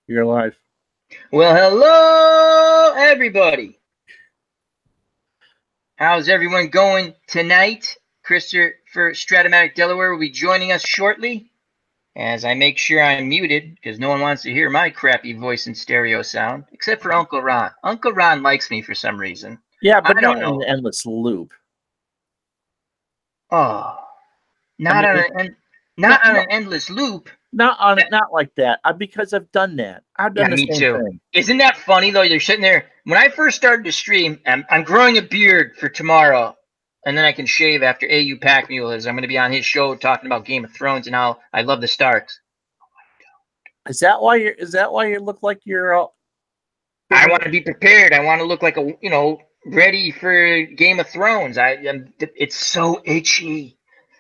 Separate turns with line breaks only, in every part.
You're live.
Well, hello, everybody. How's everyone going tonight? Christopher Stratomatic Delaware will be joining us shortly as I make sure I'm muted because no one wants to hear my crappy voice and stereo sound, except for Uncle Ron. Uncle Ron likes me for some reason.
Yeah,
I
but
don't
not in
know.
an endless loop.
Oh,
I
not
mean,
on an
not
not on
not
an endless loop.
not on it,
That-
not like that. Because I've done that. I've
yeah,
done the
me
same
too.
thing.
Isn't that funny though? You're sitting there. When I first started to stream, I'm growing a beard for tomorrow, and then I can shave after AU Pack Mule is. I'm going to be on his show talking about Game of Thrones and how I love the Starks.
Is that why you look like you're
I
gonna?
want to be prepared. I want to look like ready for Game of Thrones. It's so itchy.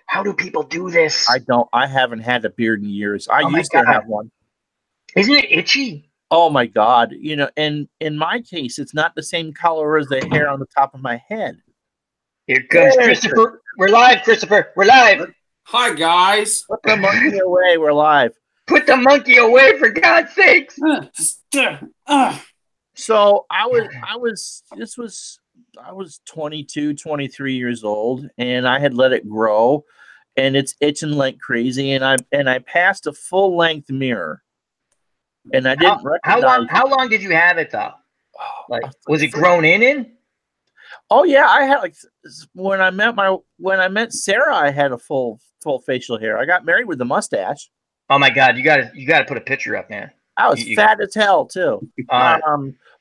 How do people do this?
I haven't had a beard in years. I
Oh my
used to
god,
have one.
isn't it itchy?
Oh my god. And in my case, it's not the same color as the hair on the top of my head.
Here comes
There,
Christopher. We're live, Christopher. We're live.
Hi, guys.
put the monkey away. We're live.
Put the monkey away, for God's sakes.
So I was 22, 23 years old, and I had let it grow, and it's itching like crazy, and I passed a full length mirror, and I didn't recognize.
How long did you have it though? Like, was it
For-
grown in?
Oh yeah, I had like when I met Sarah, I had a full facial hair. I got married with a mustache.
Oh my God, you gotta put a picture up, man.
I was fat as hell too.
Uh,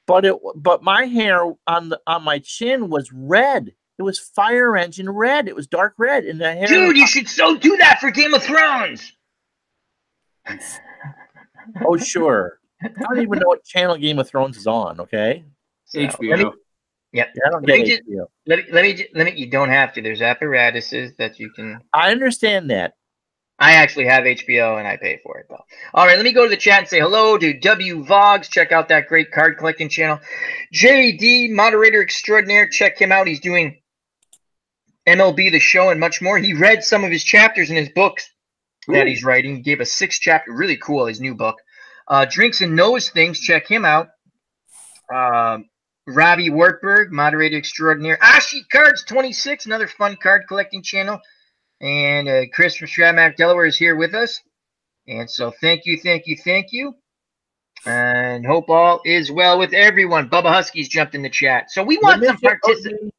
But my hair on my chin was red. It was fire engine red. It was dark red, and the hair.
Dude, you should so do that for Game of Thrones.
Oh sure. I don't even know what channel Game of Thrones is on. Okay.
So,
HBO.
Yep.
Yeah, I don't get HBO.
Let me. You don't have to. There's apparatuses that you can.
I understand that.
I actually have HBO and I pay for it though. All right, let me go to the chat and say hello to W Vogs. Check out that great card collecting channel. JD, moderator extraordinaire. Check him out. He's doing MLB The Show and much more. He read some of his chapters in his books that he's writing. He gave a 6th chapter. Really cool, his new book. Drinks and Knows Things. Check him out. Robbie Wartberg, moderator extraordinaire. Ashi Cards 26, another fun card collecting channel. And Chris from Stratomatic Delaware is here with us. And so thank you. And hope all is well with everyone. Bubba Husky's jumped in the chat. So we want some participants.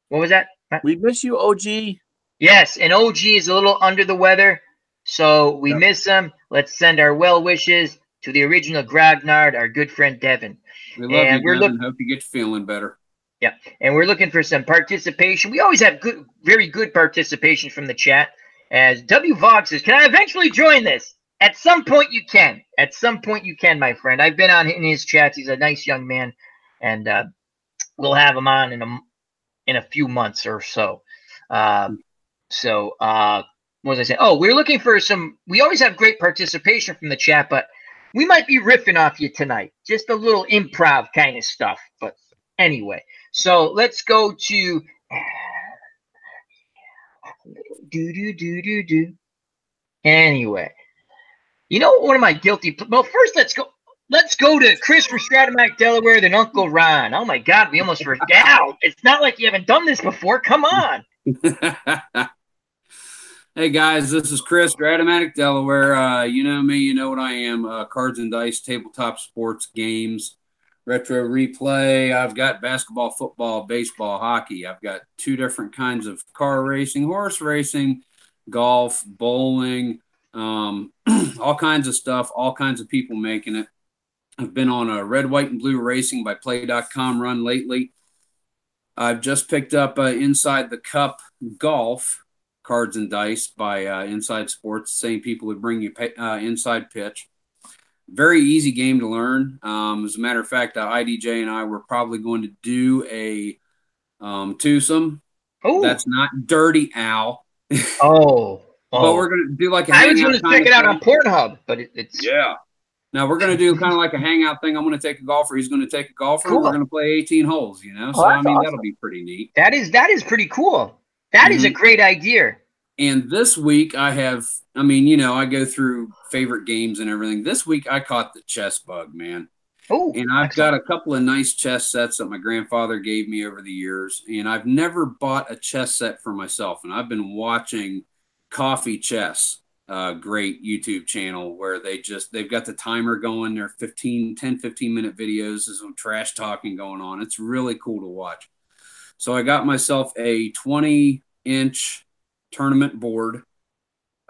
What was that?
We miss you, OG.
Yes, and OG is a little under the weather. So we miss him. Let's send our well wishes to the original Grognard, our good friend Devin.
We love you, Devin. Hope you get feeling better.
Yeah, and we're looking for some participation. We always have very good participation from the chat. As W Vox says, can I eventually join this? At some point you can. At some point you can, my friend. I've been on in his chats. He's a nice young man, and we'll have him on in a few months or so. What was I saying? Oh, we're looking for some. We always have great participation from the chat, but we might be riffing off you tonight. Just a little improv kind of stuff. But anyway. So let's go to do. Anyway, you know one of my guilty. Well, first let's go to Chris from Stratomatic Delaware, then Uncle Ron. Oh my God, we almost forgot. It's not like you haven't done this before. Come on.
Hey guys, this is Chris, Stratomatic Delaware. You know me, you know what I am. Cards and dice, tabletop sports, games. Retro replay. I've got basketball, football, baseball, hockey. I've got 2 different kinds of car racing, horse racing, golf, bowling, all kinds of stuff, all kinds of people making it. I've been on a red, white, and blue racing by play.com run lately. I've just picked up Inside the Cup golf, cards and dice by Inside Sports, same people who bring you Inside Pitch. Very easy game to learn. As a matter of fact, IDJ and I were probably going to do a twosome.
Ooh.
That's not Dirty Al.
Oh.
But we're going to do like a
I was going to check it out on Pornhub, but it's...
Yeah. Now, we're going to do kind of like a hangout thing. I'm going to take a golfer. He's going to take a golfer.
Cool.
And we're going to play 18 holes, you know? So, I mean, awesome. That'll be pretty neat.
That is pretty cool. That is a great idea.
And this week I have, I mean, you know, I go through favorite games and everything. This week I caught the chess bug, man.
Oh,
And I've
excellent.
got a couple of nice chess sets that my grandfather gave me over the years. And I've never bought a chess set for myself. And I've been watching Coffee Chess, great YouTube channel where they've got the timer going. They're 10, 15-minute videos. There's some trash talking going on. It's really cool to watch. So I got myself a 20-inch tournament board,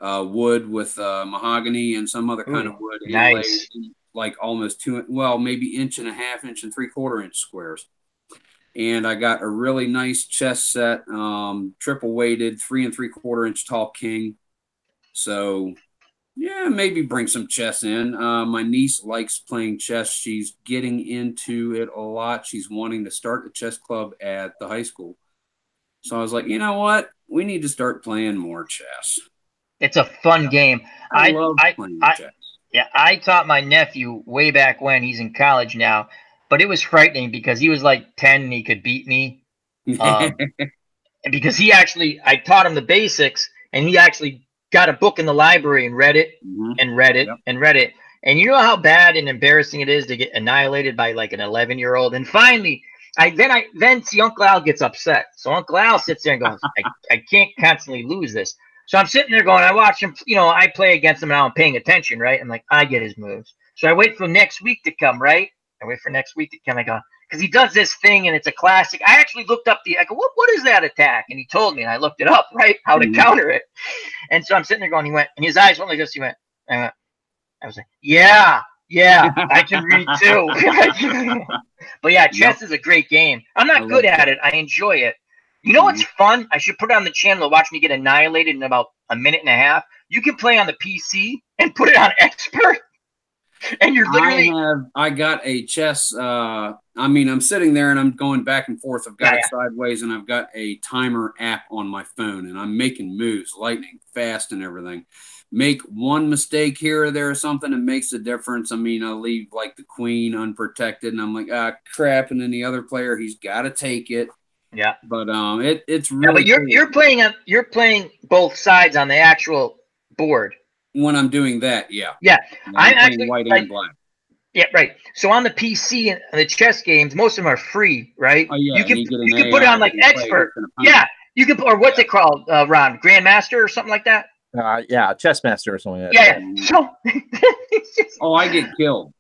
wood with mahogany and some other kind of wood.
Nice.
Like almost maybe inch and a half, inch and 3/4 inch squares. And I got a really nice chess set, triple weighted, 3 3/4 inch tall king. So yeah, maybe bring some chess in. My niece likes playing chess. She's getting into it a lot. She's wanting to start a chess club at the high school. So I was like, you know what? We need to start playing more chess.
It's a fun game.
I love playing chess.
Yeah, I taught my nephew way back when. He's in college now, but it was frightening because he was like 10 and he could beat me. Because I taught him the basics, and he actually got a book in the library and read it and read it and read it. And you know how bad and embarrassing it is to get annihilated by like an 11-year-old. And finally, then see Uncle Al gets upset. So Uncle Al sits there and goes, I can't constantly lose this. So I'm sitting there going, I watch him, you know, I play against him now, I'm paying attention, right? I'm like, I get his moves. So I wait for next week to come, right? I wait for next week to come. I go, because he does this thing and it's a classic. I actually looked up I go, what is that attack? And he told me, and I looked it up, right? How to counter it. And so I'm sitting there going, he went, and his eyes went like this. He went, I was like, yeah, I can read too. But yeah, chess is a great game. I'm not good at it. I enjoy it. You know what's fun? I should put it on the channel to watch me get annihilated in about a minute and a half. You can play on the PC and put it on expert. And you're literally.
I got a chess. I'm sitting there and I'm going back and forth. I've got it sideways, and I've got a timer app on my phone, and I'm making moves lightning fast and everything. Make one mistake here or there or something, it makes a difference. I mean, I leave like the queen unprotected, and I'm like, crap. And then the other player, he's got to take it.
Yeah,
but it's really.
Yeah, but you're playing both sides on the actual board.
When I'm doing that, yeah.
I'm actually
white and black.
Yeah, right. So on the PC and the chess games, most of them are free, right?
Oh yeah,
you can put it on like expert. Yeah, you can, or what's it called, Ron? Grandmaster or something like that.
Yeah, Chessmaster or something like
that. Yeah. So.
I get killed.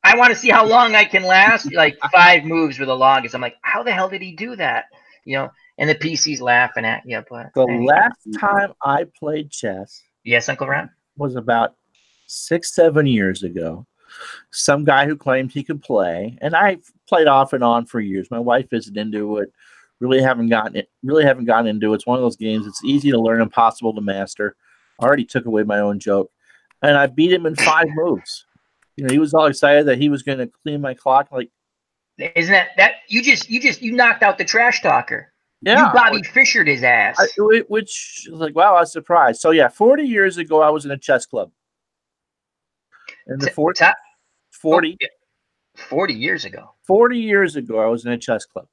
I want to see how long I can last. Like 5 moves were the longest. I'm like, how the hell did he do that? You know, and the PC's laughing at you. But
last time I played chess,
yes, Uncle Ron,
was about 6-7 years ago. Some guy who claimed he could play, and I played off and on for years. My wife isn't into it. Really haven't gotten into it. It's one of those games. It's easy to learn, impossible to master. I already took away my own joke, and I beat him in 5 moves. You know, he was all excited that he was going to clean my clock. Like,
isn't that you knocked out the trash talker?
Yeah,
you Bobby Fischered his ass.
Which like, wow, I was surprised. So yeah, 40 years ago, I was in a chess club. In the 40
years ago.
40 years ago, I was in a chess club.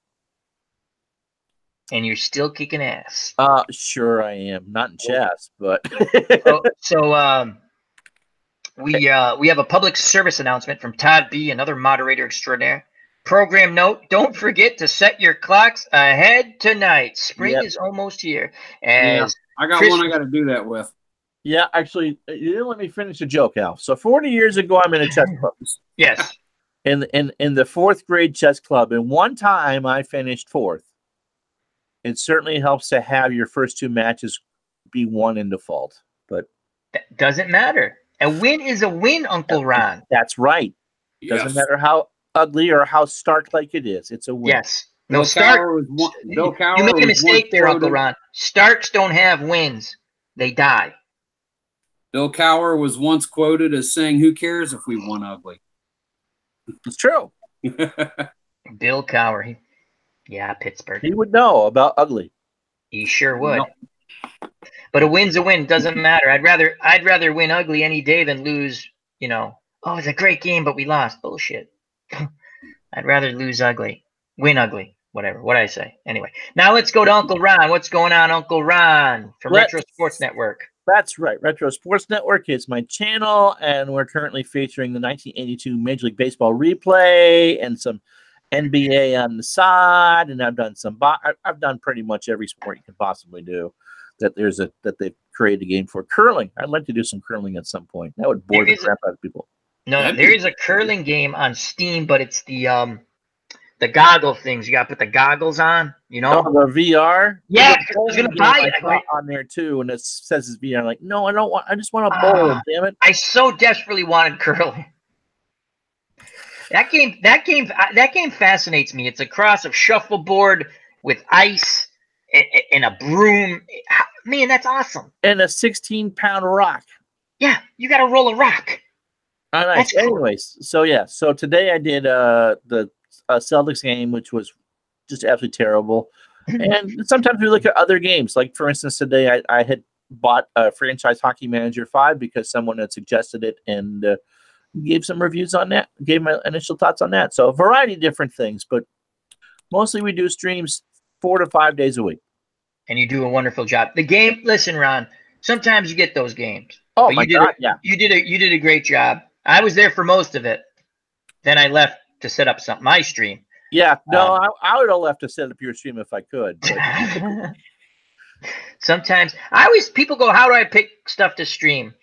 And you're still kicking ass.
Sure I am. Not in chess, but
we have a public service announcement from Todd B., another moderator extraordinaire. Program note: don't forget to set your clocks ahead tonight. Spring is almost here.
I got one I got to do that with.
Yeah, actually, you didn't let me finish the joke, Al. So 40 years ago, I'm in a chess club.
Yes.
In the 4th grade chess club, and one time I finished 4th. It certainly helps to have your first 2 matches be won in default, but
that doesn't matter. A win is a win, Uncle Ron.
That's right.
Yes.
Doesn't matter how ugly or how stark like it is. It's a win.
Yes. No, Stark. You made a mistake there, Uncle Ron. Starks don't have wins. They die.
Bill Cowher was once quoted as saying, "Who cares if we won ugly?"
It's true.
Bill Cowher. Yeah, Pittsburgh.
He would know about ugly.
He sure would. No. But a win's a win. Doesn't matter. I'd rather win ugly any day than lose, you know, it's a great game, but we lost. Bullshit. I'd rather lose ugly. Win ugly. whatever. What did I say? Anyway, now let's go to Uncle Ron. What's going on, Uncle Ron from Retro Sports Network?
That's right. Retro Sports Network is my channel, and we're currently featuring the 1982 Major League Baseball replay and some NBA on the side. And I've done I've done pretty much every sport you can possibly do that they've created a game for. Curling. I'd like to do some curling at some point. That would bore the crap out of people.
No, there is a curling game on Steam, but it's the goggle things. You got to put the goggles on, you know?
Oh, the VR?
Yeah, because I was going to buy it.
On there, too, and it says it's VR. I'm like, no, I don't want. I just want a bowl, damn it.
I so desperately wanted curling. That game fascinates me. It's a cross of shuffleboard with ice and a broom. Man, that's awesome.
And a 16-pound rock.
Yeah, you got to roll a rock.
Oh, nice. Cool. Anyways, so today I did the Celtics game, which was just absolutely terrible. And sometimes we look at other games. Like, for instance, today I had bought Franchise Hockey Manager 5 because someone had suggested it, and gave some reviews on that, gave my initial thoughts on that. So a variety of different things, but mostly we do streams 4 to 5 days a week. And
you do a wonderful job. The game, listen, Ron, sometimes you get those games.
Oh, my God, yeah.
You did a great job. I was there for most of it. Then I left to set up my stream.
Yeah, no, I would have left to set up your stream if I could.
But. Sometimes people go, how do I pick stuff to stream?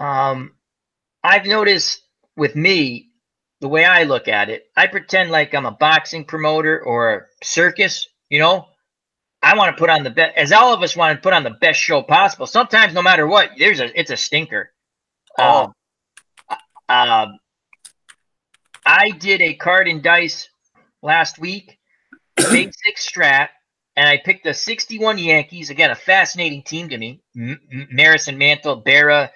I've noticed with me, the way I look at it, I pretend like I'm a boxing promoter or a circus, you know? I want to put on the best, as all of us want to put on the best show possible. Sometimes, no matter what, it's a stinker. I did a card and dice last week, basic strat, and I picked the 61 Yankees. Again, a fascinating team to me. Maris and Mantle, Berra,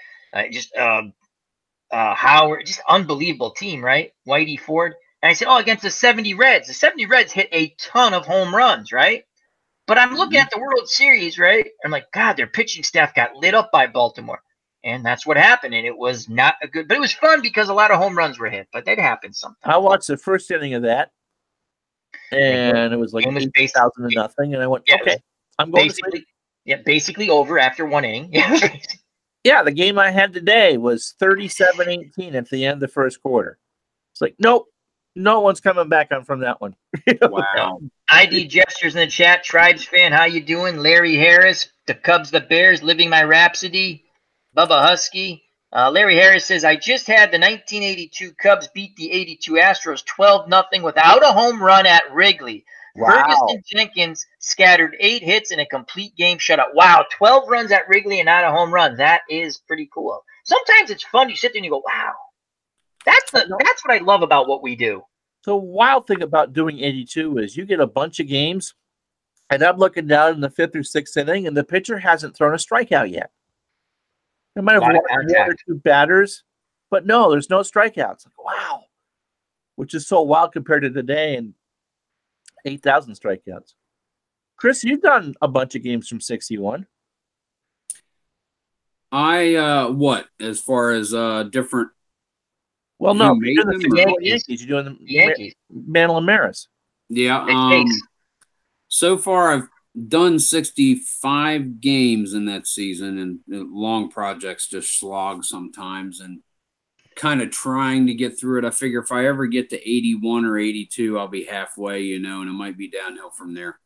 Howard, just unbelievable team, right? Whitey Ford. And I said, against the 70 Reds. The 70 Reds hit a ton of home runs, right? But I'm looking at the World Series, right? I'm like, God, their pitching staff got lit up by Baltimore. And that's what happened. And it was not a good, but it was fun because a lot of home runs were hit, but that happens sometimes.
I watched the first inning of that, and it was like 8,000 to nothing. And I went, okay, I'm going
basically, basically over after one inning.
Yeah, the game I had today was 37-18 at the end of the first quarter. It's like, nope, no one's coming back on from that one.
Wow. ID Gestures in the chat. Tribes fan, how you doing? Larry Harris, the Cubs, the Bears, living my rhapsody. Bubba Husky. Larry Harris says, I just had the 1982 Cubs beat the 82 Astros 12-0 without a home run at Wrigley. Wow. Ferguson Jenkins scattered 8 hits in a complete game shutout. Wow, 12 runs at Wrigley and not a home run. That is pretty cool. Sometimes it's fun. You sit there and you go, wow. That's what I love about what we do.
The wild thing about doing 82 is you get a bunch of games, and I'm looking down in the 5th or 6th inning, and the pitcher hasn't thrown a strikeout yet. They might have one or two batters, but no, there's no strikeouts. Like, wow, which is so wild compared to today and 8,000 strikeouts. Chris, you've done a bunch of games from 61.
What as far as different?
Well, no, you're doing the Yankees. You're doing the Yankees, Mantle and Maris.
Yeah. So far, I've done 65 games in that season, and long projects just slog sometimes, and kind of trying to get through it. I figure if I ever get to 81 or 82, I'll be halfway, and it might be downhill from there.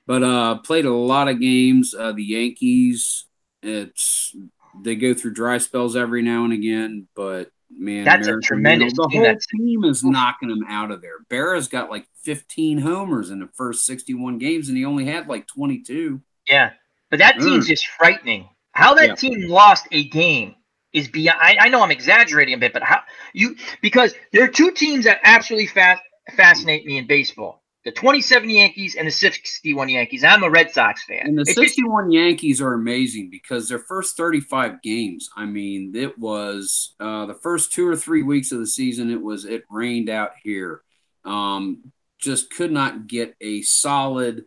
But played a lot of games. The Yankees, they go through dry spells every now and again, but man,
that's a tremendous
team. The whole team is knocking them out of there. Berra's got like 15 homers in the first 61 games, and he only had like 22.
Yeah, but that team's just frightening. How that team lost a game is beyond. I know I'm exaggerating a bit, but because there are two teams that absolutely fascinate me in baseball. The 27 Yankees and the 61 Yankees. I'm a Red Sox fan.
And the 61 Yankees are amazing because their first 35 games, I mean, it was the first 2 or 3 weeks of the season, it rained out here. Just could not get a solid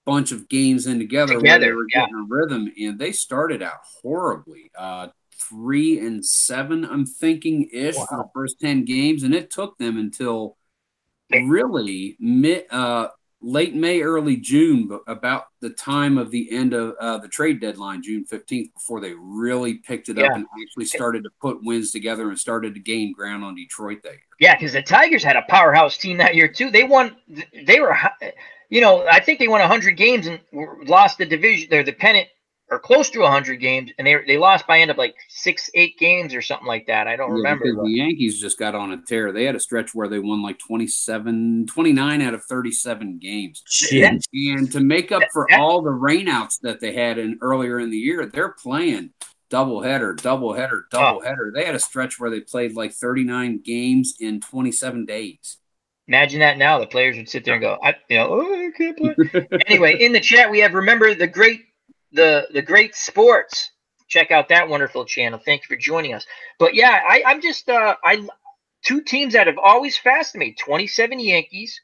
bunch of games in together where they were getting a rhythm, and they started out horribly. 3-7, I'm thinking, for the first 10 games, and it took them until really late May, early June, but about the time of the end of the trade deadline, June 15th, before they really picked it up and actually started to put wins together and started to gain ground on Detroit that year.
Yeah, because the Tigers had a powerhouse team that year too. They won. They were, I think they won 100 games and lost the division. They're the pennant, or close to 100 games, and they lost by end of like 6-8 games or something like that. I don't remember.
Because the Yankees just got on a tear. They had a stretch where they won like 29 out of 37 games.
Jeez.
And to make up for all the rainouts that they had earlier in the year, they're playing doubleheader. They had a stretch where they played like 39 games in 27 days.
Imagine that now. The players would sit there and go, I can't play. Anyway, in the chat, we have Remember the Great Sports. Check out that wonderful channel. Thank you for joining us. But yeah, I'm just two teams that have always fascinated me: 27 Yankees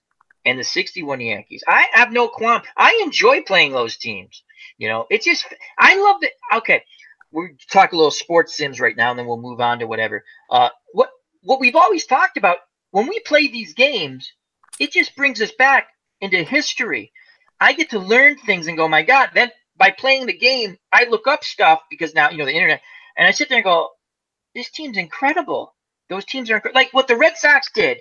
and the 61 Yankees. I have no qualm. I enjoy playing those teams. It's just I love it. Okay, we're talking a little sports sims right now, and then we'll move on to whatever. What we've always talked about when we play these games, it just brings us back into history. I get to learn things and go, my God, then. By playing the game, I look up stuff because now, the internet, and I sit there and go, this team's incredible. Those teams are like what the Red Sox did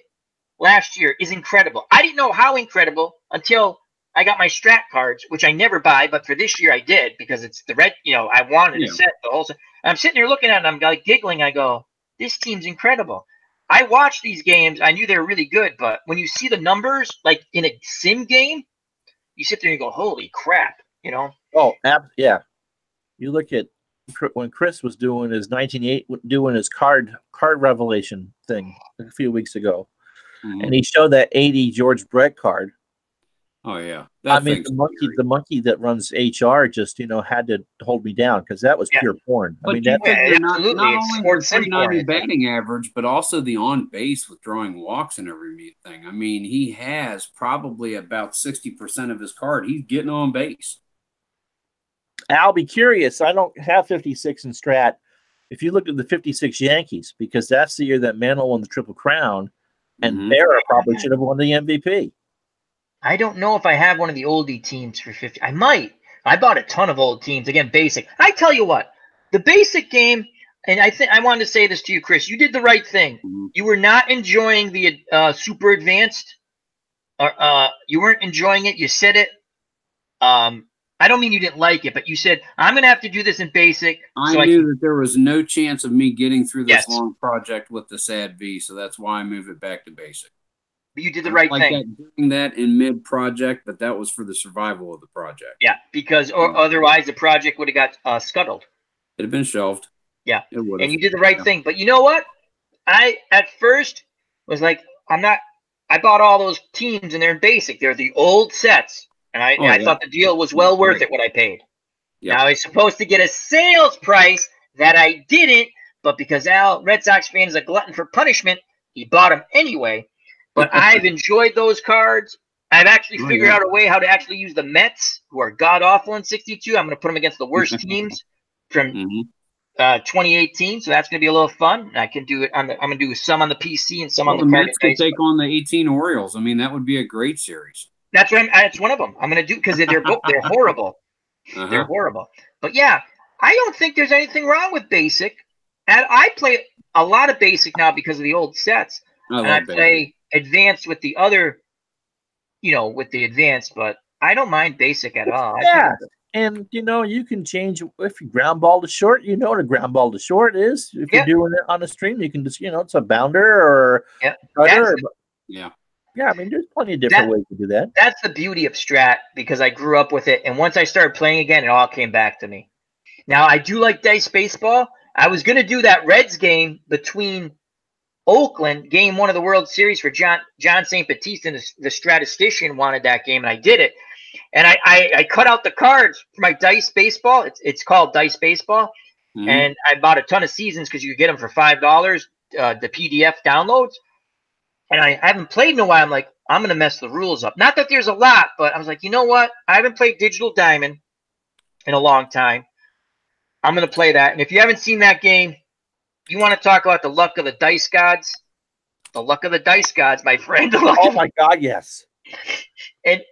last year is incredible. I didn't know how incredible until I got my strat cards, which I never buy, but for this year I did because it's the red, I wanted to set the whole. I'm sitting there looking at it and I'm like giggling. I go, this team's incredible. I watched these games. I knew they were really good, but when you see the numbers, like in a sim game, you sit there and you go, holy crap,
Oh, yeah. You look at when Chris was doing his 1988, doing his card revelation thing a few weeks ago, and he showed that 80 George Brett card.
Oh yeah,
the monkey that runs HR just had to hold me down because that was pure porn.
But not only the 390 batting average, but also the on base with drawing walks and everything. I mean, he has probably about 60% of his card. He's getting on base.
I'll be curious. I don't have 56 in strat. If you look at the 56 Yankees, because that's the year that Mantle won the Triple Crown, and Berra probably should have won the MVP.
I don't know if I have one of the oldie teams for 50. I might. I bought a ton of old teams. Again, basic. I tell you what, the basic game, and I wanted to say this to you, Chris. You did the right thing. You were not enjoying the super advanced. You weren't enjoying it. You said it. I don't mean you didn't like it, but you said, I'm going to have to do this in basic.
I knew that there was no chance of me getting through this long project with the SAD V, so that's why I moved it back to basic.
But you did the right thing.
Doing that in mid-project, but that was for the survival of the project.
Yeah, because otherwise the project would have got scuttled.
It'd have been shelved.
Yeah, it would have. And you did the right thing. But you know what? I, at first, was like, I bought all those teams, and they're in basic. They're the old sets. And I thought the deal was well worth it, what I paid. Yep. Now, I was supposed to get a sales price that I didn't, but because Al, Red Sox fan, is a glutton for punishment, he bought them anyway. But I've enjoyed those cards. I've actually figured out a way how to actually use the Mets, who are god-awful in 62. I'm going to put them against the worst teams from 2018, so that's going to be a little fun. I can do it I'm going to do some on the PC and some on the card.
Mets could take on the 18 Orioles. I mean, that would be a great series.
That's one of them. I'm going to do because they're horrible. They're horrible. But yeah, I don't think there's anything wrong with basic. And I play a lot of basic now because of the old sets. I play advanced with the other, with the advanced, but I don't mind basic at all.
Yeah. And, you can change if you ground ball to short, what a ground ball to short is. If you're doing it on a stream, you can just, it's a bounder or cutter. Yeah, I mean, there's plenty of different ways to do that.
That's the beauty of strat because I grew up with it. And once I started playing again, it all came back to me. Now, I do like dice baseball. I was going to do that Reds game between Oakland, game 1 of the World Series for John St. Batiste, and the statistician wanted that game, and I did it. And I cut out the cards for my dice baseball. It's called dice baseball. And I bought a ton of seasons because you could get them for $5, the PDF downloads. And I haven't played in a while. I'm like, I'm going to mess the rules up. Not that there's a lot, but I was like, you know what? I haven't played Digital Diamond in a long time. I'm going to play that. And if you haven't seen that game, you want to talk about the luck of the dice gods? The luck of the dice gods, my friend.
Oh, my God, yes.
And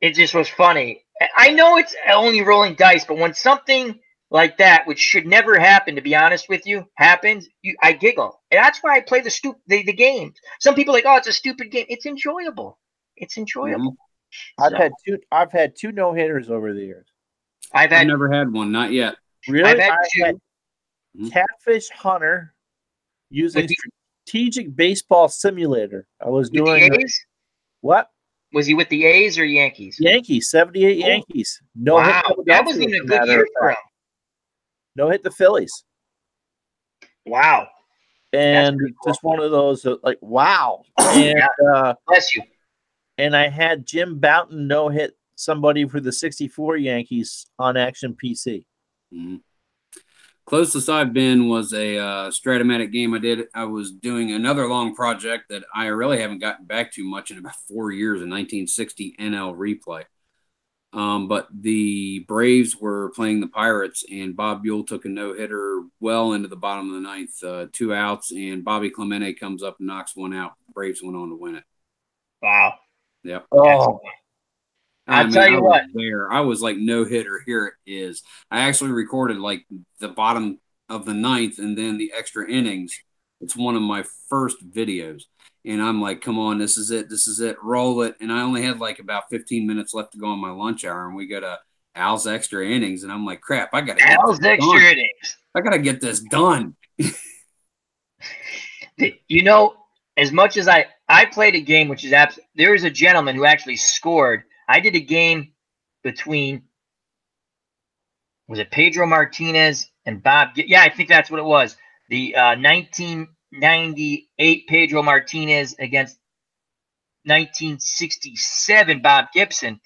it just was funny. I know it's only rolling dice, but when something like that, which should never happen, to be honest with you, happens, I giggle. And that's why I play the games. Some people are like, oh, it's a stupid game. It's enjoyable. It's enjoyable.
Mm-hmm. I've had two no-hitters over the years.
I've never had one, not yet.
Really?
I've had two.
Catfish Hunter using Strategic Baseball Simulator. I was doing
the A's?
What?
Was he with the A's or Yankees?
Yankees, 78 Yankees. No hit.
Wow, that wasn't even a good year for him.
No hit the Phillies.
Wow.
And just one of those like, wow. And
bless you.
And I had Jim Bouton no hit somebody for the 64 Yankees on Action PC.
Mm-hmm. Closest I've been was a Stratomatic game I did. I was doing another long project that I really haven't gotten back to much in about 4 years, a 1960 NL replay. But the Braves were playing the Pirates, and Bob Buell took a no-hitter well into the bottom of the ninth, 2 outs, and Bobby Clemente comes up and knocks one out. The Braves went on to win it.
Wow.
Yep.
Oh. I'll tell you what.
I was like, no hitter. Here it is. I actually recorded like the bottom of the ninth and then the extra innings. It's one of my first videos. And I'm like, come on, this is it. This is it. Roll it. And I only had like about 15 minutes left to go on my lunch hour. And we go to Al's extra innings. And I'm like, crap, I got to get
Al's extra innings.
I got to get this done.
You know, as much as I played a game, which is there is a gentleman who actually scored. I did a game between, was it Pedro Martinez and Bob? Yeah, I think that's what it was. The 1998 Pedro Martinez against 1967 Bob Gibson.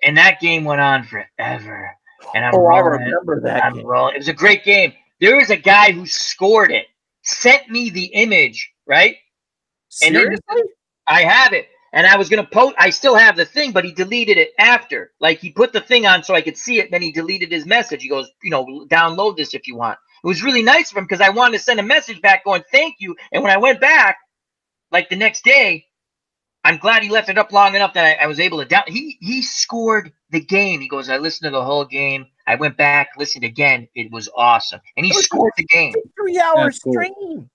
And that game went on forever. And I
remember that game.
Rolling. It was a great game. There was a guy who scored it, sent me the image, right?
Seriously?
And I have it. And I was going to post, I still have the thing, but he deleted it after. Like, he put the thing on so I could see it, then he deleted his message. He goes, download this if you want. It was really nice of him because I wanted to send a message back going, thank you. And when I went back, like the next day, I'm glad he left it up long enough that I was able to he scored the game. He goes, I listened to the whole game. I went back, listened again. It was awesome. And he scored the game.
3-hour stream.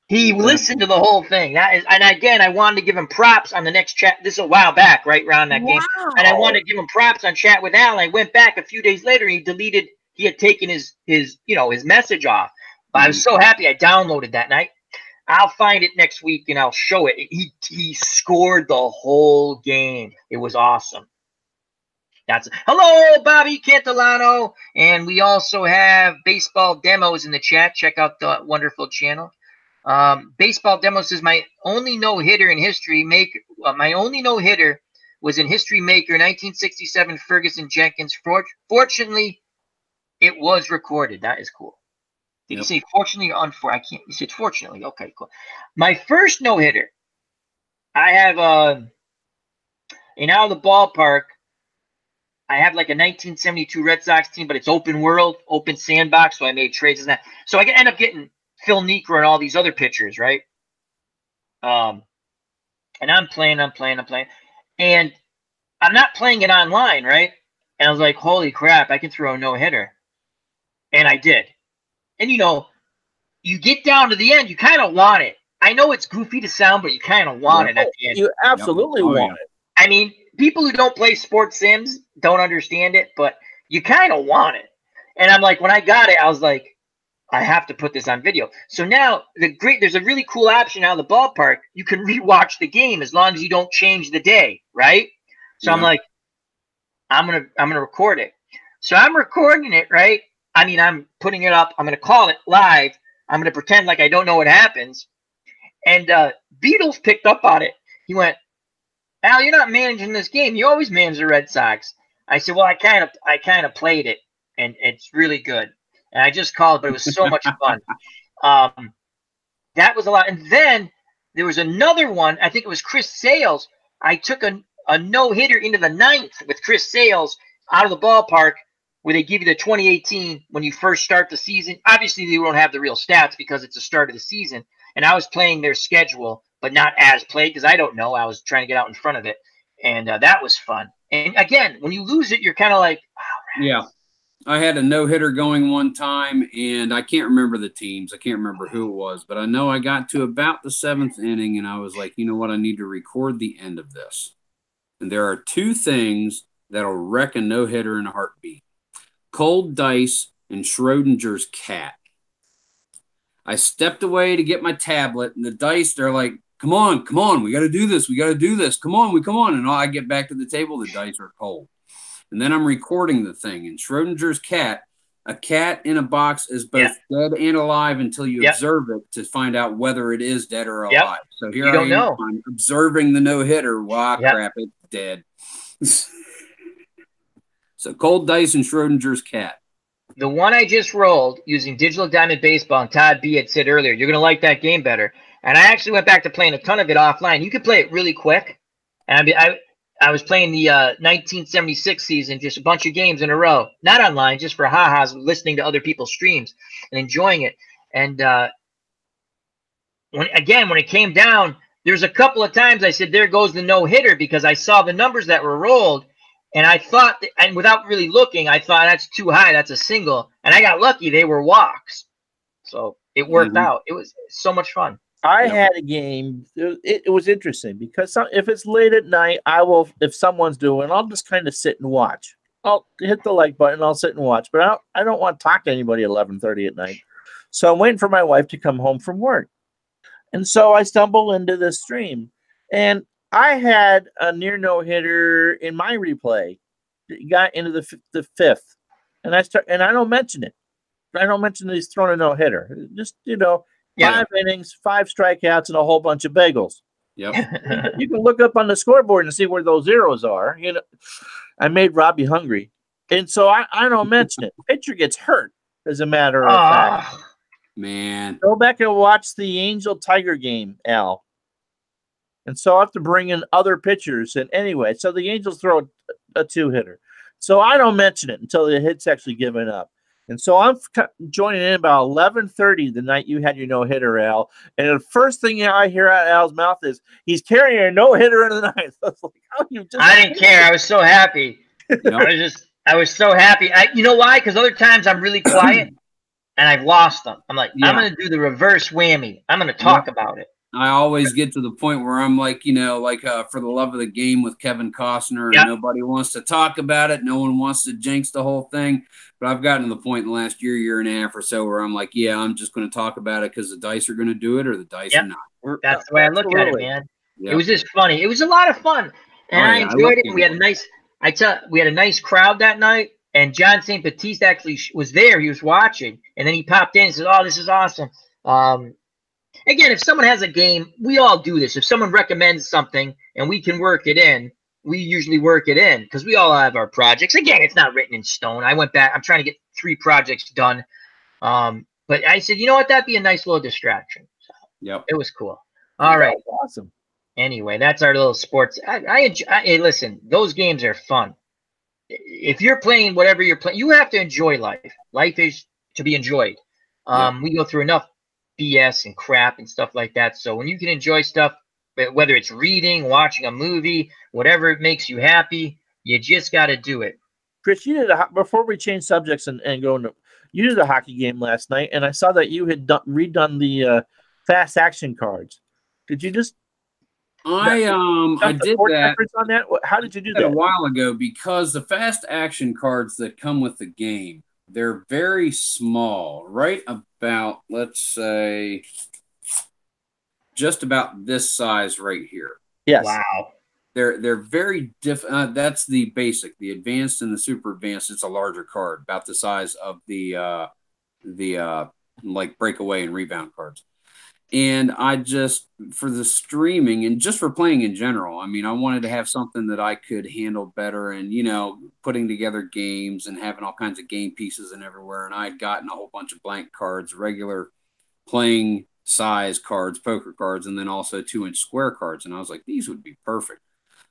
He listened to the whole thing. And again, I wanted to give him props on the next chat. This is a while back, right around that game. And I wanted to give him props on Chat with Al. I went back a few days later. He had taken his message off. But I was so happy I downloaded that night. I'll find it next week and I'll show it. He scored the whole game. It was awesome. Hello, Bobby Cantilano. And we also have baseball demos in the chat. Check out the wonderful channel. Baseball Demo says my only no-hitter in history my only no-hitter was in History Maker 1967 Ferguson Jenkins. Fortunately, it was recorded. That is cool. Did you say fortunately or unfortunately? I can't. You said fortunately. Okay, cool. My first no-hitter, I have in out of the ballpark. I have like a 1972 Red Sox team, but it's open world, open sandbox. So I made trades and that. So I end up getting Phil Niekro and all these other pitchers, right? And I'm playing. And I'm not playing it online, right? And I was like, holy crap, I can throw a no-hitter. And I did. And, you get down to the end, you kind of want it. I know it's goofy to sound, but you kind of want it at the end.
You absolutely want it.
I mean, people who don't play sports sims don't understand it, but you kind of want it. And I'm like, when I got it, I was like, I have to put this on video. So now there's a really cool option out of the ballpark. You can rewatch the game as long as you don't change the day, right? So I'm like, I'm gonna record it. So I'm recording it, right? I mean, I'm putting it up. I'm gonna call it live. I'm gonna pretend like I don't know what happens. And Beatles picked up on it. He went, Al, you're not managing this game. You always manage the Red Sox. I said, well, I kind of played it, and it's really good. And I just called, but it was so much fun. That was a lot. And then there was another one. I think it was Chris Sales. I took a no-hitter into the ninth with Chris Sales out of the ballpark where they give you the 2018 when you first start the season. Obviously, they don't have the real stats because it's the start of the season. And I was playing their schedule, but not as played because I don't know. I was trying to get out in front of it. And that was fun. And again, when you lose it, you're kind of like,
oh, yeah. I had a no-hitter going one time, and I can't remember the teams. I can't remember who it was, but I know I got to about the 7th inning, and I was like, you know what? I need to record the end of this. And there are 2 things that'll wreck a no-hitter in a heartbeat. Cold dice and Schrodinger's cat. I stepped away to get my tablet, and the dice, they're like, come on, we got to do this. Come on. And I get back to the table, the dice are cold. And then I'm recording the thing. And Schrodinger's cat, a cat in a box is both dead and alive until you observe it to find out whether it is dead or alive. So here I am, I'm observing the no-hitter. Wow, crap, it's dead. So cold dice and Schrodinger's cat.
The one I just rolled using Digital Diamond Baseball, and Todd B had said earlier, you're going to like that game better. And I actually went back to playing a ton of it offline. You could play it really quick. And I was playing the 1976 season, just a bunch of games in a row, not online, just for ha-has, listening to other people's streams and enjoying it. And when it came down, there's a couple of times I said, there goes the no-hitter, because I saw the numbers that were rolled, and I thought, and without really looking, I thought that's too high, that's a single. And I got lucky, they were walks. So it worked out. It was so much fun.
I had a game. It was interesting because if it's late at night, I will. If someone's doing, I'll just kind of sit and watch. I'll hit the like button. I'll sit and watch. But I don't want to talk to anybody at 11:30 at night. So I'm waiting for my wife to come home from work, and so I stumble into this stream, and I had a near no hitter in my replay. It got into the 5th, and I don't mention it. I don't mention that he's thrown a no hitter. Just 5 innings, 5 strikeouts, and a whole bunch of bagels.
Yep.
You can look up on the scoreboard and see where those zeros are. I made Robbie hungry, and so I don't mention it. Pitcher gets hurt, as a matter of fact.
Man,
go back and watch the Angel Tiger game, Al. And so I have to bring in other pitchers. And anyway, so the Angels throw a 2-hitter. So I don't mention it until the hit's actually given up. And so I'm joining in about 11:30 the night you had your no-hitter, Al. And the first thing I hear out of Al's mouth is, he's carrying a no-hitter in the ninth. I was like, oh,
I didn't care. I was so happy. I was so happy. You know why? Because other times I'm really quiet and I've lost them. I'm like, I'm going to do the reverse whammy. I'm going to talk about it.
I always get to the point where I'm like, For the Love of the Game with Kevin Costner, and nobody wants to talk about it. No one wants to jinx the whole thing. But I've gotten to the point in the last year and a half or so where I'm like, I'm just going to talk about it because the dice are going to do it or the dice are not.
That's the way I look at it, man. Yep. It was just funny. It was a lot of fun. And I enjoyed it. We had a nice crowd that night. And John St. Baptiste actually was there. He was watching. And then he popped in and said, oh, this is awesome. Again, if someone has a game, we all do this. If someone recommends something and we can work it in, we usually work it in because we all have our projects. Again, it's not written in stone. I went back. I'm trying to get 3 projects done. But I said, you know what? That'd be a nice little distraction. So it was cool. All right.
Awesome.
Anyway, that's our little sports. Hey, listen, those games are fun. If you're playing whatever you're playing, you have to enjoy life. Life is to be enjoyed. We go through enough BS and crap and stuff like that. So when you can enjoy stuff, whether it's reading, watching a movie, whatever it makes you happy, you just got to do it.
Chris, you did before we change subjects and go into, you did a hockey game last night, and I saw that you had redone the fast action cards. Did you just?
I did that.
On that. How did you do that?
A while ago, because the fast action cards that come with the game, they're very small, right about, let's say, just about this size right here.
Yes.
Wow.
They're very different. That's the basic. The advanced and the super advanced, it's a larger card, about the size of the like breakaway and rebound cards. And I just, for the streaming and just for playing in general, I mean, I wanted to have something that I could handle better and, putting together games and having all kinds of game pieces and everywhere. And I'd gotten a whole bunch of blank cards, regular playing size cards, poker cards, and then also 2-inch square cards. And I was like, these would be perfect.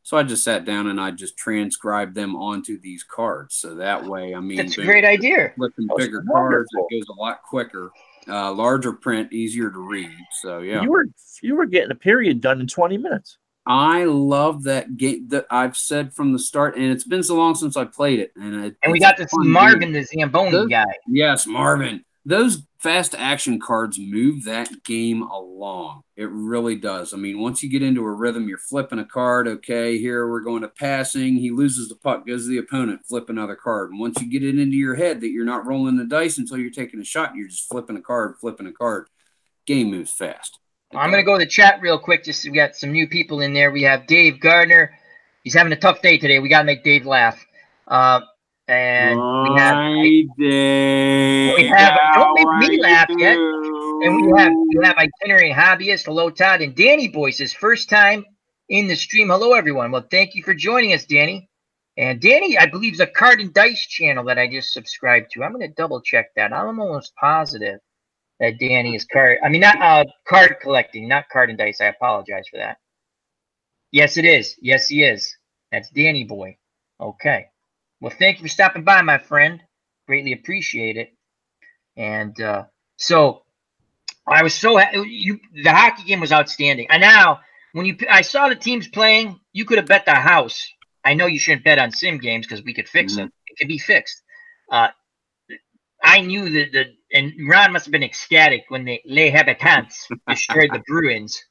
So I just sat down and I just transcribed them onto these cards. So that way, I mean,
that's a great idea.
Flipping bigger cards, it goes a lot quicker. Larger print, easier to read. So yeah,
you were getting a period done in 20 minutes.
I love that game. That I've said from the start, and it's been so long since I played it. And
we got to see Marvin, the Zamboni guy.
Yes, Marvin. Those fast action cards move that game along. It really does. I mean, once you get into a rhythm, you're flipping a card. Okay, here we're going to passing. He loses the puck, goes to the opponent, flip another card. And once you get it into your head that you're not rolling the dice until you're taking a shot, you're just flipping a card. Game moves fast.
I'm going to go to the chat real quick. Just we got some new people in there. We have Dave Gardner. He's having a tough day today. We got to make Dave laugh. And we have don't make me laugh yet. And we have Itinerary Hobbyist. Hello, Todd. And Danny Boyce, his first time in the stream. Hello, everyone. Well, thank you for joining us, Danny. And Danny, I believe, is a Card and Dice channel that I just subscribed to. I'm going to double check that. I'm almost positive that Danny is not card collecting, not Card and Dice. I apologize for that. Yes, it is. Yes, he is. That's Danny Boy. Okay. Well, thank you for stopping by, my friend. Greatly appreciate it. And so I was so the hockey game was outstanding. And now when I saw the teams playing, you could have bet the house. I know you shouldn't bet on sim games because we could fix it. It could be fixed. I knew and Ron must have been ecstatic when the Les Habitants destroyed the Bruins.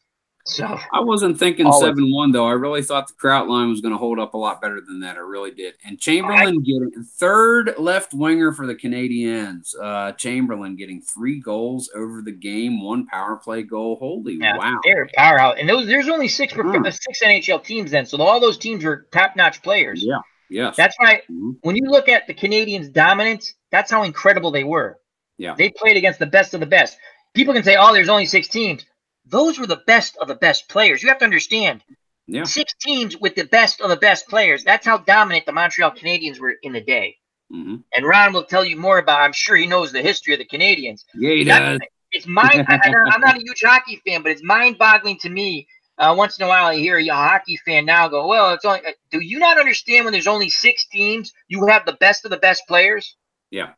So
I wasn't thinking 7-1 though. I really thought the Kraut line was going to hold up a lot better than that. I really did. And Chamberlain getting third left winger for the Canadiens. Chamberlain getting 3 goals over the game, 1 power play goal. Holy wow!
They're a powerhouse. And there's only 6 NHL teams then, so all those teams were top-notch players.
Yeah. Yes.
That's why when you look at the Canadiens' dominance, that's how incredible they were.
Yeah.
They played against the best of the best. People can say, "Oh, there's only 6 teams." Those were the best of the best players. You have to understand.
Yeah.
6 teams with the best of the best players. That's how dominant the Montreal Canadiens were in the day. And Ron will tell you more about. I'm sure he knows the history of the Canadiens.
Yeah, he does.
It's I'm not a huge hockey fan, but it's mind-boggling to me. Once in a while, I hear a hockey fan now go, "Well, it's only." Do you not understand when there's only 6 teams, you have the best of the best players?
Yeah.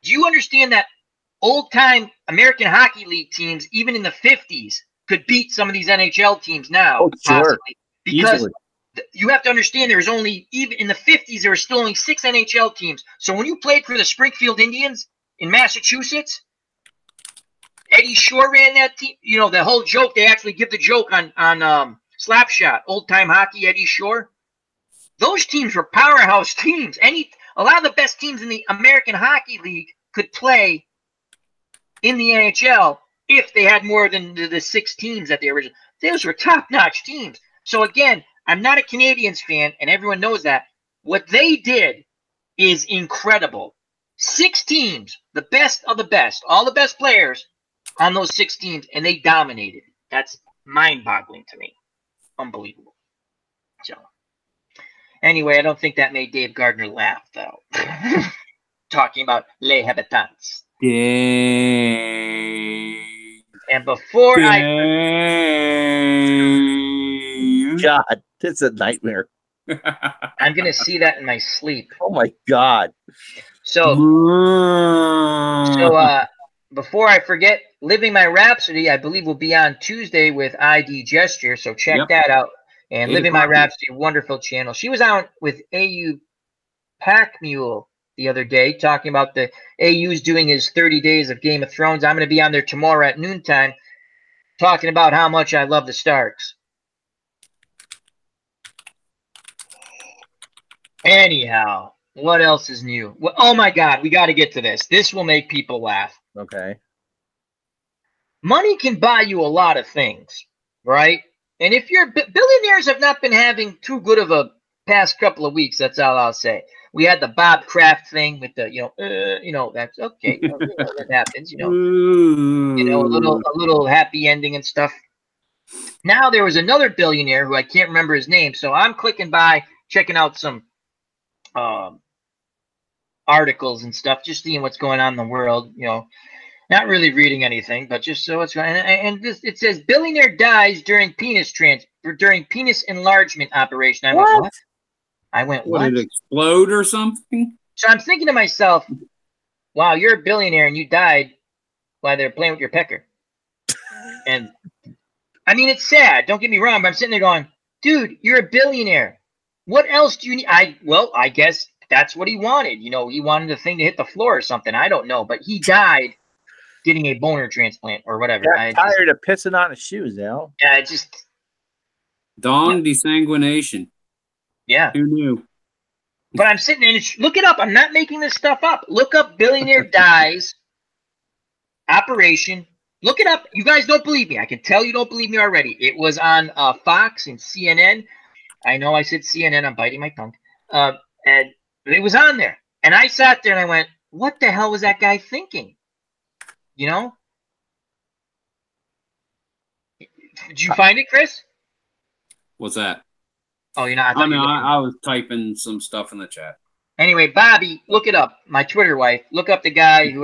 Do you understand that old-time American Hockey League teams, even in the 50s, could beat some of these NHL teams now?
Oh, sure.
Because you have to understand there's only, even in the 50s, there were still only 6 NHL teams. So when you played for the Springfield Indians in Massachusetts, Eddie Shore ran that team. You know, the whole joke, they actually give the joke on Slapshot, old-time hockey, Eddie Shore. Those teams were powerhouse teams. A lot of the best teams in the American Hockey League could play in the NHL if they had more than the 6 teams that they originally. Those were top-notch teams. So again, I'm not a Canadiens fan, and everyone knows that. What they did is incredible. 6 teams, the best of the best, all the best players on those 6 teams, and they dominated. That's mind-boggling to me. Unbelievable. So, anyway, I don't think that made Dave Gardner laugh, though. Talking about Les Habitants. And before
God, this is a nightmare.
I'm going to see that in my sleep.
Oh, my God.
So before I forget, Living My Rhapsody, I believe, will be on Tuesday with ID Gesture. So check that out. And Living My Rhapsody, wonderful channel. She was out with AU Pack Mule the other day talking about the AU's doing his 30 days of Game of Thrones. I'm going to be on there tomorrow at noontime talking about how much I love the Starks. Anyhow, what else is new? Well, oh my God, we got to get to this. This will make people laugh.
Okay.
Money can buy you a lot of things, right? And if your billionaires have not been having too good of a past couple of weeks, that's all I'll say. We had the Bob Kraft thing with the, that's okay. That happens, a little happy ending and stuff. Now there was another billionaire who I can't remember his name, so I'm clicking by, checking out some articles and stuff, just seeing what's going on in the world. Not really reading anything, but just so it's right. And it says billionaire dies during penis enlargement operation. I went, what? I went, what?
Did it explode or something?
So I'm thinking to myself, wow, you're a billionaire and you died while they're playing with your pecker. And I mean, it's sad. Don't get me wrong, but I'm sitting there going, dude, you're a billionaire. What else do you need? I guess that's what he wanted. You know, he wanted the thing to hit the floor or something. I don't know, but he died getting a boner transplant or whatever.
Got tired of pissing on his shoes, Al.
Yeah, it just
Dong desanguination.
Yeah.
Who knew?
But I'm sitting there and look it up. I'm not making this stuff up. Look up billionaire dies operation. Look it up. You guys don't believe me. I can tell you don't believe me already. It was on Fox and CNN. I know I said CNN. I'm biting my tongue. And it was on there. And I sat there and I went, what the hell was that guy thinking? You know? Did you find it, Chris?
What's that?
Oh, you're not.
I was typing some stuff in the chat.
Anyway, Bobby, look it up. My Twitter wife, look up the guy who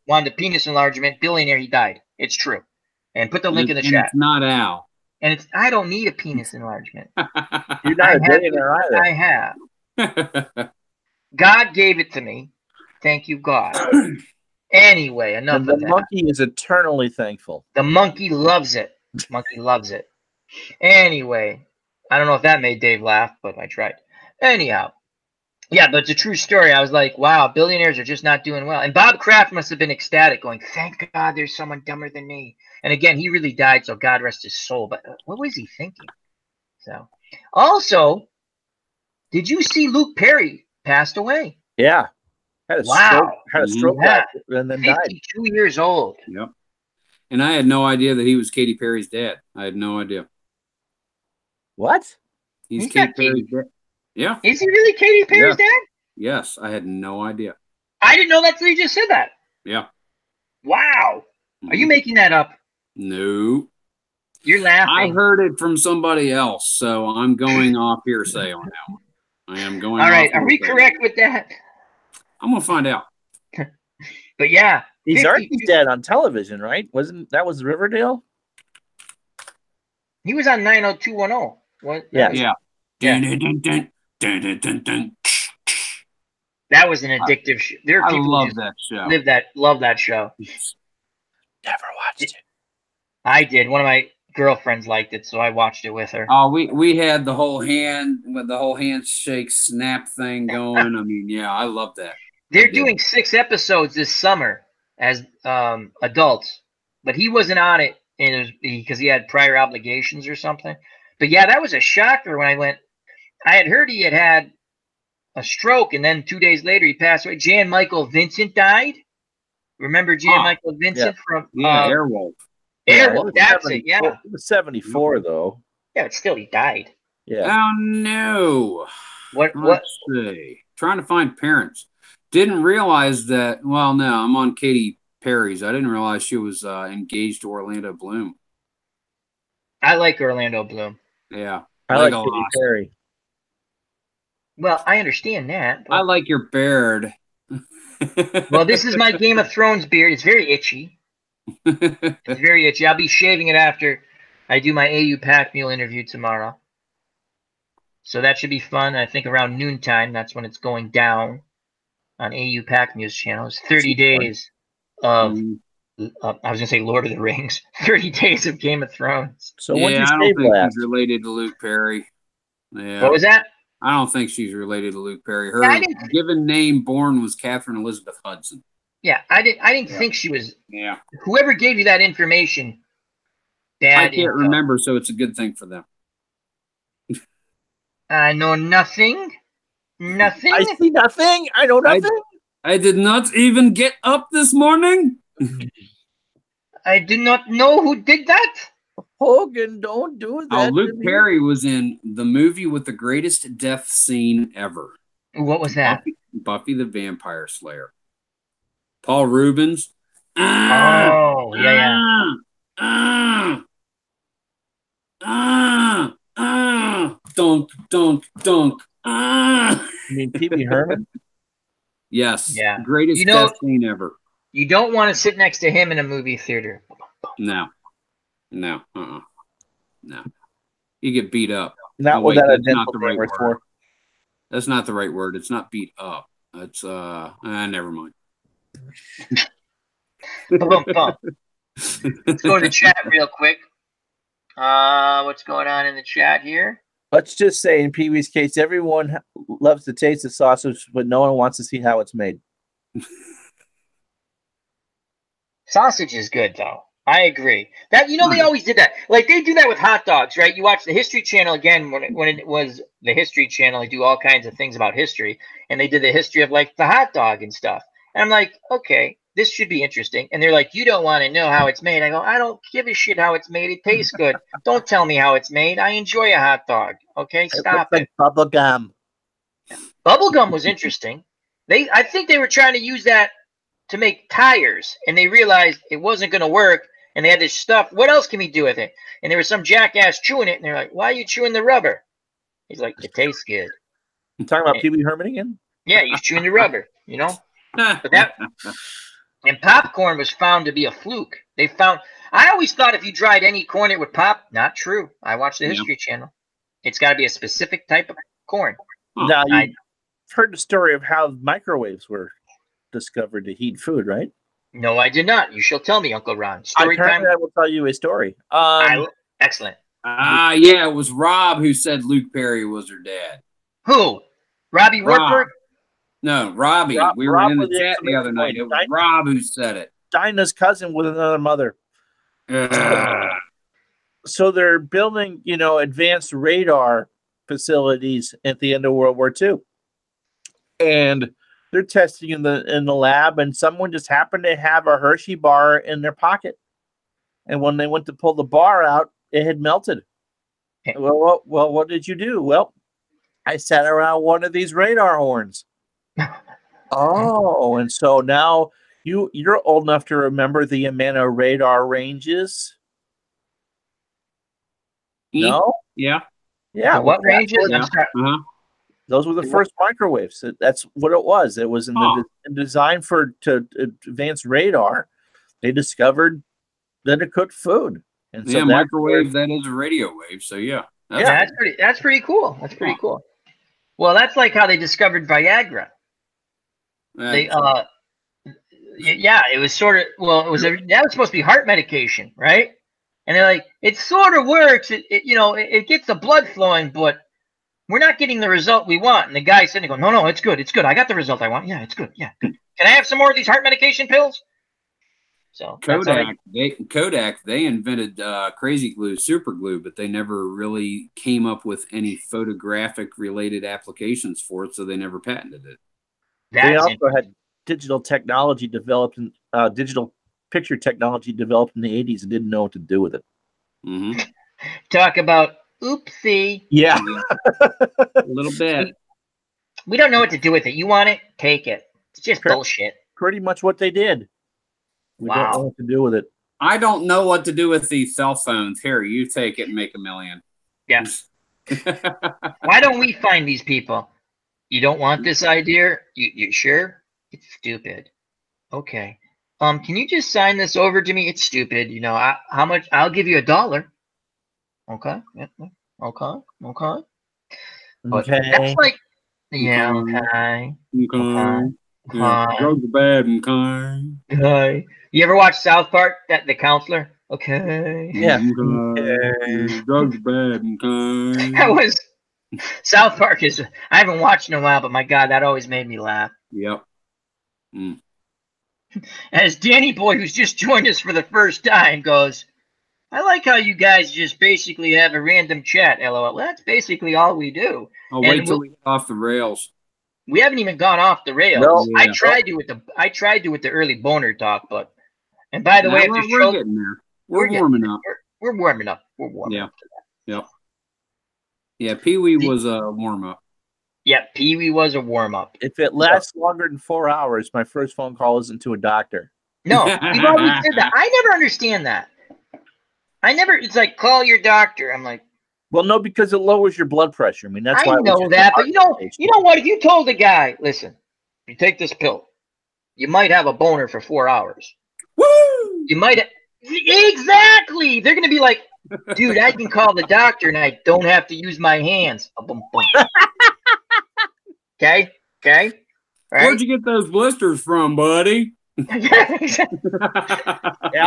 wanted a penis enlargement, billionaire. He died. It's true. And put the link in the chat.
It's not Al.
And I don't need a penis enlargement.
You're not a billionaire either.
I have. God gave it to me. Thank you, God. Anyway, enough of that.
The monkey is eternally thankful.
The monkey loves it. Monkey loves it. Anyway, I don't know if that made Dave laugh, but I tried. Anyhow, yeah, but it's a true story. I was like, wow, billionaires are just not doing well. And Bob Kraft must have been ecstatic, going, thank God there's someone dumber than me. And again, he really died, so God rest his soul. But what was he thinking? So, also, did you see Luke Perry passed away?
Yeah. Had a stroke and then died.
52 years old.
Yep. And I had no idea that he was Katy Perry's dad. I had no idea.
What?
He's Katy Perry's dad. Yeah.
Is he really Katy Perry's dad?
Yes, I had no idea.
I didn't know that until you just said that.
Yeah.
Wow. Are you making that up?
No.
You're laughing.
I heard it from somebody else, so I'm going off hearsay on that one. I am going.
All right. Are we correct with that?
I'm gonna find out.
But yeah,
he's already dead on television, right? That was Riverdale?
He was on 90210. What?
Yeah.
That was an addictive show. There are people
I love that show.
Love that show.
Never watched it.
I did. One of my girlfriends liked it, so I watched it with her.
Oh, we had the whole handshake snap thing going. I mean, yeah, I love that.
They're doing 6 episodes this summer as adults, but he wasn't on it because he had prior obligations or something. But yeah, that was a shocker when I went. I had heard he had a stroke, and then 2 days later he passed away. Jan Michael Vincent died. Remember Jan Michael Vincent from
Airwolf?
Airwolf, that's it. Yeah,
it was 74 though.
Yeah, but still, he died.
Yeah.
Oh no.
What?
Let's see. Trying to find parents. Didn't realize that. Well, no, I'm on Katy Perry's. I didn't realize she was engaged to Orlando Bloom.
I like Orlando Bloom.
Yeah,
I like Katy Perry.
Well, I understand that.
I like your beard.
Well, this is my Game of Thrones beard. It's very itchy. It's very itchy. I'll be shaving it after I do my AU Pack Mule interview tomorrow. So that should be fun. I think around noontime, that's when it's going down on AU Pack Mule's channel. It's 30 days of, I was going to say Lord of the Rings, 30 days of Game of Thrones.
So
yeah,
when you
I don't
shave
think
last?
she's related to Luke Perry. Yeah.
What was that?
I don't think she's related to Luke Perry. Her given name born was Catherine Elizabeth Hudson.
Yeah, I didn't think she was.
Yeah.
Whoever gave you that information,
I can't remember, so it's a good thing for them.
I know nothing. Nothing.
I see nothing. I know nothing.
I did not even get up this morning.
I do not know who did that.
Hogan, don't do that.
Luke Perry was in the movie with the greatest death scene ever.
What was that?
Buffy the Vampire Slayer. Paul Rubens.
Oh, yeah.
Dunk, dunk, dunk.
You mean Pee-wee Herman?
Yes.
Yeah.
Greatest death scene ever.
You don't want to sit next to him in a movie theater.
No. No. No. You get beat up.
Not what that identical
the right
word
word.
for.
That's not the right word. It's not beat up. It's never mind.
Let's go to the chat real quick. What's going on in the chat here?
Let's just say, in Pee Wee's case, everyone loves to taste the sausage, but no one wants to see how it's made.
Sausage is good, though. I agree. That they always did that. Like they do that with hot dogs, right? You watch the History Channel again when it was the History Channel. They do all kinds of things about history, and they did the history of like the hot dog and stuff. And I'm like, okay, this should be interesting. And they're like, you don't want to know how it's made. I go, I don't give a shit how it's made. It tastes good. Don't tell me how it's made. I enjoy a hot dog. Okay, stop it.
Bubble gum.
Bubble gum was interesting. I think they were trying to use that to make tires, and they realized it wasn't going to work. And they had this stuff. What else can we do with it? And there was some jackass chewing it, and they're like, "Why are you chewing the rubber?" He's like, "It tastes good."
You talking about Pee Wee Herman again?
Yeah, he's chewing the rubber. But and popcorn was found to be a fluke. I always thought if you dried any corn, it would pop. Not true. I watched the History Channel. It's got to be a specific type of corn.
Now you've heard the story of how microwaves were discovered to heat food, right?
No, I did not. You shall tell me, Uncle Ron. Story time.
I will tell you a story.
Excellent.
Yeah, it was Rob who said Luke Perry was her dad.
Who? Robbie Warburg?
No, Robbie. We were in the chat the other night. It was Rob who said it.
Dinah's cousin with another mother. So they're building, advanced radar facilities at the end of World War II. And they're testing in the lab, and someone just happened to have a Hershey bar in their pocket. And when they went to pull the bar out, it had melted. Well, what did you do? Well, I sat around one of these radar horns. Oh, and so now you're old enough to remember the Amana radar ranges? No?
Yeah.
Yeah. What ranges?
Yeah.
Those were the first microwaves. That's what it was. It was designed to advanced radar. They discovered that it cooked food. And so
microwave, that is a radio wave. So
that's pretty cool. That's pretty cool. Well, that's like how they discovered Viagra. It was sort of that was supposed to be heart medication, right? And they're like, it sort of works. It gets the blood flowing, but we're not getting the result we want. And the guy's sitting there going, no, it's good. It's good. I got the result I want. Yeah, it's good. Yeah, good. Can I have some more of these heart medication pills? So
Kodak, they invented crazy glue, super glue, but they never really came up with any photographic related applications for it. So they never patented it.
They also had digital technology developed, digital picture technology developed in the 80s and didn't know what to do with it.
Mm-hmm.
Talk about oopsie.
Yeah.
A little bit.
We don't know what to do with it. You want it? Take it. It's just bullshit.
Pretty much what they did. We don't know what to do with it.
I don't know what to do with these cell phones. Here, you take it and make $1 million.
Yes. Why don't we find these people? You don't want this idea? You sure? It's stupid. Okay. Can you just sign this over to me? It's stupid. How much? I'll give you $1. Okay. Yep. Okay. But that's like, okay.
Drugs are bad,
okay. You ever watch South Park? The counselor? Okay.
Yeah.
Drugs are bad, okay.
That was South Park I haven't watched in a while, but my God, that always made me laugh.
Yep.
As Danny Boy, who's just joined us for the first time, goes, I like how you guys just basically have a random chat, LOL. Well, that's basically all we do.
I'll wait till we get off the rails.
We haven't even gone off the rails. No, yeah. I tried to with the early boner talk, but and by the way,
we're getting there. We're warming up.
We're warming up. We're warming up.
Yep. Yeah, Pee Wee was a warm up.
Yeah, Pee Wee was a warm up.
If it lasts longer than 4 hours, my first phone call isn't to a doctor.
No, we've always said that. I never understand that. It's like, call your doctor. I'm like,
well, no, because it lowers your blood pressure. I mean, that's why
I know that, but you know what? If you told a guy, listen, you take this pill, you might have a boner for 4 hours.
Woo!
You might exactly. They're gonna be like, dude, I can call the doctor and I don't have to use my hands. Okay. Right?
Where'd you get those blisters from, buddy?
Al,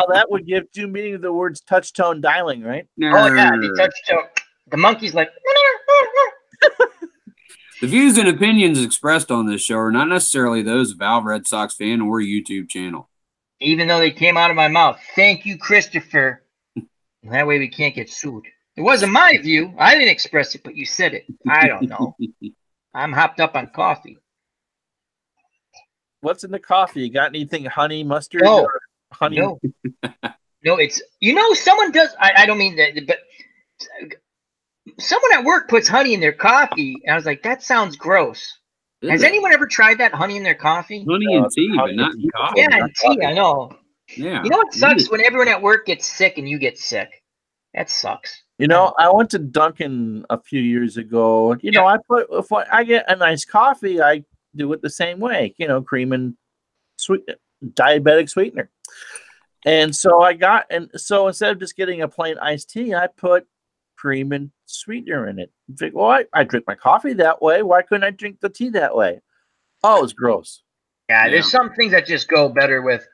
that would give due meaning to the words touch tone dialing, right?
Oh yeah, the touch tone. The monkey's like.
The views and opinions expressed on this show are not necessarily those of Al Red Sox fan or YouTube channel.
Even though they came out of my mouth. Thank you, Christopher. That way we can't get sued. It wasn't my view. I didn't express it, but you said it. I don't know. I'm hopped up on coffee.
What's in the coffee? You got anything honey mustard?
No.
Honey?
No. No, it's, someone does, I don't mean that, but someone at work puts honey in their coffee, and I was like, that sounds gross. Has anyone ever tried that, honey in their coffee?
Honey and tea, but not in coffee.
Yeah, and tea, I know.
Yeah.
You know what sucks? When everyone at work gets sick and you get sick. That sucks.
I went to Dunkin' a few years ago. If I get a nice coffee, I do it the same way. Cream and diabetic sweetener. And so instead of just getting a plain iced tea, I put cream and sweetener in it. I think, well, I drink my coffee that way. Why couldn't I drink the tea that way? Oh, it's gross.
Yeah, there's some things that just go better with.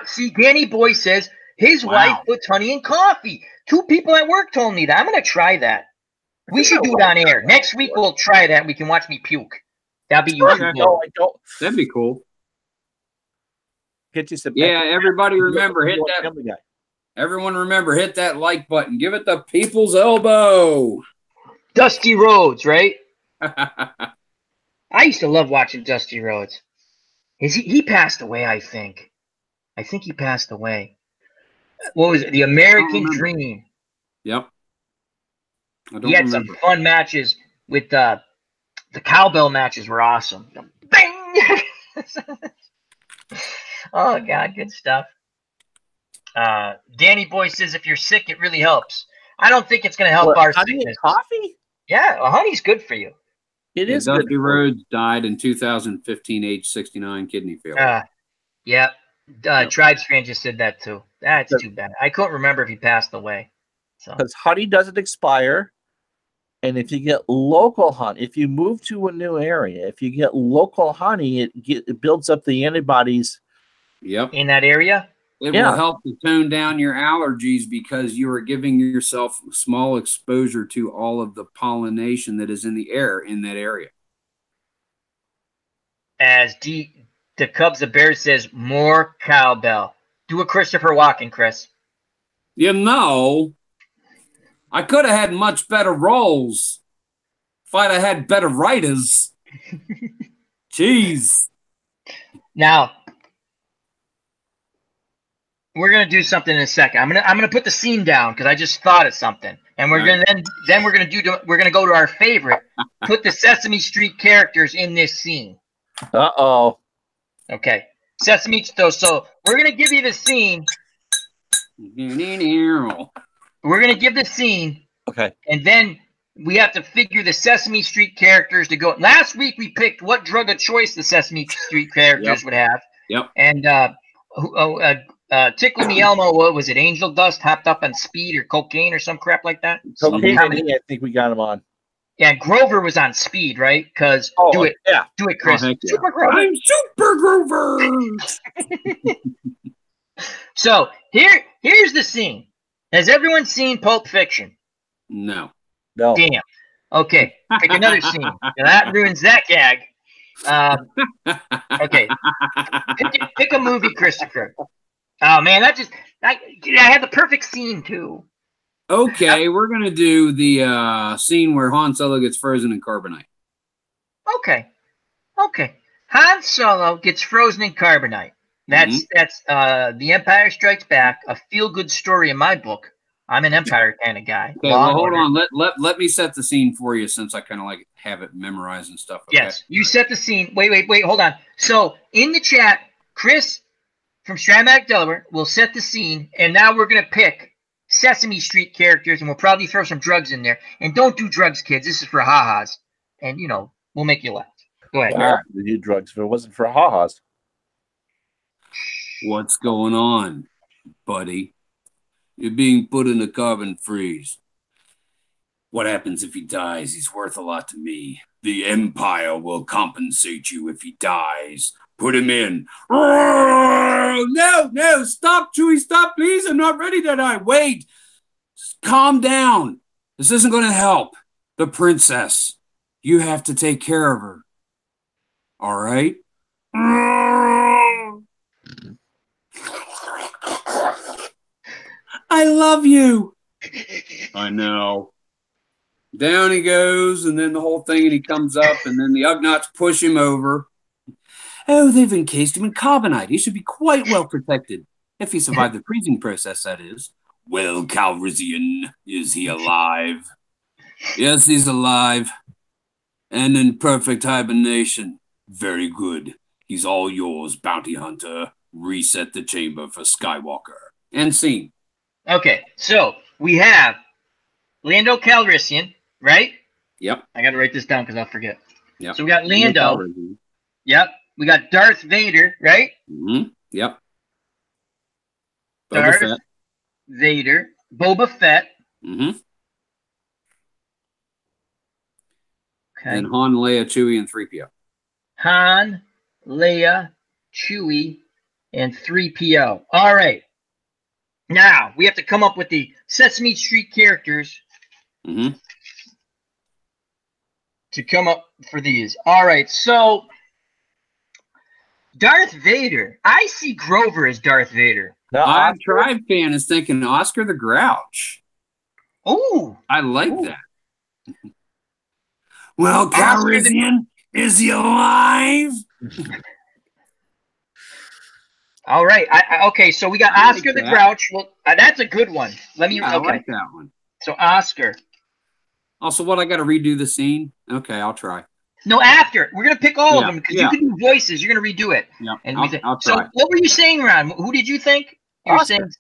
See, Danny Boy says his wife puts honey in coffee. 2 people at work told me that. I'm going to try that. We should do it on air. Next week we'll try that. We can watch me puke. That'd be useful.
That'd be cool.
Get you some.
Yeah, everybody remember, hit that. Everyone remember, hit that like button. Give it the people's elbow.
Dusty Rhodes, right? I used to love watching Dusty Rhodes. He passed away, I think. I think he passed away. What was it? The American Dream.
Yep.
He had some fun matches with the cowbell matches were awesome. Bang! Oh, God, good stuff. Danny Boy says if you're sick, it really helps. I don't think it's going to help our sickness.
Coffee?
Yeah, honey's good for you.
It is.
Dusty Rhodes died in 2015, age 69, kidney failure.
Yeah. Tribes fan just said that too. That's too bad. I couldn't remember if he passed away.
Because honey doesn't expire. And if you get local honey, if you move to a new area, if you get local honey, it builds up the antibodies.
Yep.
In that area?
It will help to tone down your allergies because you are giving yourself small exposure to all of the pollination that is in the air in that area.
As the Cubs of Bears says, more cowbell. Do a Christopher Walken, Chris.
I could have had much better roles if I'd have had better writers. Jeez.
Now, we're gonna do something in a second. I'm gonna put the scene down because I just thought of something, and we're gonna go to our favorite. Put the Sesame Street characters in this scene.
Uh-oh.
Okay, Sesame Street. So we're gonna give you the scene. We're gonna give the scene.
Okay.
And then we have to figure the Sesame Street characters to go. Last week we picked what drug of choice the Sesame Street characters would have.
Yep.
And Tickle Me Elmo, what was it? Angel Dust hopped up on speed or cocaine or some crap like that.
Cocaine, I think we got him on.
Yeah, Grover was on speed, right? Because do it, Chris.
Super Grover. I'm Super Grover.
So here's the scene. Has everyone seen Pulp Fiction?
No.
Damn. Okay, pick another scene. Now, that ruins that gag. Okay, pick a movie, Christopher. Oh man, I had the perfect scene too.
Okay, we're gonna do the scene where Han Solo gets frozen in carbonite.
Okay. Han Solo gets frozen in carbonite. That's The Empire Strikes Back, a feel-good story in my book. I'm an Empire kind of guy.
Okay, well, hold on. Let me set the scene for you since I kind of like have it memorized and stuff. Okay?
Yes, you set the scene. Wait, hold on. So in the chat, Chris from Stramac, Delaware, will set the scene, and now we're going to pick Sesame Street characters, and we'll probably throw some drugs in there. And don't do drugs, kids. This is for ha-has. And, we'll make you laugh. Go ahead.
Well, we do drugs if it wasn't for ha-has.
What's going on, buddy? You're being put in a carbon freeze. What happens if he dies? He's worth a lot to me. The Empire will compensate you if he dies. Put him in. Oh, no, stop, Chewie, stop, please. I'm not ready to die. Wait, calm down. This isn't going to help. The princess. You have to take care of her. All right? I love you. I know. Down he goes, and then the whole thing, and he comes up, and then the Ugnaughts push him over. Oh, they've encased him in carbonite. He should be quite well protected. If he survived the freezing process, that is. Well, Calrissian, is he alive? Yes, he's alive. And in perfect hibernation. Very good. He's all yours, bounty hunter. Reset the chamber for Skywalker. End scene.
Okay, so we have Lando Calrissian, right?
Yep.
I got to write this down because I'll forget.
Yep.
So we got Lando. Yep. We got Darth Vader, right?
Mm-hmm. Yep.
Darth Fett. Vader. Boba Fett.
Mm-hmm.
Okay.
And Han, Leia, Chewie, and 3PO.
Han, Leia, Chewie, and 3PO. All right. Now, we have to come up with the Sesame Street characters to come up for these. All right, so Darth Vader. I see Grover as Darth Vader.
Our Tribe fan is thinking Oscar the Grouch.
Oh,
I like that. Well, Calrissian, is he alive?
All right. Okay, so we got Oscar the Grouch. Well, that's a good one. Let me.
I like that one.
So Oscar.
Also, what, I got to redo the scene? Okay, I'll try.
No, after. We're going to pick all of them because you can do voices. You're going to redo it.
Yeah,
and
I'll try.
So what were you saying, Ron? Who did you think? You were saying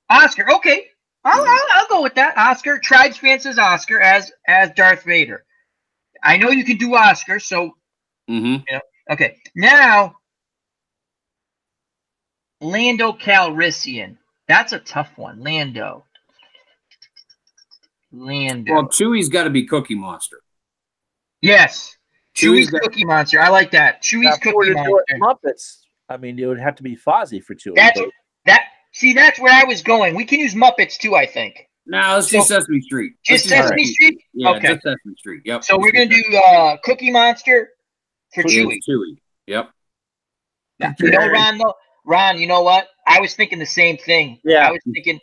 Oscar. Okay. I'll go with that. Oscar. Tribes fan says Oscar as Darth Vader. I know you can do Oscar, so. You know, okay. Now, Lando Calrissian. That's a tough one. Lando.
Well, Chewie's got to be Cookie Monster.
Yes. Chewie's Cookie Monster. I like that. Chewie's Cookie Monster.
Muppets. I mean, it would have to be Fozzie for Chewie.
That's where I was going. We can use Muppets too, I think.
No, let's do Sesame Street.
Just Sesame Street?
Yeah,
okay.
Just Sesame Street. Yep.
So we're going to do Cookie Monster for Chewie.
Yep.
You know, Ron, though? Ron, you know what? I was thinking the same thing.
Yeah.
I was thinking,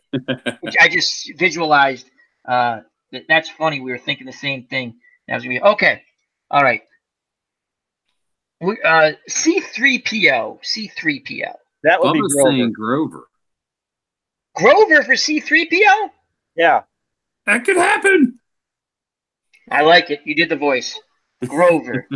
which I just visualized. That's funny. We were thinking the same thing. Okay. All right. C-3PO. C-3PO.
That would be
saying Grover.
Grover for C-3PO?
Yeah.
That could happen.
I like it. You did the voice. Grover.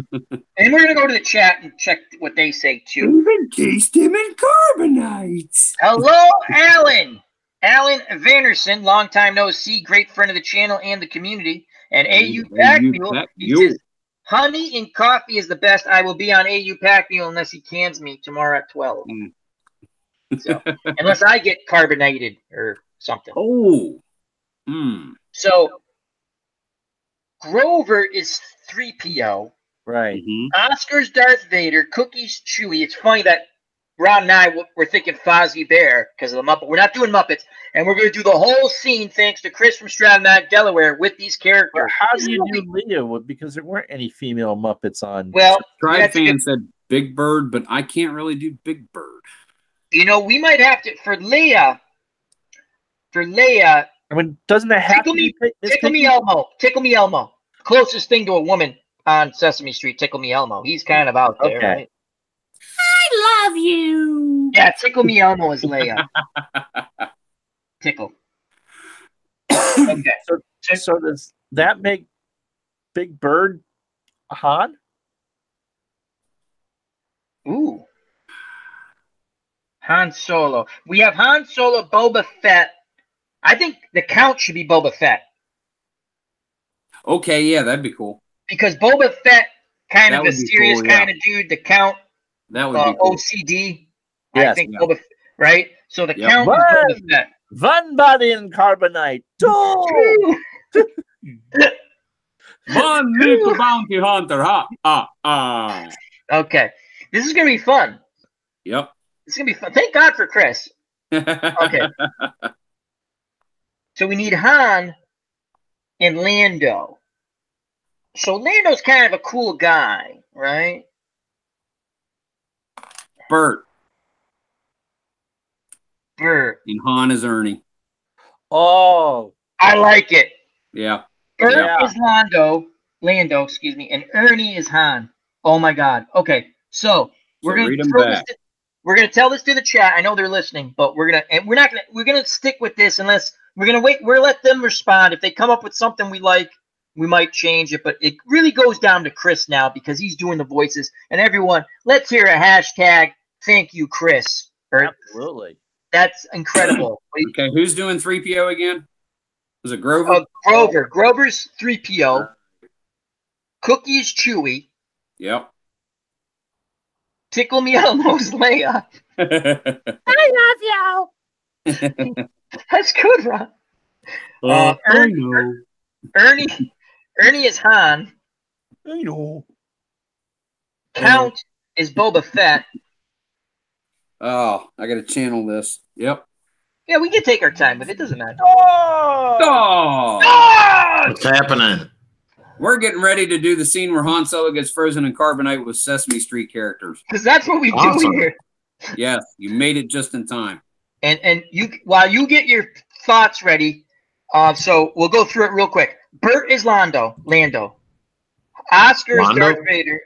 And we're going to go to the chat and check what they say, too.
We've encased him in carbonite.
Hello, Alan. Alan Vanderson, long time no see, great friend of the channel and the community. And AU Pack Mule, he says, honey and coffee is the best. I will be on AU Pack Mule unless he cans me tomorrow at 12. So, unless I get carbonated or something.
Oh.
So, Grover is 3PO.
Right.
Oscar's Darth Vader. Cookie's Chewie. It's funny that Ron and I were thinking Fozzie Bear because of the Muppet. We're not doing Muppets. And we're going to do the whole scene thanks to Chris from Stratton, Delaware with these characters.
Well, how do you do Leia? Because there weren't any female Muppets on.
Well,
Tribe fan said Big Bird, but I can't really do Big Bird.
You know, we might have to, for Leia,
I mean, doesn't that have to be
Tickle Me Elmo. Tickle Me Elmo. Closest thing to a woman on Sesame Street, Tickle Me Elmo. He's kind of out there, right?
I love you.
Yeah, Tickle Me Elmo is Leia. Tickle. Okay.
So does that make Big Bird Han?
Ooh. Han Solo. We have Han Solo, Boba Fett. I think the Count should be Boba Fett.
Okay, yeah, that'd be cool.
Because Boba Fett, kind of a serious kind of dude. The Count,
that would be cool.
OCD.
Yes,
I think Boba, right? So the Count is Boba Fett.
One body in carbonite. Two.
One little bounty hunter. Ha.
Okay. This is going to be fun.
Yep.
It's gonna be fun. Thank God for Chris. Okay. So we need Han and Lando. So Lando's kind of a cool guy, right?
Bert.
Bert.
And Han is Ernie.
Oh,
I like it.
Yeah.
Bert
Yeah.
is Lando, excuse me, and Ernie is Han. Oh my God. Okay, so we're
So
gonna
read 'em
throw
back.
this. We're gonna tell this to the chat. I know they're listening, but we're gonna stick with this unless we're gonna wait. We're let them respond. If they come up with something we like, we might change it. But it really goes down to Chris now because he's doing the voices. And everyone, let's hear a hashtag. Thank you, Chris.
absolutely.
That's incredible.
Okay, who's doing 3PO again? Was it Grover?
Grover. Grover's 3PO. Cookie's Chewy.
Yep.
Tickle Me Elmo's Leia. I love you. That's good, Ron. Ernie is Han.
I know.
Count is Boba Fett.
Oh, I got to channel this. Yep.
Yeah, we can take our time, but it doesn't matter.
Oh!
What's happening?
We're getting ready to do the scene where Han Solo gets frozen in carbonite with Sesame Street characters.
Because that's what we
Awesome.
do here.
Yes, you made it just in time.
And you, while you get your thoughts ready, so we'll go through it real quick. Bert is Lando. Oscar is
Lando?
Darth Vader.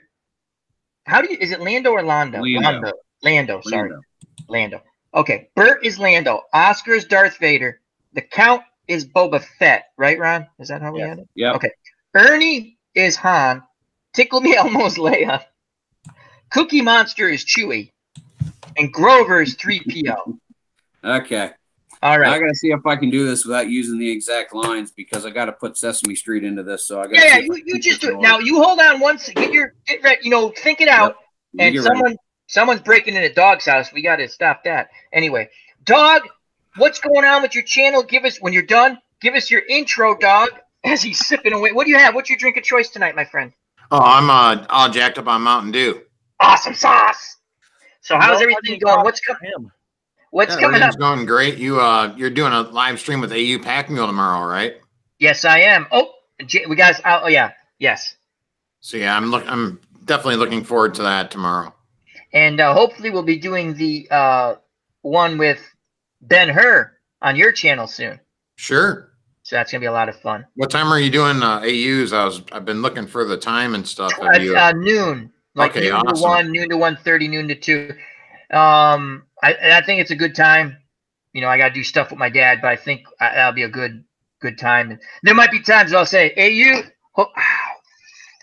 Is it Lando or Lando? Lando, sorry. Lando. Okay, Bert is Lando. Oscar is Darth Vader. The Count is Boba Fett. Right, Ron? Is that how we had it?
Yep.
Okay. Ernie is Han. Tickle Me Elmo's Leia. Cookie Monster is Chewy. And Grover is 3PO.
Okay.
All right.
I got to see if I can do this without using the exact lines because I got to put Sesame Street into this. So I got.
Yeah, you just do it. Now you hold on once. Get ready. Think it out.
Yep.
And someone's breaking into Dog's house. We got to stop that. Anyway, Dog, what's going on with your channel? When you're done, give us your intro, Dog. As he's sipping away. What do you have? What's your drink of choice tonight, my friend?
Oh, I'm all jacked up on Mountain Dew.
Awesome sauce. So how's everything going? What's coming up?
It's going great. You're doing a live stream with AU Pack Mule tomorrow, right?
Yes, I am. Oh, we guys. Oh, yeah. Yes.
So yeah, I'm definitely looking forward to that tomorrow.
And hopefully we'll be doing the one with Ben-Hur on your channel soon.
Sure.
So that's gonna be a lot of fun.
What time are you doing AUs? I've been looking for the time and stuff.
Noon. Like
okay,
noon
awesome.
to 1, noon to 1:30, noon to 2. I think it's a good time. I got to do stuff with my dad, but I think that'll be a good time. And there might be times I'll say, "Hey, you,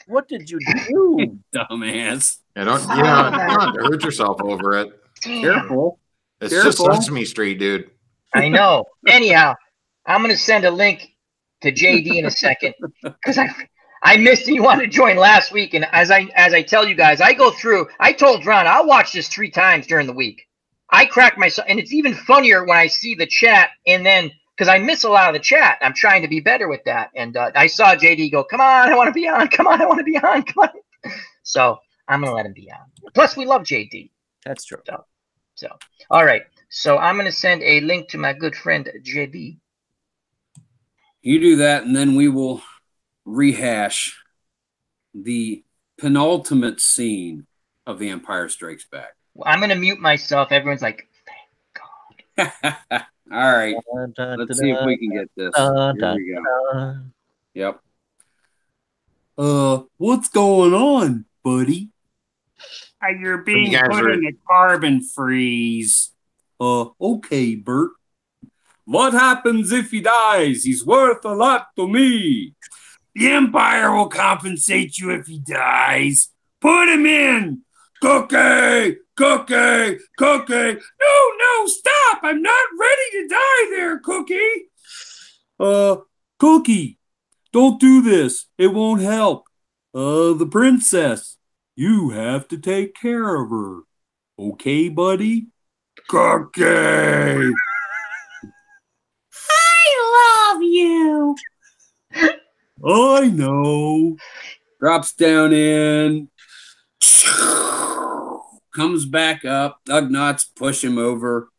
what did you do,
dumbass?"
Yeah, don't have to hurt yourself over it.
Careful.
It's just Sesame Street, dude.
I know. Anyhow, I'm gonna send a link to JD in a second because I missed you wanted to join last week, and as I tell you guys, I go through. I told Ron I'll watch this 3 times during the week. I crack myself, and it's even funnier when I see the chat, and then because I miss a lot of the chat, I'm trying to be better with that. And I saw JD go, "Come on, I want to be on. Come on, I want to be on. Come on." So I'm gonna let him be on. Plus, we love JD.
That's true.
So all right. So I'm gonna send a link to my good friend JD.
You do that, and then we will rehash the penultimate scene of The Empire Strikes Back.
I'm going to mute myself. Everyone's like, thank
God. All right. Let's see if we can get this. Here we go. Yep. What's going on, buddy? You're being put in a carbon freeze. Okay, Bert. What happens if he dies? He's worth a lot to me. The Empire will compensate you if he dies. Put him in. Cookie, Cookie, Cookie. No, stop. I'm not ready to die there, Cookie. Cookie, don't do this. It won't help. The princess, you have to take care of her. Okay, buddy? Cookie. I love you. I know. Drops down in. comes back up. Ugnaughts push him over.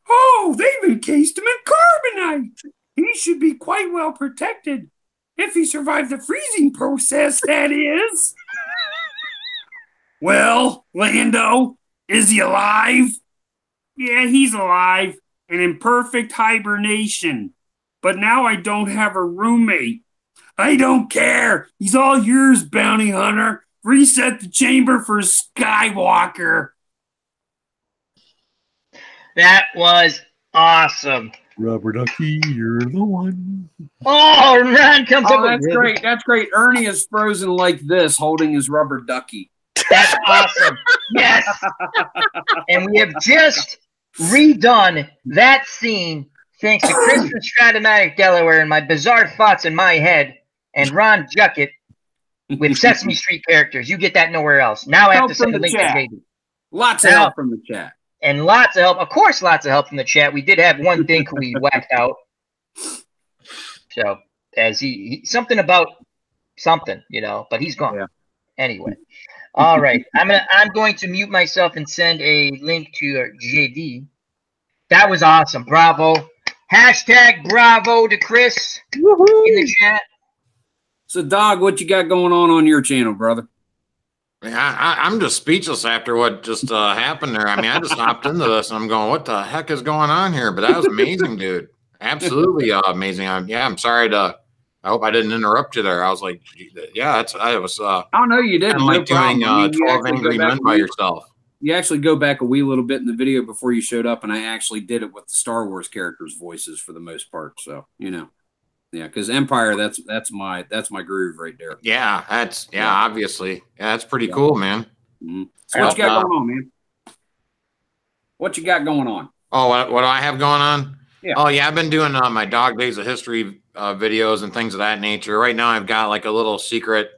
Oh, they've encased him in carbonite. He should be quite well protected. If he survived the freezing process, that is. Well, Lando, is he alive? Yeah, he's alive and in perfect hibernation. But now I don't have a roommate. I don't care. He's all yours, bounty hunter. Reset the chamber for Skywalker.
That was awesome.
Rubber ducky, you're the one.
Oh, Ron comes up.
That's great. That's great. Ernie is frozen like this, holding his rubber ducky.
That's awesome. Yes. And we have just redone that scene thanks to Chris from Stratomatic, Delaware, and my bizarre thoughts in my head, and Ron Juckett with Sesame Street characters. You get that nowhere else. Now I have to send a link to JD.
Lots of help from the chat.
And lots of help. Of course, lots of help from the chat. We did have one thing we whacked out. So, as he something about something, but he's gone. Yeah. Anyway. All right. I'm going to mute myself and send a link to JD. That was awesome. Bravo. Hashtag bravo to Chris in the chat.
So, Dog, what you got going on your channel, brother?
I'm just speechless after what just happened there. I mean, I just hopped into this and I'm going, what the heck is going on here? But that was amazing, dude. Absolutely amazing. I'm sorry I hope I didn't interrupt you there. I was like, yeah, I was.
Oh, no, you didn't.
Like doing 12 Angry Men by yourself.
You actually go back a wee little bit in the video before you showed up, and I actually did it with the Star Wars characters' voices for the most part. So, yeah, because Empire, that's my groove right there.
Yeah, obviously. Yeah, that's pretty cool, man.
Mm-hmm. So what you got going on, man? What you got going on?
Oh, what do I have going on?
Yeah.
Oh, yeah, I've been doing my Dog Days of History videos and things of that nature. Right now, I've got like a little secret.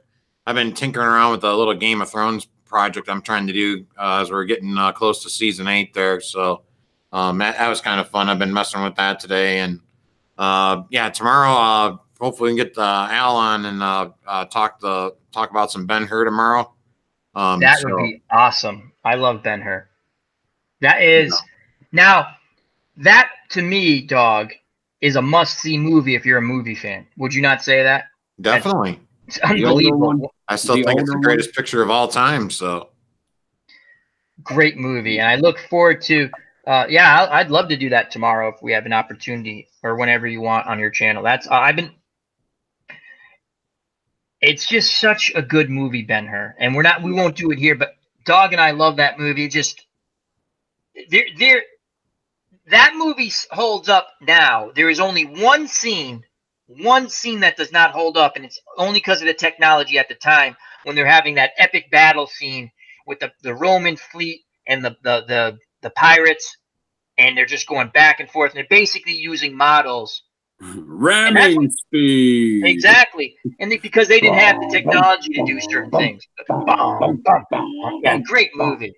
I've been tinkering around with a little Game of Thrones project I'm trying to do as we're getting close to season 8 there. So that was kind of fun. I've been messing with that today, and tomorrow hopefully we can get Al on and talk about some Ben-Hur tomorrow.
That would be awesome. I love Ben-Hur. That is now that to me, Dog, is a must-see movie if you're a movie fan. Would you not say that?
Definitely.
It's unbelievable.
I still think it's the greatest picture of all time. So
great movie, and I look forward to. I'd love to do that tomorrow if we have an opportunity, or whenever you want on your channel. That's It's just such a good movie, Ben-Hur, and we won't do it here. But Dog and I love that movie. Just that movie holds up now. There is only one scene that does not hold up, and it's only because of the technology at the time when they're having that epic battle scene with the Roman fleet and the pirates, and they're just going back and forth, and they're basically using models.
Ramming speed.
Exactly. And because they didn't have the technology to do certain things. Yeah, great movie.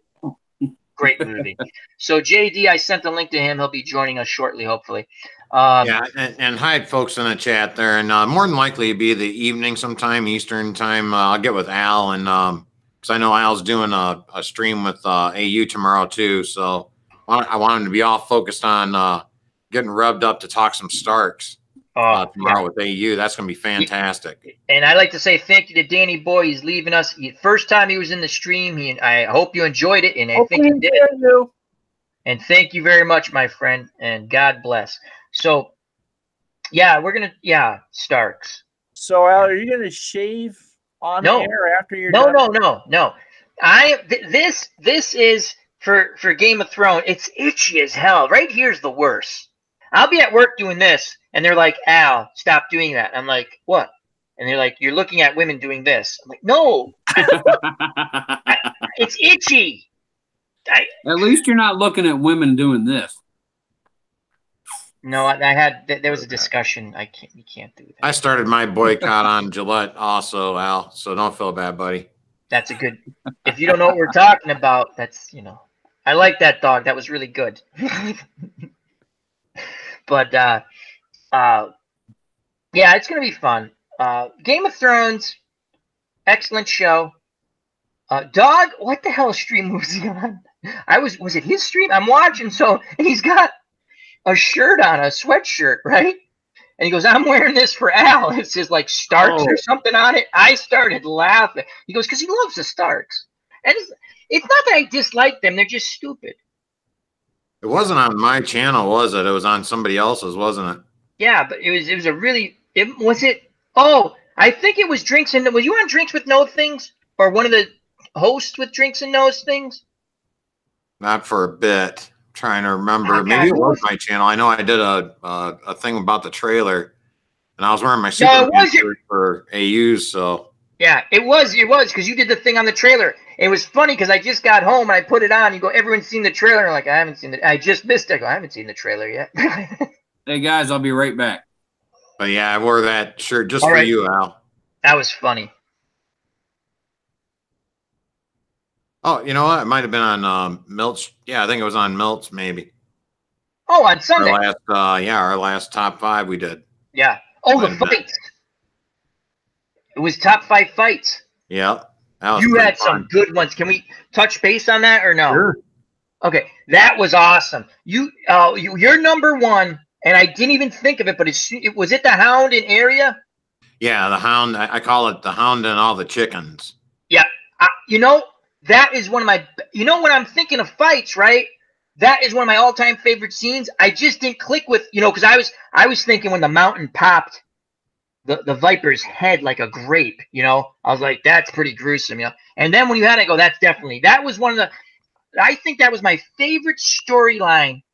Great movie. So JD, I sent the link to him. He'll be joining us shortly, hopefully.
And hi, folks in the chat there. And more than likely it'd be the evening sometime, Eastern time. I'll get with Al, and because I know Al's doing a stream with AU tomorrow too. So I want him to be all focused on getting revved up to talk some Starks tomorrow with AU. That's going to be fantastic.
And I'd like to say thank you to Danny Boy. He's leaving us. First time he was in the stream. I hope you enjoyed it, and I think you did. And thank you very much, my friend, and God bless. So, we're going to, Starks.
So, Al, are you going to shave on air after you're done?
No. This is for Game of Thrones. It's itchy as hell. Right here's the worst. I'll be at work doing this, and they're like, Al, stop doing that. I'm like, what? And they're like, you're looking at women doing this. I'm like, no. It's itchy.
At least you're not looking at women doing this.
No, there was a discussion. You can't do that.
I started my boycott on Gillette also, Al, so don't feel bad, buddy.
That's a good, if you don't know what we're talking about, that's, I like that, Dog. That was really good. But, it's going to be fun. Game of Thrones, excellent show. Dog, what the hell stream was he on? Was it his stream? I'm watching, and he's got a shirt on, a sweatshirt, right? And he goes, I'm wearing this for Al. It says like Starks or something on it. I started laughing. He goes, because he loves the Starks. And it's not that I dislike them. They're just stupid.
It wasn't on my channel, was it? It was on somebody else's, wasn't it?
Yeah, but it was a really, oh, I think it was Drinks and, was you on Drinks with No Things? Or one of the hosts with Drinks and Those Things?
Not for a bit. Trying to remember. Maybe it was my channel. I know I did a thing about the trailer, and I was wearing my Superman shirt for AUs. So
yeah, it was because you did the thing on the trailer. It was funny because I just got home and I put it on. You go, everyone's seen the trailer. And I'm like, I haven't seen it. I just missed it. I go, I haven't seen the trailer yet.
Hey guys, I'll be right back.
But yeah, I wore that shirt just for you, Al.
That was funny.
Oh, you know what? It might have been on Milt's. Yeah, I think it was on Milt's, maybe.
Oh, on Sunday.
Our last top 5 we did.
Yeah. Oh, the fights. It was top 5 fights.
Yeah.
You had some good ones. Can we touch base on that or no?
Sure.
Okay, that was awesome. You're number 1, and I didn't even think of it, but was it the Hound in area?
Yeah, the Hound. I call it the Hound and all the chickens.
Yeah. That is one of my, when I'm thinking of fights, right? That is one of my all-time favorite scenes. I just didn't click with, because I was thinking when the mountain popped the Viper's head like a grape, I was like, that's pretty gruesome, And then when you had it, that was one of the, I think that was my favorite storyline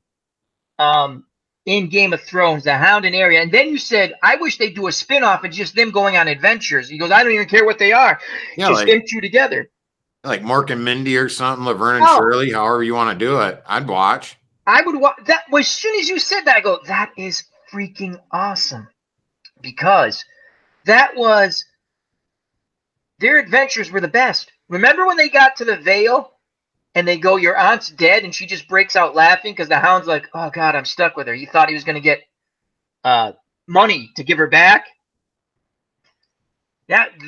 in Game of Thrones, the Hound and Arya. And then you said, I wish they'd do a spinoff and just them going on adventures. He goes, I don't even care what they are. Yeah, just them two together.
Like Mork and Mindy or something, Laverne and Shirley, however you want to do it. I'd watch.
I would watch that. As soon as you said that, I go, that is freaking awesome. Because that was, their adventures were the best. Remember when they got to the Vale and they go, your aunt's dead, and she just breaks out laughing because the Hound's like, oh God, I'm stuck with her. He thought he was going to get money to give her back.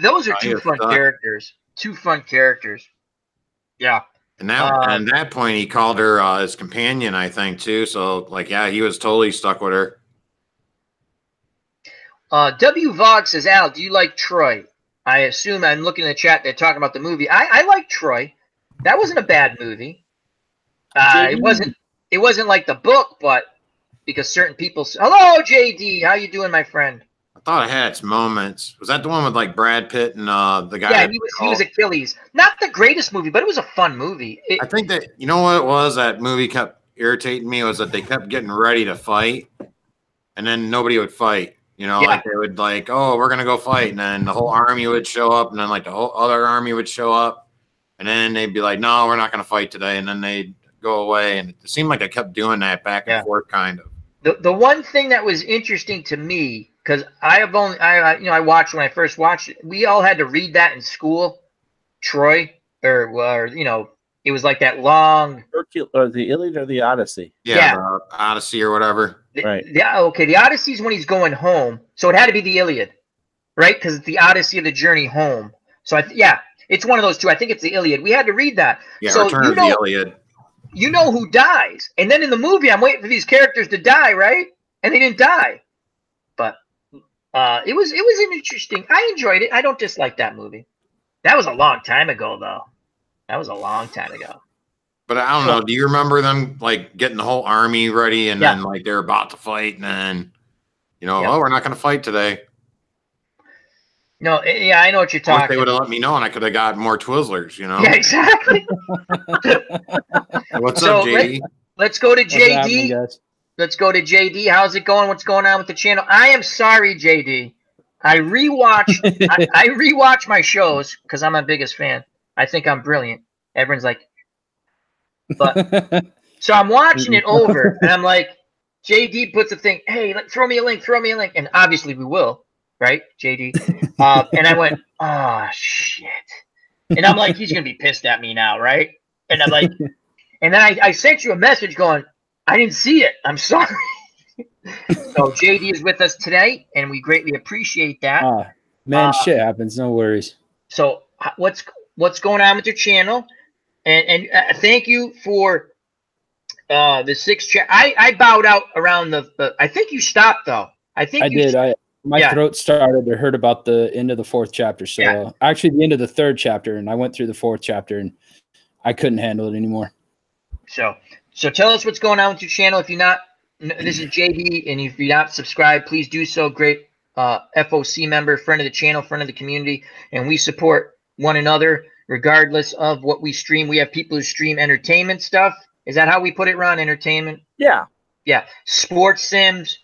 Those are two fun characters. 2 fun characters. Yeah.
And at that point, he called her his companion, I think, too. So, he was totally stuck with her.
W. Vog says, Al, do you like Troy? I assume I'm looking in the chat. They're talking about the movie. I like Troy. That wasn't a bad movie. It wasn't like the book, but because certain people. Hello, JD. How you doing, my friend?
I thought it had its moments. Was that the one with Brad Pitt and the guy?
Yeah, he was Achilles. Not the greatest movie, but it was a fun movie.
I think that what it was. That movie kept irritating me was that they kept getting ready to fight, and then nobody would fight. They would oh, we're gonna go fight, and then the whole army would show up, and then the whole other army would show up, and then they'd be like, no, we're not gonna fight today, and then they'd go away, and it seemed like they kept doing that back and forth, kind of.
The one thing that was interesting to me. Because I watched when I first watched it. We all had to read that in school, Troy, or it was like that long.
Or the Iliad or the Odyssey.
Yeah. The Odyssey or whatever.
Right.
The Odyssey is when he's going home, so it had to be the Iliad, right? Because it's the Odyssey of the journey home. So it's one of those two. I think it's the Iliad. We had to read that.
Yeah, so Return of the Iliad.
You know who dies, and then in the movie, I'm waiting for these characters to die, right? And they didn't die. It was an interesting. I enjoyed it. I don't dislike that movie. That was a long time ago, though.
But I don't know. Do you remember them getting the whole army ready, and then they're about to fight, and then oh, we're not going to fight today.
No, yeah, I know what you're talking about.
They would have let me know, and I could have got more Twizzlers.
Yeah, exactly.
What's up, JD?
Let's go to JD. Let's go to JD. How's it going? What's going on with the channel? I am sorry, JD. I rewatch my shows because I'm my biggest fan. I think I'm brilliant. Everyone's like, but so I'm watching it over, and I'm like, JD puts a thing. Hey, throw me a link. And obviously we will, right, JD? And I went, oh shit. And I'm like, he's gonna be pissed at me now, right? And I'm like, and then I sent you a message going, I didn't see it. I'm sorry. So JD is with us today, and we greatly appreciate that.
Shit happens. No worries.
So what's going on with your channel, and thank you for the 6 chat. I bowed out around the. I think you stopped though. I
did. My throat started to hurt about the end of the 4th chapter. So actually, the end of the 3rd chapter, and I went through the 4th chapter, and I couldn't handle it anymore.
So tell us what's going on with your channel. If you're not, this is JD, and if you're not subscribed, please do so. Great FOC member, friend of the channel, friend of the community, and we support one another regardless of what we stream. We have people who stream entertainment stuff. Is that how we put it, Ron? Entertainment?
Yeah.
Sports sims,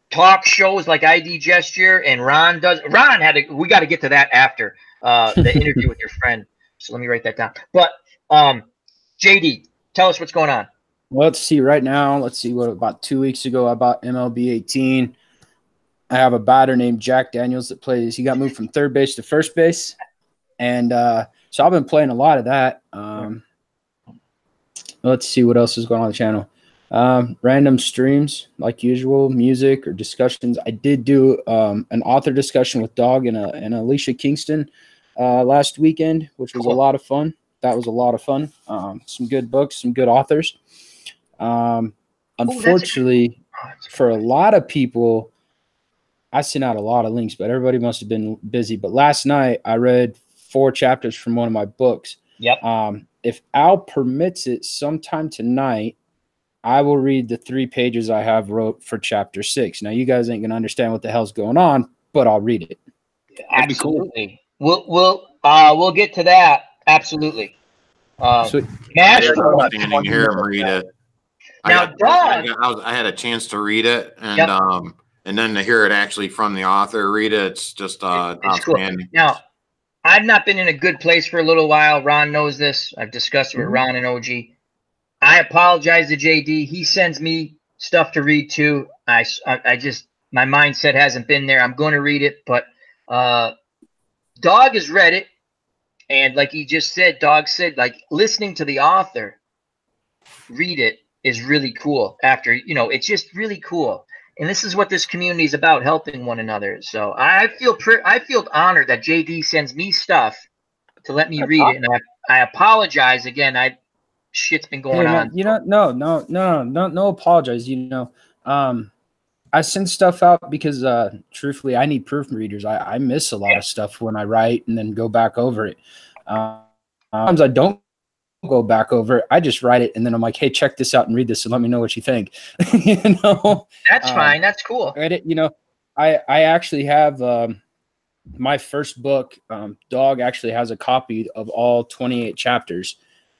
talk shows like ID Gesture, and Ron does. Ron we got to get to that after the interview with your friend. So let me write that down. But JD, tell us what's going on.
Well, let's see. Right now, what about 2 weeks ago, I bought MLB 18. I have a batter named Jack Daniels that plays. He got moved from 3rd base to 1st base, and so I've been playing a lot of that. Let's see what else is going on the channel. Random streams like usual, music or discussions. I did do an author discussion with Dog and Alicia Kingston last weekend, which was a lot of fun. That was a lot of fun. Some good books, some good authors. Unfortunately, for a lot of people, I sent out a lot of links, but everybody must have been busy. But last night, I read 4 chapters from one of my books.
Yep.
If Al permits it, sometime tonight, I will read the 3 pages I have wrote for chapter 6. Now, you guys ain't gonna understand what the hell's going on, but I'll read it.
Absolutely. We'll get to that. Absolutely.
So,
I didn't hear him read it.
Now, Dog,
I had a chance to read it, and then to hear it actually from the author read it, it's just outstanding.
Cool. Now, I've not been in a good place for a little while. Ron knows this. I've discussed it with Ron and OG. I apologize to JD. He sends me stuff to read too. I just, my mindset hasn't been there. I'm going to read it, but Dog has read it. And like he just said, Dog said, like, listening to the author read it is really cool. After, it's just really cool. And this is what this community is about, helping one another. So I feel honored that JD sends me stuff to let me read it. And I apologize again. Shit's been going on.
No apologize. I send stuff out because truthfully, I need proofreaders. I miss a lot of stuff when I write and then go back over it. Sometimes I don't go back over it. I just write it and then I'm like, hey, check this out and read this and let me know what you think.
That's fine. That's cool.
I actually have my first book. Dog actually has a copy of all 28 chapters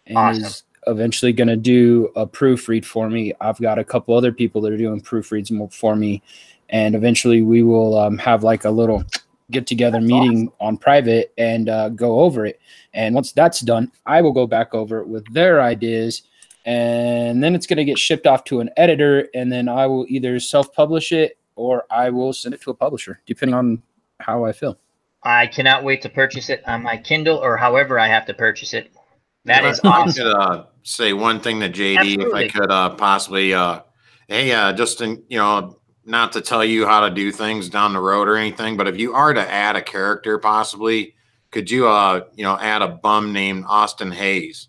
and is eventually going to do a proofread for me. I've got a couple other people that are doing proofreads for me, and eventually we will have like a little get-together meeting on private and go over it. And once that's done, I will go back over it with their ideas, and then it's going to get shipped off to an editor, and then I will either self-publish it or I will send it to a publisher, depending on how I feel.
I cannot wait to purchase it on my Kindle or however I have to purchase it. That is awesome.
I could say one thing to JD, Absolutely. If I could possibly, just not to tell you how to do things down the road or anything, but if you are to add a character, possibly, could you, add a bum named Austin Hayes?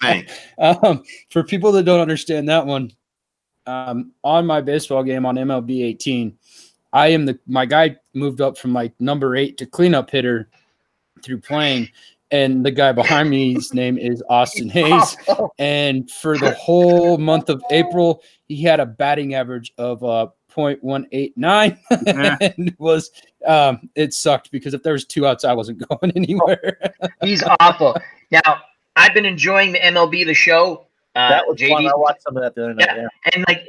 Thanks.
For people that don't understand that one, on my baseball game on MLB 18, my guy moved up from like number 8 to cleanup hitter through playing, and the guy behind me's name is Austin Hayes. And for the whole month of April, he had a batting average of .189. And was it sucked because if there was 2 outs, I wasn't going anywhere.
He's awful. Now, I've been enjoying the MLB The Show.
That was fun. I watched some of that the other night.
Yeah. And like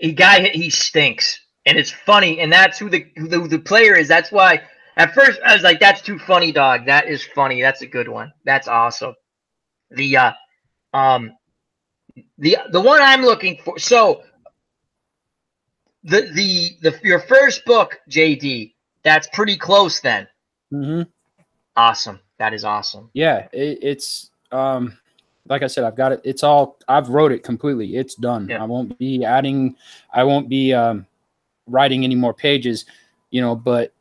he stinks, and it's funny, and that's who the player is. That's why. At first, I was like, that's too funny, Dog. That is funny. That's a good one. That's awesome. The one I'm looking for. So your first book, JD, that's pretty close then.
Mm-hmm.
Awesome. That is awesome.
Yeah, it's like I said, I've got it. I've wrote it completely. It's done. Yeah. I won't be writing any more pages, but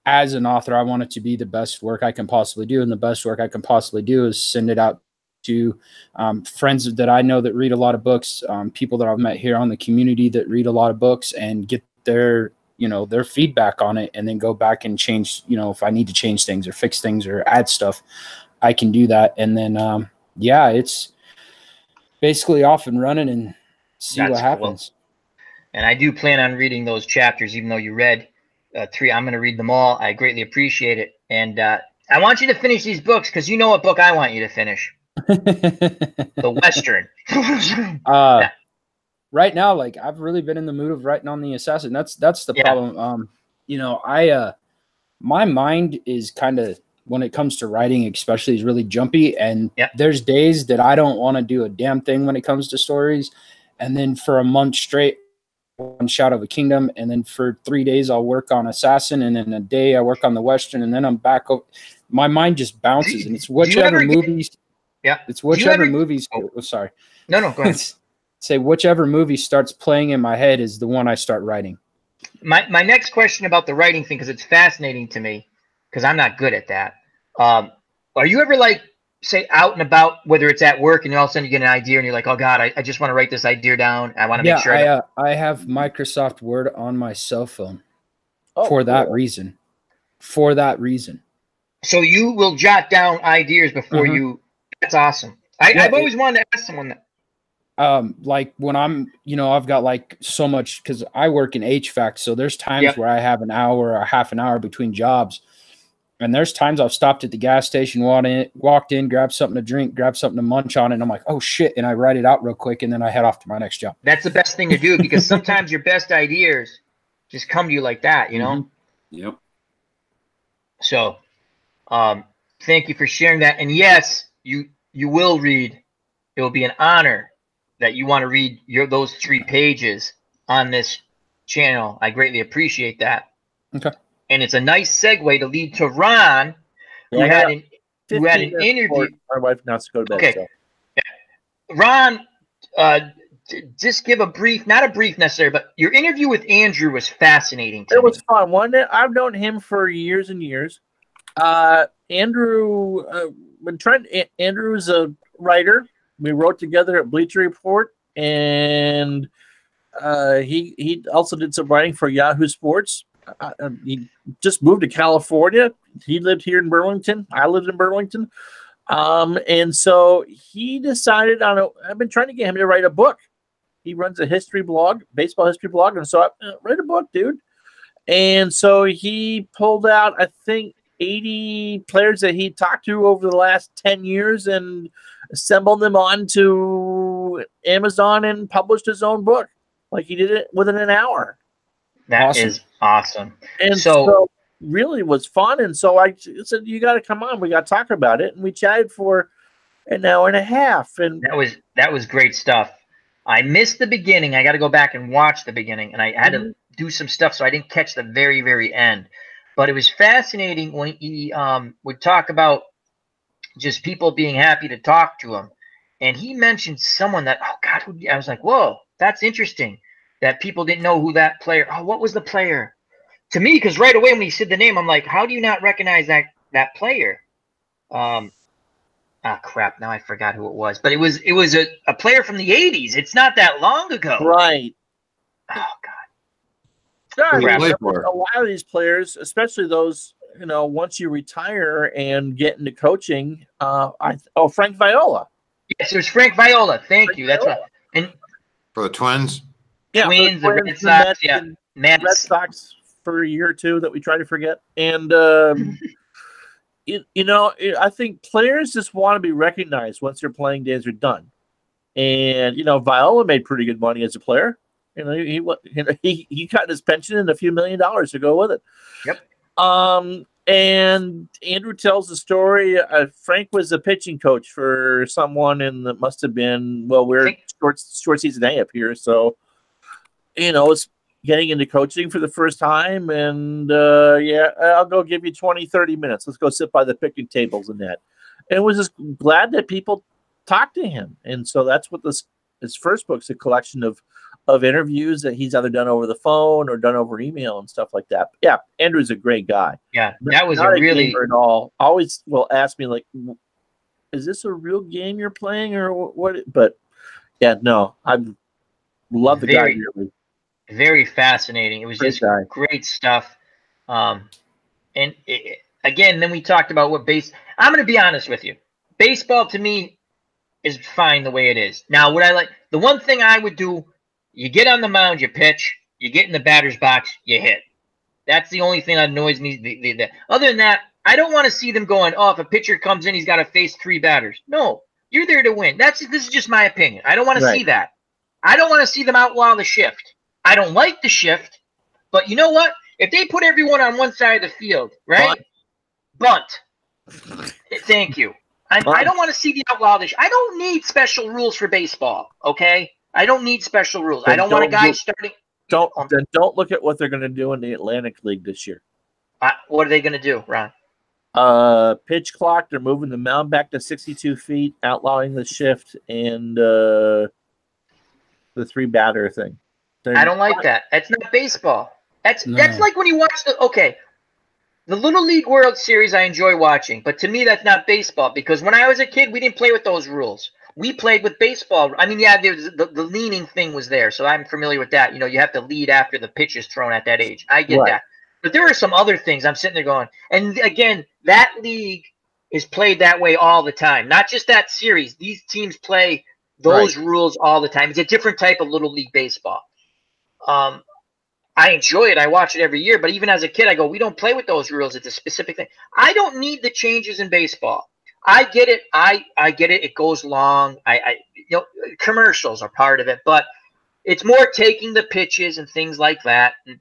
as an author, I want it to be the best work I can possibly do. And the best work I can possibly do is send it out to friends that I know that read a lot of books, people that I've met here on the community that read a lot of books, and get their feedback on it, and then go back and change, if I need to change things or fix things or add stuff, I can do that. And then, it's basically off and running and see what happens.
Cool. And I do plan on reading those chapters, even though you read 3. I'm going to read them all. I greatly appreciate it. And I want you to finish these books, because you know what book I want you to finish. The Western.
Right now, like, I've really been in the mood of writing on the Assassin. That's the problem. My mind is kind of, when it comes to writing especially, is really jumpy, and there's days that I don't want to do a damn thing when it comes to stories. And then for a month straight on Shadow of a Kingdom, and then for 3 days I'll work on Assassin, and then a day I work on the Western, and then I'm back. My mind just bounces, and it's whichever movies. It's whichever movies. Oh, sorry.
No, go ahead.
Say whichever movie starts playing in my head is the one I start writing.
My next question about the writing thing, because it's fascinating to me, because I'm not good at that. Are you ever, like, say, out and about, whether it's at work, and all of a sudden you get an idea and you're like, oh God, I just want to write this idea down. I want to make sure.
I have Microsoft Word on my cell phone for that reason. For that reason.
So you will jot down ideas before you. That's awesome. I've always wanted to ask someone that.
Like when I'm, I've got like so much, because I work in HVAC, so there's times where I have an hour or half an hour between jobs. And there's times I've stopped at the gas station, walked in, grabbed something to drink, grabbed something to munch on, and I'm like, oh shit, and I write it out real quick, and then I head off to my next job.
That's the best thing to do, because sometimes your best ideas just come to you like that,
Yep.
So, thank you for sharing that. And yes, you will read. It will be an honor that you want to read those 3 pages on this channel. I greatly appreciate that.
Okay.
And it's a nice segue to lead to Ron, who had an interview.
Our wife wants to go to bed.
Okay.
So.
Yeah. Ron, just give a brief, not a brief necessarily, but your interview with Andrew was fascinating to me.
It was fun, wasn't it? I've known him for years and years. Andrew, Andrew's a writer. We wrote together at Bleacher Report, and he also did some writing for Yahoo Sports. He just moved to California. He lived here in Burlington. I lived in Burlington. And so he decided I've been trying to get him to write a book. He runs a history blog, baseball history blog. And so write a book, dude. And so he pulled out, I think, 80 players that he talked to over the last 10 years and assembled them onto Amazon and published his own book. Like, he did it within an hour.
That is awesome.
And so really was fun. And so I said, you got to come on. We got to talk about it. And we chatted for an hour and a half. And
that was great stuff. I missed the beginning. I got to go back and watch the beginning. And I had to do some stuff, so I didn't catch the very, very end. But it was fascinating when he would talk about just people being happy to talk to him. And he mentioned someone that, oh God, I was like, whoa, that's interesting. That people didn't know who that player. Oh, what was the player? To me, because right away when he said the name, I'm like, how do you not recognize that player? Crap! Now I forgot who it was. But it was a player from the '80s. It's not that long ago.
Right.
Oh God.
A lot of these players, especially those, once you retire and get into coaching, Frank Viola.
Yes, there's Frank Viola. Thank you. That's right. And
for the Twins.
Yeah, Twins, the Red Sox,
Red Sox for a year or two that we try to forget. And, I think players just want to be recognized once their playing days are done. And, Viola made pretty good money as a player. He got his pension and a few $1 million to go with it.
Yep.
And Andrew tells the story. Frank was a pitching coach for someone, and that must have been, we're short season A up here. So, it's getting into coaching for the first time. And I'll go give you 20, 30 minutes. Let's go sit by the picnic tables and that. And it was just glad that people talked to him. And so that's what his first book's a collection of of interviews that he's either done over the phone or done over email and stuff like that. But yeah, Andrew's a great guy.
Yeah, that was
Not
a really
gamer at all. Always will ask me like, "Is this a real game you're playing or what?" But yeah, no, I love the guy. Really.
Very fascinating. It was
Great
just
guy.
great stuff. Again, then we talked about what I'm going to be honest with you. Baseball to me is fine the way it is. Now, would I like the one thing I would do? You get on the mound, you pitch. You get in the batter's box, you hit. That's the only thing that annoys me. Other than that, I don't want to see them going, oh, if a pitcher comes in, he's got to face 3 batters. No, you're there to win. This is just my opinion. I don't want to see that. I don't want to see them outlaw the shift. I don't like the shift, but you know what? If they put everyone on one side of the field, right? Bunt. Thank you. I don't want to see the outlaw the shift. I don't need special rules for baseball, okay? I don't need special rules. I don't want a guy starting.
Don't look at what they're going to do in the Atlantic League this year.
What are they going to do, Ron?
Pitch clock. They're moving the mound back to 62 feet, outlawing the shift, and the 3-batter thing.
I don't like that. That's not baseball. That's like when you watch the Little League World Series. I enjoy watching, but to me that's not baseball because when I was a kid, we didn't play with those rules. We played with baseball. I mean, yeah, there's the leaning thing was there, so I'm familiar with that. You know, you have to lead after the pitch is thrown at that age. I get that. But there are some other things I'm sitting there going, and again, that league is played that way all the time. Not just that series. These teams play those rules all the time. It's a different type of Little League baseball. I enjoy it. I watch it every year. But even as a kid, I go, we don't play with those rules. It's a specific thing. I don't need the changes in baseball. I get it. I get it. It goes long. Commercials are part of it, but it's more taking the pitches and things like that. And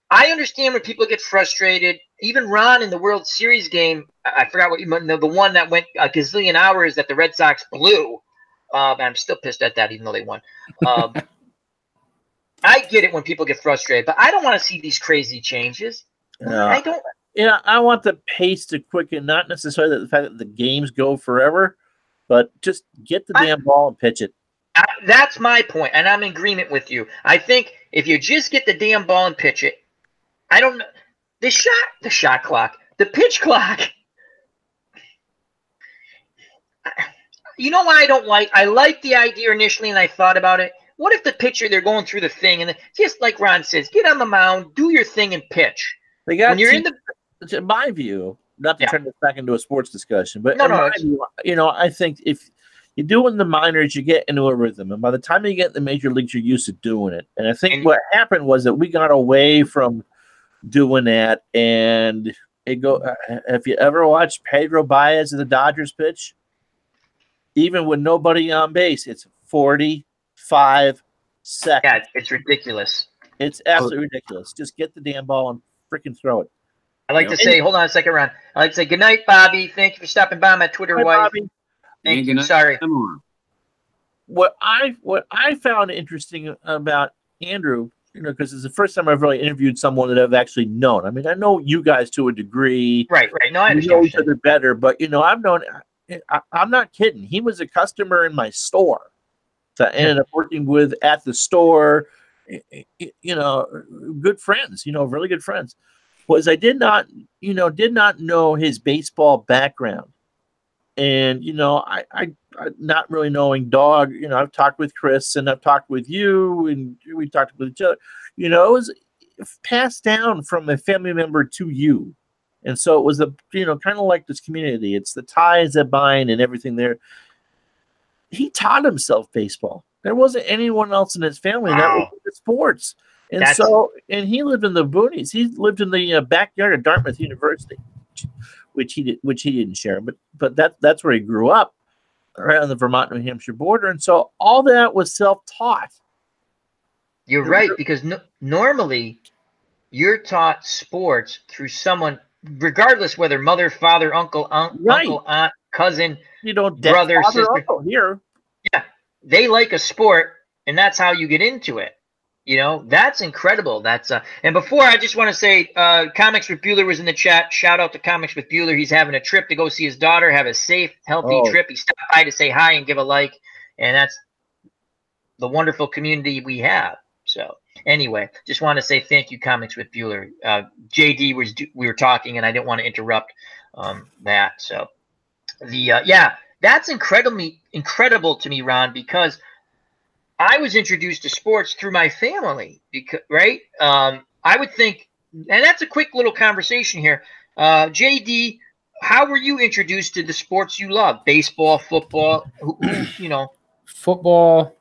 I understand when people get frustrated. Even Ron in the World Series game, I forgot the one that went a gazillion hours that the Red Sox blew. I'm still pissed at that, even though they won. I get it when people get frustrated, but I don't want to see these crazy changes. I don't.
Yeah, I want the pace to quicken, not necessarily the fact that the games go forever, but just get the damn ball and pitch it.
That's my point, and I'm in agreement with you. I think if you just get the damn ball and pitch it, I don't know. The shot clock, the pitch clock. You know what I don't like? I liked the idea initially, and I thought about it. What if the pitcher, they're going through the thing, and just like Ron says, get on the mound, do your thing, and pitch.
When you're in my view, not to turn this back into a sports discussion, but I think if you do it in the minors, you get into a rhythm, and by the time you get in the major leagues, you're used to doing it. And I think what happened was that we got away from doing that, and if you ever watched Pedro Baez of the Dodgers pitch, even with nobody on base, it's 45 seconds.
Yeah, it's ridiculous.
It's absolutely ridiculous. Just get the damn ball and freaking throw it.
I like to say, hold on a second, Ron. I like to say, good night, Bobby. Thank you for stopping by my Twitter wife.
Bobby.
Thank you. Sorry.
What I found interesting about Andrew, because it's the first time I've really interviewed someone that I've actually known. I mean, I know you guys to a degree.
Right. No, I understand.
We know each other better, but I've known. I'm not kidding. He was a customer in my store that I ended up working with at the store. Good friends. Really good friends. Was I did not know his baseball background. And, I not really knowing Dog, I've talked with Chris and I've talked with you and we talked with each other, it was passed down from a family member to you. And so it was kind of like this community. It's the ties that bind and everything there. He taught himself baseball. There wasn't anyone else in his family that was into sports. And and he lived in the boonies. He lived in the backyard of Dartmouth University, which he didn't share. But that's where he grew up, right on the Vermont-New Hampshire border. And so all that was self-taught.
You're right, because normally you're taught sports through someone, regardless whether mother, father, uncle, aunt, cousin, brother, sister.
Here.
Yeah, they like a sport, and that's how you get into it. That's incredible. That's and before I just want to say, Comics with Bueller was in the chat. Shout out to Comics with Bueller. He's having a trip to go see his daughter. Have a safe, healthy trip. He stopped by to say hi and give a like, and the wonderful community we have. So anyway, just want to say thank you, Comics with Bueller. JD we were talking, and I didn't want to interrupt that. So that's incredible to me, Ron, because I was introduced to sports through my family. Because right, I would think, and that's a quick little conversation here. JD, how were you introduced to the sports you love? Baseball, football, you know?
Football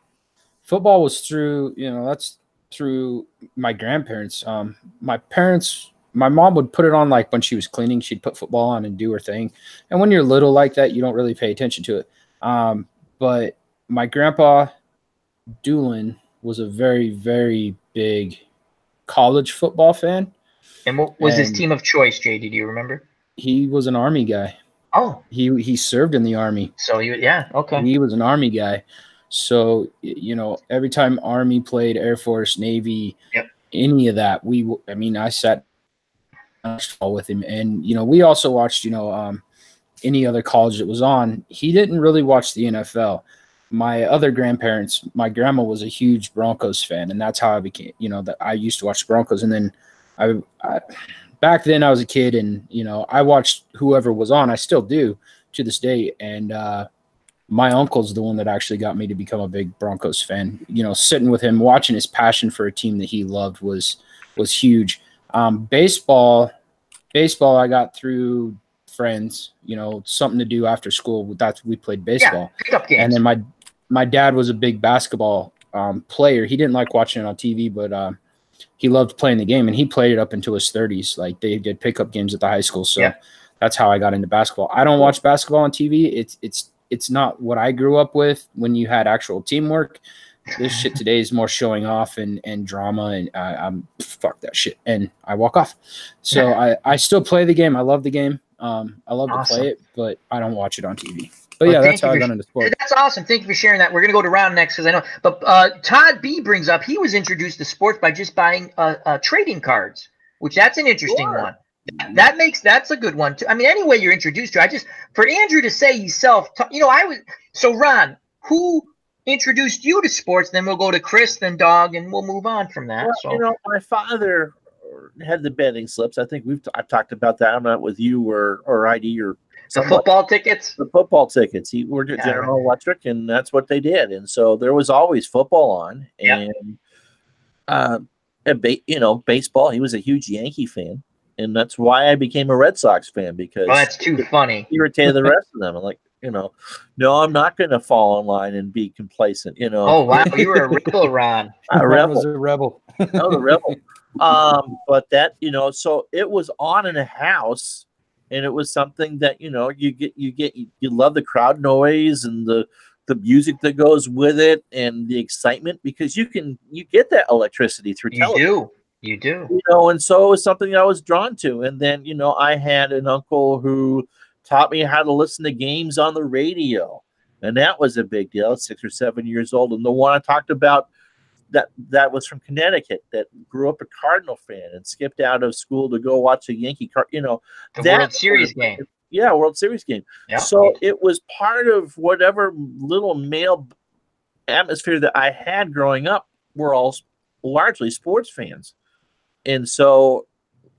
was through, that's through my grandparents. My mom would put it on like when she was cleaning, she'd put football on and do her thing. And when you're little like that, you don't really pay attention to it. But my grandpa, Doolin, was a very, very big college football fan.
And what was his team of choice, JD? Do you remember?
He was an Army guy.
Oh.
He served in the Army.
So, okay.
He was an Army guy. So, every time Army played, Air Force, Navy, any of that, I sat with him. And, we also watched, any other college that was on. He didn't really watch the NFL. My other grandparents, my grandma was a huge Broncos fan, and that's how I became, that I used to watch the Broncos. And then I back then I was a kid, and, I watched whoever was on. I still do to this day. And my uncle's the one that actually got me to become a big Broncos fan. Sitting with him, watching his passion for a team that he loved was huge. Baseball, I got through friends, something to do after school. We played baseball.
Yeah, pickup games.
And then my dad was a big basketball player. He didn't like watching it on TV, but he loved playing the game, and he played it up into his 30s. Like, they did pickup games at the high school. So that's how I got into basketball. I don't watch basketball on TV. It's not what I grew up with when you had actual teamwork. This shit today is more showing off and drama, and I'm fuck that shit. And I walk off. So I still play the game. I love the game. I love to play it, but I don't watch it on TV. But that's how I got into sports.
That's awesome. Thank you for sharing that. We're going to go to Ron next because I know. But Todd B brings up he was introduced to sports by just buying trading cards, which that's an interesting one. That's a good one too. I mean, any way you're introduced to, for Andrew to say himself, So Ron, who introduced you to sports? Then we'll go to Chris, then Dog, and we'll move on from that.
Well, my father had the betting slips. I think I've talked about that. I'm not with you or ID or
the football tickets.
The football tickets. He worked at General Electric, and that's what they did. And so there was always football on, and baseball. He was a huge Yankee fan. And that's why I became a Red Sox fan, because
that's too funny.
Irritated the rest of them. I'm like, no, I'm not going to fall in line and be complacent.
Oh wow, you were a rebel, Ron.
Ron was a rebel.
No, the rebel. But that, so it was on in a house, and it was something that you love the crowd noise and the music that goes with it and the excitement, because you get that electricity through television.
You do.
And so it was something I was drawn to. And then, I had an uncle who taught me how to listen to games on the radio. And that was a big deal. 6 or 7 years old. And the one I talked about that was from Connecticut, that grew up a Cardinal fan and skipped out of school to go watch a Yankee
the World Series game.
Yeah, World Series game. Yeah. So it was part of whatever little male atmosphere that I had growing up. We're all largely sports fans. And so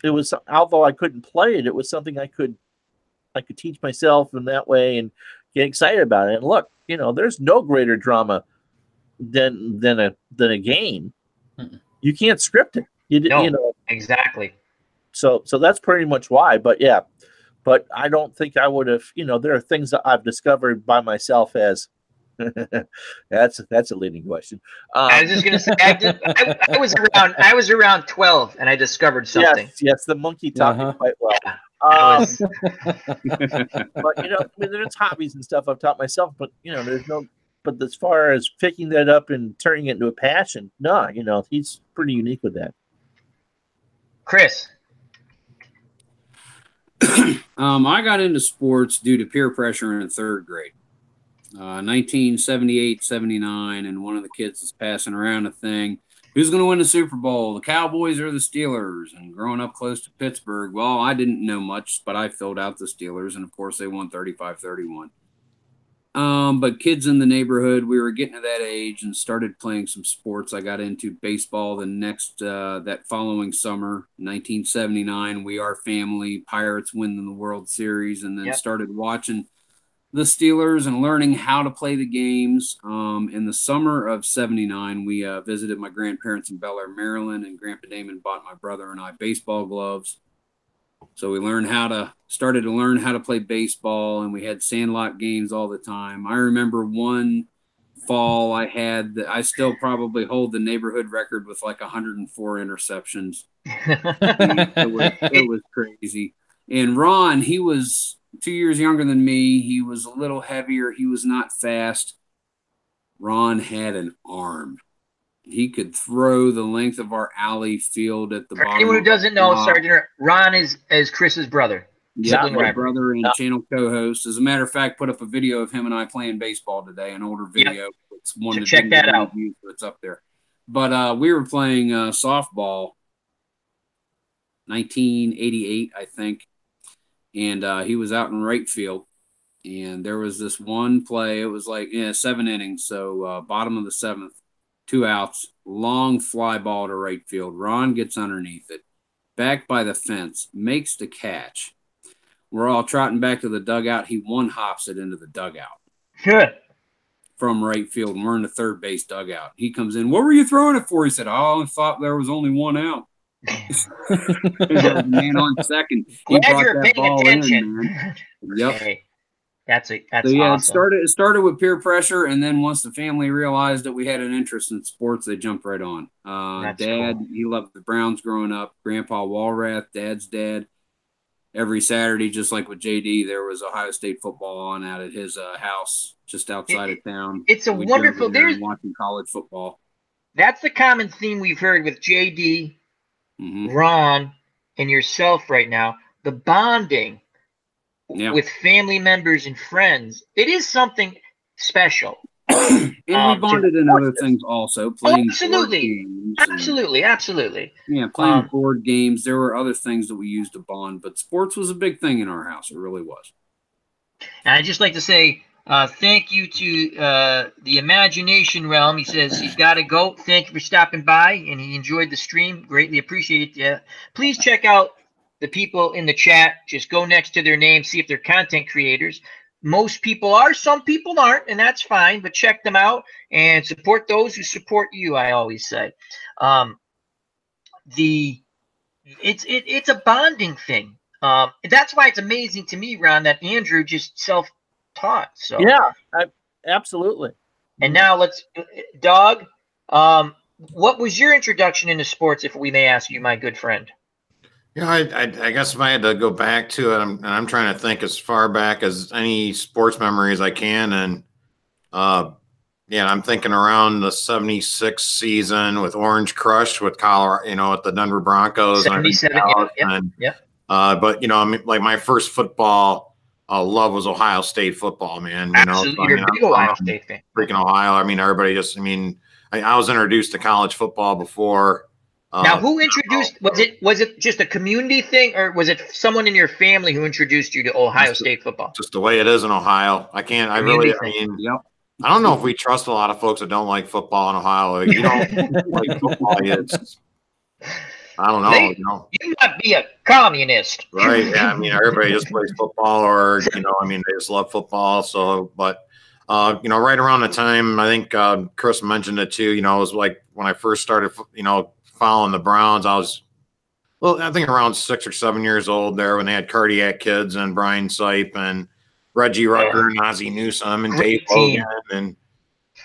it was, although I couldn't play it, it was something I could teach myself in that way and get excited about it. And look, there's no greater drama than a game. You can't script it.
Exactly.
So that's pretty much why. But I don't think I would have. There are things that I've discovered by myself as. That's a leading question.
I was just gonna say I was around 12 and I discovered something.
Yes, the monkey taught me quite well. But there's hobbies and stuff I've taught myself, but but as far as picking that up and turning it into a passion, no, he's pretty unique with that.
Chris.
I got into sports due to peer pressure in 3rd grade. 1978, 79, and one of the kids was passing around a thing. Who's going to win the Super Bowl, the Cowboys or the Steelers? And growing up close to Pittsburgh, well, I didn't know much, but I filled out the Steelers, and of course they won 35-31. But kids in the neighborhood, we were getting to that age and started playing some sports. I got into baseball that following summer, 1979. We Are Family, Pirates winning the World Series, and then started watching the Steelers and learning how to play the games. In the summer of 79, we visited my grandparents in Bel Air, Maryland, and Grandpa Damon bought my brother and I baseball gloves. So we started to learn how to play baseball, and we had sandlot games all the time. I remember one fall I still probably hold the neighborhood record with like 104 interceptions. It was crazy. And Ron, he was 2 years younger than me. He was a little heavier. He was not fast. Ron had an arm. He could throw the length of our alley field at the bottom.
Anyone who doesn't know, Sergeant, Ron is Chris's brother.
Yeah, my brother and channel co-host. As a matter of fact, put up a video of him and I playing baseball today, an older video.
Yep.
It's one
so check that out.
So it's up there. But we were playing softball, 1988, I think. And he was out in right field. And there was this one play. It was like 7 innings. So bottom of the 7th. 2 outs, long fly ball to right field. Ron gets underneath it, back by the fence, makes the catch. We're all trotting back to the dugout. He one-hops it into the dugout.
Good.
From right field, and we're in the third base dugout. He comes in, "What were you throwing it for?" He said, "Oh, I thought there was only 1 out." There was a man on second. He
Glad
brought
you're
that
paying
ball
attention.
in, man. Yep.
Hey, that's
So
awesome.
it started with peer pressure, and then once the family realized that we had an interest in sports, they jumped right on. Dad, cool. He loved the Browns growing up. Grandpa Walrath, Dad's dad. Every Saturday, just like with JD, there was Ohio State football on out at his house just outside of town.
It's a wonderful. There's
watching college football.
That's the common theme we've heard with JD, Ron, and yourself right now. The bonding. Yeah. With family members and friends, it is something special.
And we bonded in other things also, playing
absolutely, absolutely.
Yeah, playing board games. There were other things that we used to bond, but sports was a big thing in our house. It really was.
And I'd just like to say thank you to the Imagination Realm. He says he's got to go. Thank you for stopping by, and he enjoyed the stream. Greatly appreciate it. Please check out the people in the chat. Just go next to their name, see if they're content creators. Most people are, some people aren't, and that's fine, but check them out and support those who support you, I always say. It's a bonding thing. That's why it's amazing to me, Ron, that Andrew just self-taught. So
yeah, absolutely.
And now let's, Dog, what was your introduction into sports, if we may ask you, my good friend?
Yeah, I guess if I had to go back to it, I'm trying to think as far back as any sports memories I can. And, I'm thinking around the 76 season with Orange Crush with Colorado, with the Denver Broncos.
77, yeah.
But, like my first football love was Ohio State football, man.
Absolutely. You're a big Ohio State fan.
Freaking Ohio. Everybody I was introduced to college football before.
Now, who introduced? Was it just a community thing, or was it someone in your family who introduced you to Ohio State football?
Just the way it is in Ohio. I don't know if we trust a lot of folks that don't like football in Ohio. You don't like football. I don't know.
You might be a communist,
right? Yeah, everybody just plays football, or they just love football. So, but right around the time, I think Chris mentioned it too. It was like when I first started, following the Browns. I think around 6 or 7 years old there when they had Cardiac Kids and Brian Sipe and Reggie Rucker and Ozzie Newsome and Dave Logan and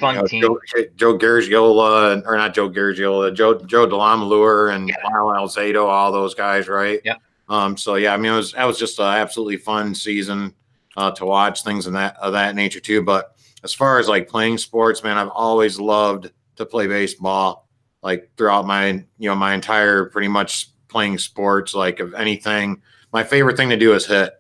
Joe Garagiola, or not Joe Garagiola, Joe Delamalure and Lyle Alzado, all those guys, right?
Yeah.
That was just an absolutely fun season to watch, things of that nature too. But as far as like playing sports, man, I've always loved to play baseball. Like throughout my entire pretty much playing sports, like of anything, my favorite thing to do is hit.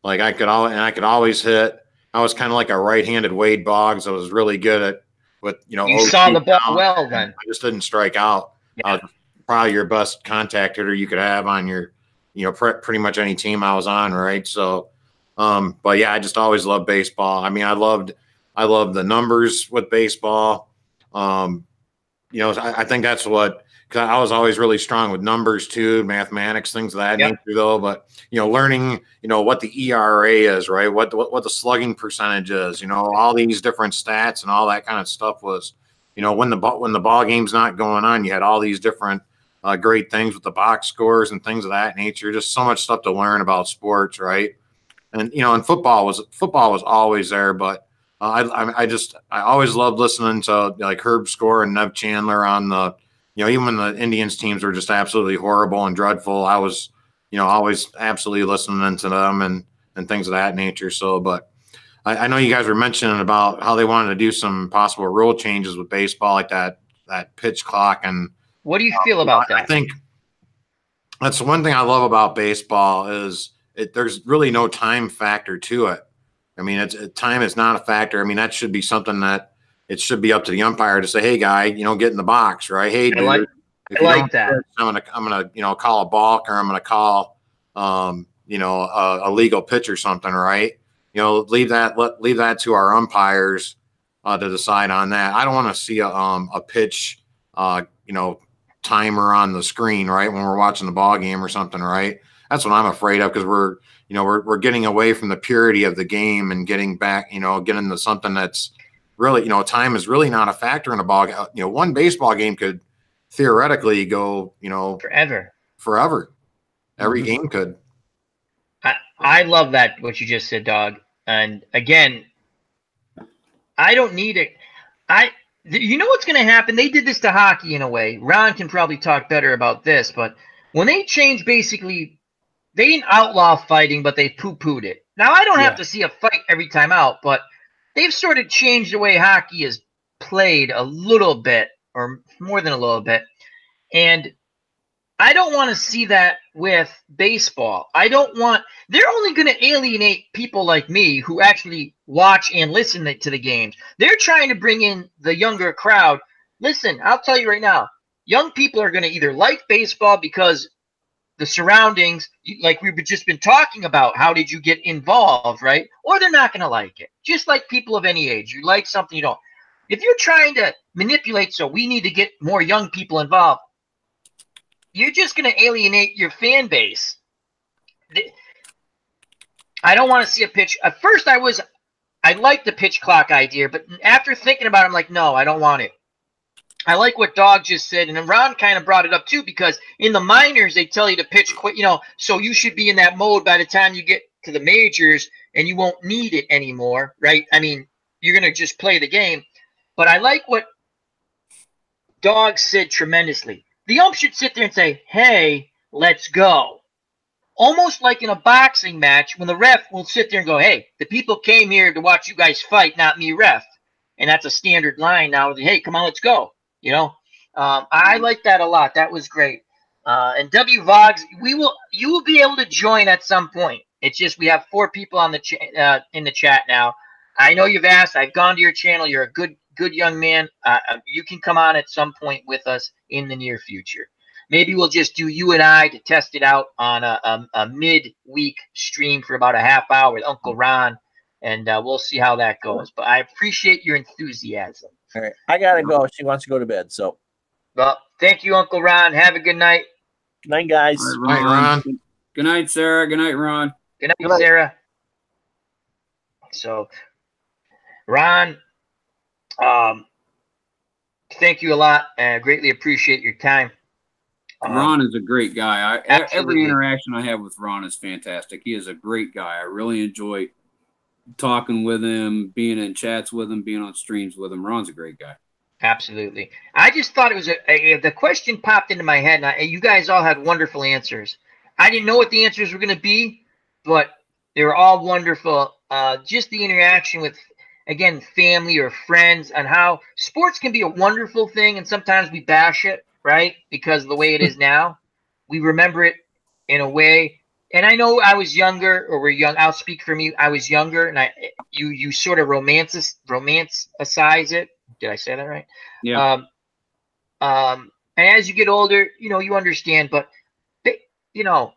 Like I could always hit. I was kind of like a right-handed Wade Boggs. I was really good with
You saw the ball well then.
I just didn't strike out.
Yeah.
Probably your best contact hitter you could have on your, pretty much any team I was on, right? So, but yeah, I just always loved baseball. I loved I love the numbers with baseball. You know, I think that's what, because I was always really strong with numbers too, mathematics, things of that nature though. But, you know, learning, you know, what the ERA is, right? What the slugging percentage is, you know, all these different stats and all that kind of stuff was, you know, when the ball game's not going on, you had all these different great things with the box scores and things of that nature. Just so much stuff to learn about sports, right? And, you know, and football was always there, but I always loved listening to like Herb Score and Nev Chandler on the, you know, even when the Indians teams were just absolutely horrible and dreadful, I was, you know, always absolutely listening to them and things of that nature. So, but I know you guys were mentioning about how they wanted to do some possible rule changes with baseball, like that pitch clock. And
what do you feel about that?
I think that's the one thing I love about baseball is there's really no time factor to it. I mean, time is not a factor. I mean, that should be something that it should be up to the umpire to say, "Hey, guy, you know, get in the box, right? Hey, dude,
I like that.
I'm gonna, you know, call a balk, or I'm gonna call, you know, a legal pitch or something, right? You know, leave that to our umpires to decide on that. I don't want to see a pitch, you know, timer on the screen, right, when we're watching the ball game or something, right? That's what I'm afraid of, because we're getting away from the purity of the game and getting back, you know, getting to something that's really, you know, time is really not a factor in a ball. You know, one baseball game could theoretically go, you know, forever. Every game could.
I love that, what you just said, dog. And again, I don't need it. You know what's going to happen? They did this to hockey in a way. Ron can probably talk better about this, but when they changed, basically, they didn't outlaw fighting, but they poo-pooed it. Now, I don't have to see a fight every time out, but they've sort of changed the way hockey is played a little bit, or more than a little bit. And I don't want to see that with baseball. They're only going to alienate people like me who actually watch and listen to the games. They're trying to bring in the younger crowd. Listen, I'll tell you right now, young people are going to either like baseball because the surroundings, like we've just been talking about, how did you get involved, right? Or they're not going to like it. Just like people of any age. You like something, you don't. If you're trying to manipulate, so we need to get more young people involved, you're just going to alienate your fan base. I don't want to see a pitch. At first, I liked the pitch clock idea, but after thinking about it, I'm like, no, I don't want it. I like what Dog just said, and Ron kind of brought it up too, because in the minors, they tell you to pitch quick, you know, so you should be in that mode by the time you get to the majors, and you won't need it anymore, right? I mean, you're going to just play the game. But I like what Dog said tremendously. The ump should sit there and say, hey, let's go. Almost like in a boxing match, when the ref will sit there and go, hey, the people came here to watch you guys fight, not me, ref. And that's a standard line now. Hey, come on, let's go. You know, I like that a lot. That was great. And W Vogs, you will be able to join at some point. It's just we have 4 people on the in the chat now. I know you've asked. I've gone to your channel. You're a good young man. You can come on at some point with us in the near future. Maybe we'll just do you and I to test it out on a mid-week stream for about a half hour with Uncle Ron, and we'll see how that goes. But I appreciate your enthusiasm.
All right, I gotta go. She wants to go to bed. So,
well, thank you, Uncle Ron. Have a good night.
Good night, guys.
All right, Ron. Good night, Sarah. Good night, Ron.
Good night, Sarah. So, Ron, thank you a lot, and I greatly appreciate your time.
Ron is a great guy. Every interaction I have with Ron is fantastic. He is a great guy. I really enjoy talking with him, being in chats with him, being on streams with him. Ron's a great guy.
Absolutely. I just thought it was the question popped into my head, and you guys all had wonderful answers. I didn't know what the answers were going to be, but they were all wonderful. Just the interaction with, again, family or friends, and how sports can be a wonderful thing, and sometimes we bash it, right? Because of the way it is now. We remember it in a way. And I know I was younger, or we're young. I'll speak for me. I was younger, and you sort of romanticize it. Did I say that right?
Yeah.
And as you get older, you know, you understand. But you know,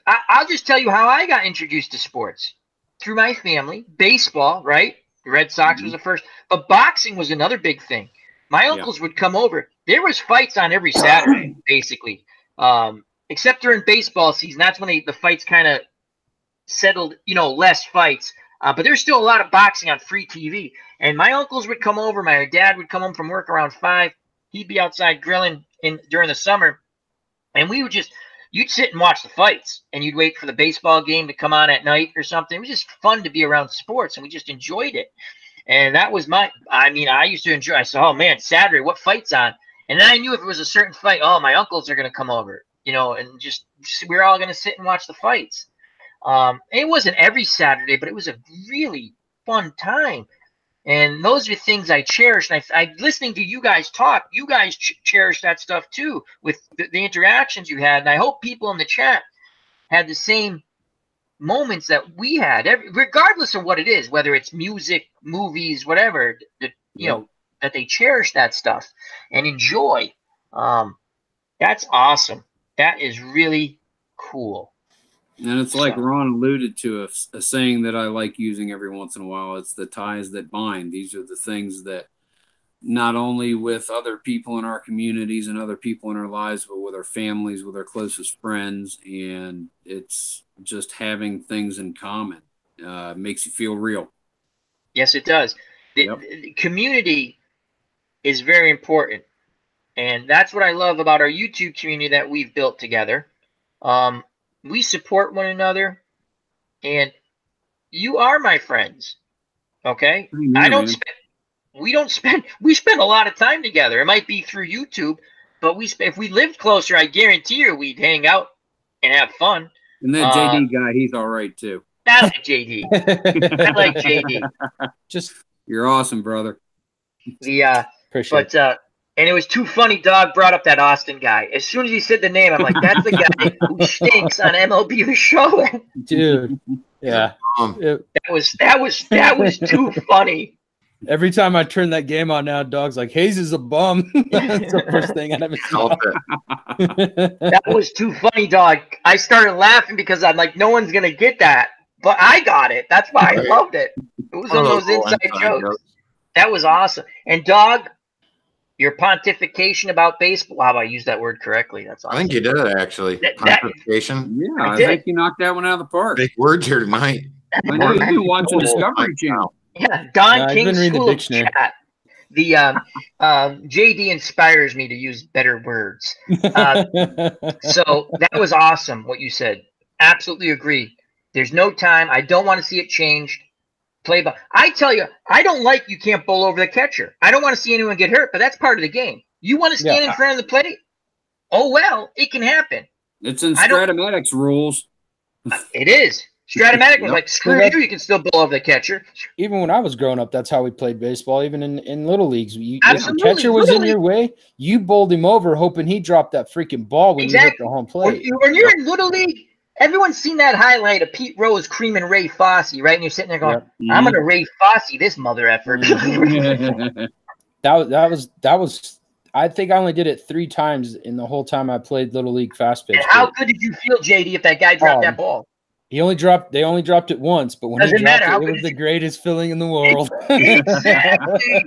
I'll just tell you how I got introduced to sports through my family. Baseball, right? The Red Sox was the first. But boxing was another big thing. My uncles would come over. There was fights on every Saturday, basically. Except during baseball season. That's when the fights kind of settled, less fights. But there's still a lot of boxing on free TV. And my uncles would come over. My dad would come home from work around 5. He'd be outside grilling during the summer. And we would you'd sit and watch the fights. And you'd wait for the baseball game to come on at night or something. It was just fun to be around sports. And we just enjoyed it. And that was I used to enjoy. I said, oh, man, Saturday, what fight's on? And then I knew if it was a certain fight, oh, my uncles are going to come over, and we're all going to sit and watch the fights. It wasn't every Saturday, but it was a really fun time. And those are things I cherish. And I listening to you guys talk, you guys cherish that stuff too with the interactions you had. And I hope people in the chat had the same moments that we had, regardless of what it is, whether it's music, movies, whatever, that they cherish that stuff and enjoy. That's awesome. That is really cool.
And it's like Ron alluded to a saying that I like using every once in a while. It's the ties that bind. These are the things that not only with other people in our communities and other people in our lives, but with our families, with our closest friends. And it's just having things in common makes you feel real.
Yes, it does. The community is very important. And that's what I love about our YouTube community that we've built together. We support one another, and you are my friends. Okay? We spend a lot of time together. It might be through YouTube, but if we lived closer, I guarantee you we'd hang out and have fun.
And that JD guy, he's all right too.
I like JD. I like JD.
You're awesome, brother.
Appreciate it.
And it was too funny. Dog brought up that Austin guy. As soon as he said the name, I'm like, that's the guy who stinks on MLB The Show.
Dude, yeah.
That was too funny.
Every time I turn that game on now, Dog's like, Hayes is a bum. That's the first thing I never saw.
That was too funny, Dog. I started laughing because I'm like, no one's gonna get that, but I got it. That's why I loved it. It was one of those inside jokes. That was awesome. And Dog, your pontification about baseball. Wow, I used that word correctly. That's awesome.
I think you did, actually. Pontification.
Yeah, I think you knocked that one out of the park.
Big words here tonight.
I know you've been watching Discovery Channel.
Yeah, Don King's School of Chat. The JD inspires me to use better words. So that was awesome what you said. Absolutely agree. There's no time. I don't want to see it changed. I tell you, I don't like you can't bowl over the catcher. I don't want to see anyone get hurt, but that's part of the game. You want to stand in front of the plate? Oh, well, it can happen.
It's in Stratomatics rules.
It is. Stratomatic was like, screw you can still bowl over the catcher.
Even when I was growing up, that's how we played baseball, even in little leagues. If the catcher was in your way, you bowled him over hoping he dropped that freaking ball when you hit the home plate.
When you're in Little League, everyone's seen that highlight of Pete Rose creaming Ray Fosse, right? And you're sitting there going, I'm going to Ray Fosse this mother effort.
That was. I think I only did it 3 times in the whole time I played Little League fast pitch.
And how good did you feel, JD, if that guy dropped that ball?
They only dropped it once, but when he dropped it, it was the greatest feeling in the world.
Exactly.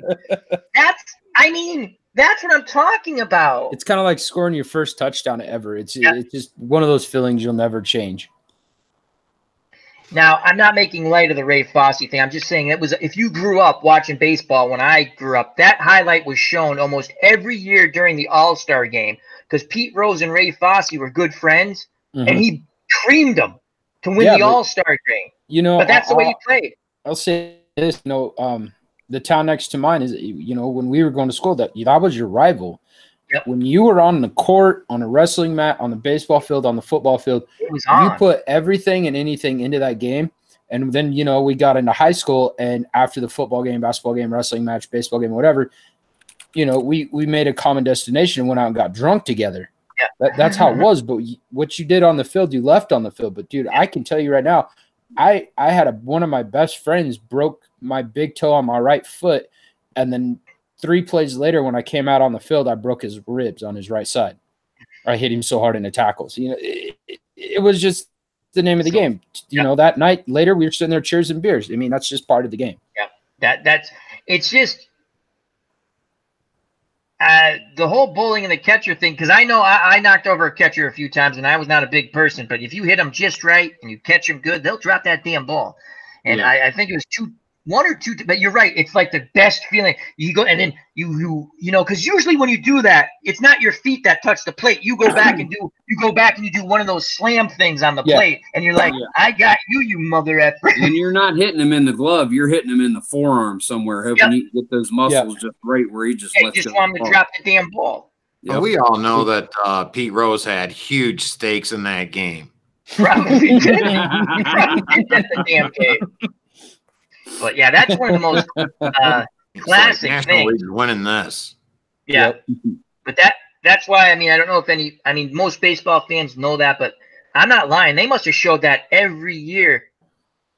That's what I'm talking about.
It's kind of like scoring your first touchdown ever. It's just one of those feelings you'll never change.
Now, I'm not making light of the Ray Fosse thing. I'm just saying if you grew up watching baseball when I grew up, that highlight was shown almost every year during the All-Star game because Pete Rose and Ray Fosse were good friends, and he creamed them to win the All-Star game. But that's the way he played.
I'll say this, the town next to mine is, when we were going to school, that was your rival.
Yep.
When you were on the court, on a wrestling mat, on the baseball field, on the football field, you put everything and anything into that game. And then, we got into high school, and after the football game, basketball game, wrestling match, baseball game, whatever, we made a common destination and went out and got drunk together.
Yeah.
That's how it was. But what you did on the field, you left on the field. But, dude, I can tell you right now, I had one of my best friends broke my big toe on my right foot, and then 3 plays later when I came out on the field, I broke his ribs on his right side. I hit him so hard in the tackles. It was just the name of the game. That night later we were sitting there cheers and beers. That's just part of the game.
Yeah. It's just the whole bowling and the catcher thing. Because I know I knocked over a catcher a few times, and I was not a big person. But if you hit them just right and you catch them good, they'll drop that damn ball. And I think it was 1 or 2, but you're right. It's like the best feeling. You go and then you know, because usually when you do that, it's not your feet that touch the plate. You go back and you do one of those slam things on the plate, and you're like, I got you, you mother effer.
And you're not hitting him in the glove. You're hitting him in the forearm somewhere, hoping you get those muscles just right where he just lets
just want him to drop the damn ball.
Well, we all know that Pete Rose had huge stakes in that game.
Probably did. Probably did the damn game. But yeah, that's one of the most classic
National
things.
League winning this.
Yeah, but that's why I don't know if most baseball fans know that, but I'm not lying. They must have showed that every year.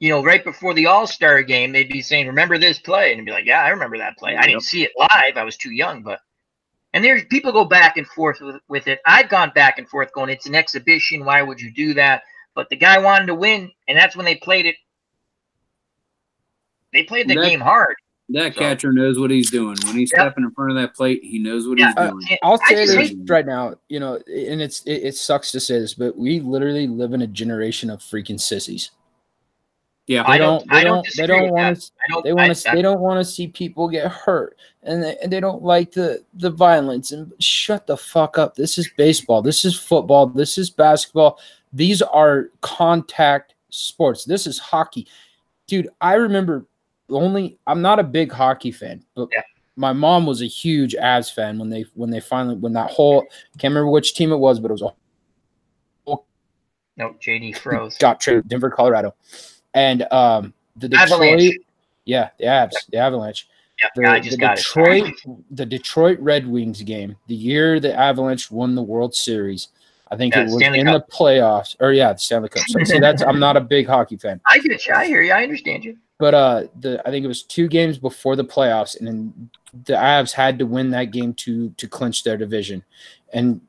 You know, right before the All-Star game, they'd be saying, "Remember this play?" And they'd be like, "Yeah, I remember that play. I didn't see it live. I was too young, but." And there's people go back and forth with it. I've gone back and forth going, it's an exhibition. Why would you do that? But the guy wanted to win, and that's when they played it. They played the game hard.
That catcher knows what he's doing. When he's stepping in front of that plate, he knows what he's doing.
I'll say this right now, you know, and it sucks to say this, but we literally live in a generation of freaking sissies.
Yeah,
they don't want to see people get hurt, and they don't like the violence. And shut the fuck up. This is baseball. This is football. This is basketball. These are contact sports. This is hockey, dude. I remember I'm not a big hockey fan, but my mom was a huge Avs fan when that whole, can't remember which team it was, but it was
JD froze.
Got traded Denver, Colorado. And the Detroit,
Avalanche.
The Avalanche. The Detroit Red Wings game, the year the Avalanche won the World Series. I think it was in the playoffs, the Stanley Cup. So see, I'm not a big hockey fan.
I get you. I hear you. I understand you.
But I think it was 2 games before the playoffs, and then the Avs had to win that game to clinch their division. And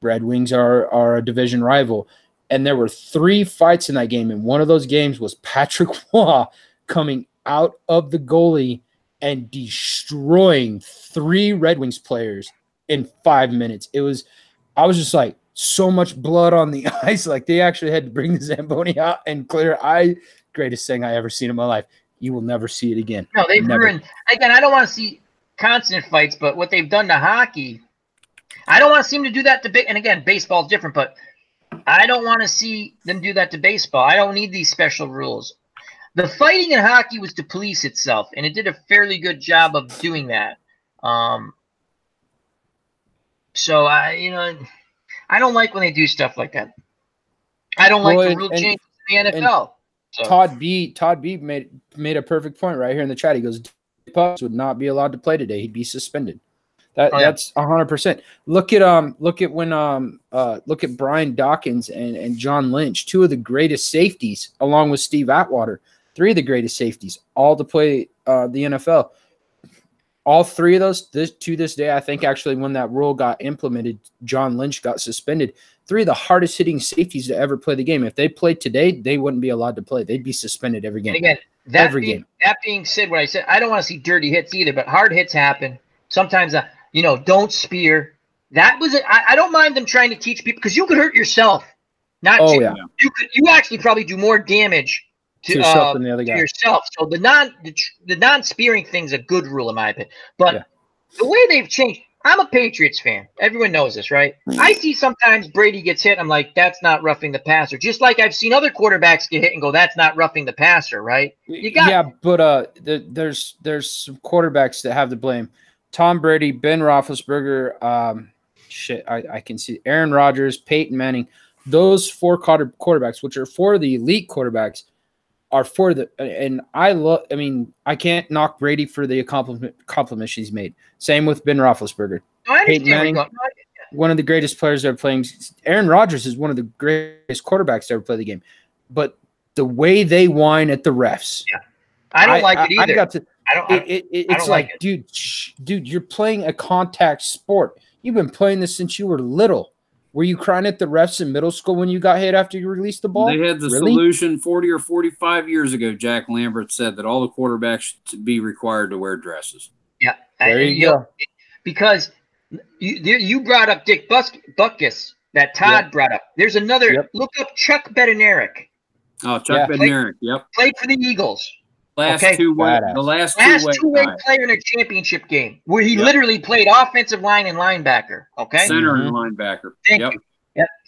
Red Wings are a division rival. And there were 3 fights in that game, and one of those games was Patrick Waugh coming out of the goalie and destroying 3 Red Wings players in 5 minutes. I was just like, so much blood on the ice. Like, they actually had to bring the Zamboni out and clear. Greatest thing I ever seen in my life. You will never see it again.
No, they've ruined. Again, I don't want to see constant fights, but what they've done to hockey, I don't want to see them to do that to. And again, baseball's different, but I don't want to see them do that to baseball. I don't need these special rules. The fighting in hockey was to police itself, and it did a fairly good job of doing that. So I don't like when they do stuff like that. I don't like the rule changes in the NFL. So.
Todd B made a perfect point right here in the chat. He goes, Pucks would not be allowed to play today. He'd be suspended. That's 100%. Look at Brian Dawkins and John Lynch, 2 of the greatest safeties, along with Steve Atwater, 3 of the greatest safeties, all to play the NFL. All 3 of those, to this day, I think actually when that rule got implemented, John Lynch got suspended. 3 of the hardest hitting safeties to ever play the game. If they played today, they wouldn't be allowed to play. They'd be suspended every game.
And again, that being said, what I said, I don't want to see dirty hits either, but hard hits happen. Sometimes, don't spear. That was it. I don't mind them trying to teach people, because you could hurt yourself. You actually probably do more damage to yourself than the other guy. Yourself. So the non-spearing thing's a good rule in my opinion. But the way they've changed, I'm a Patriots fan. Everyone knows this, right? I see sometimes Brady gets hit. I'm like, that's not roughing the passer. Just like I've seen other quarterbacks get hit and go, that's not roughing the passer, right?
But there's some quarterbacks that have the blame. Tom Brady, Ben Roethlisberger, I can see Aaron Rodgers, Peyton Manning. Those 4 quarterbacks, which are 4 of the elite quarterbacks, are for the, and I can't knock Brady for the accomplishments he's made. Same with Ben Roethlisberger. Peyton Manning, one of the greatest players ever playing. Aaron Rodgers is one of the greatest quarterbacks to ever play the game. But the way they whine at the refs,
I don't like it either.
It's like, dude, you're playing a contact sport. You've been playing this since you were little. Were you crying at the refs in middle school when you got hit after you released the ball?
They had the solution 40 or 45 years ago. Jack Lambert said that all the quarterbacks should be required to wear dresses.
Yeah.
There you go.
Because you brought up Dick Butkus that Todd brought up. There's another. Look up Chuck Bednarik.
Oh, Chuck Bednarik.
Played for the Eagles.
The last two-way
player in a championship game where he literally played offensive line and linebacker. Okay,
center and linebacker.
Thank you.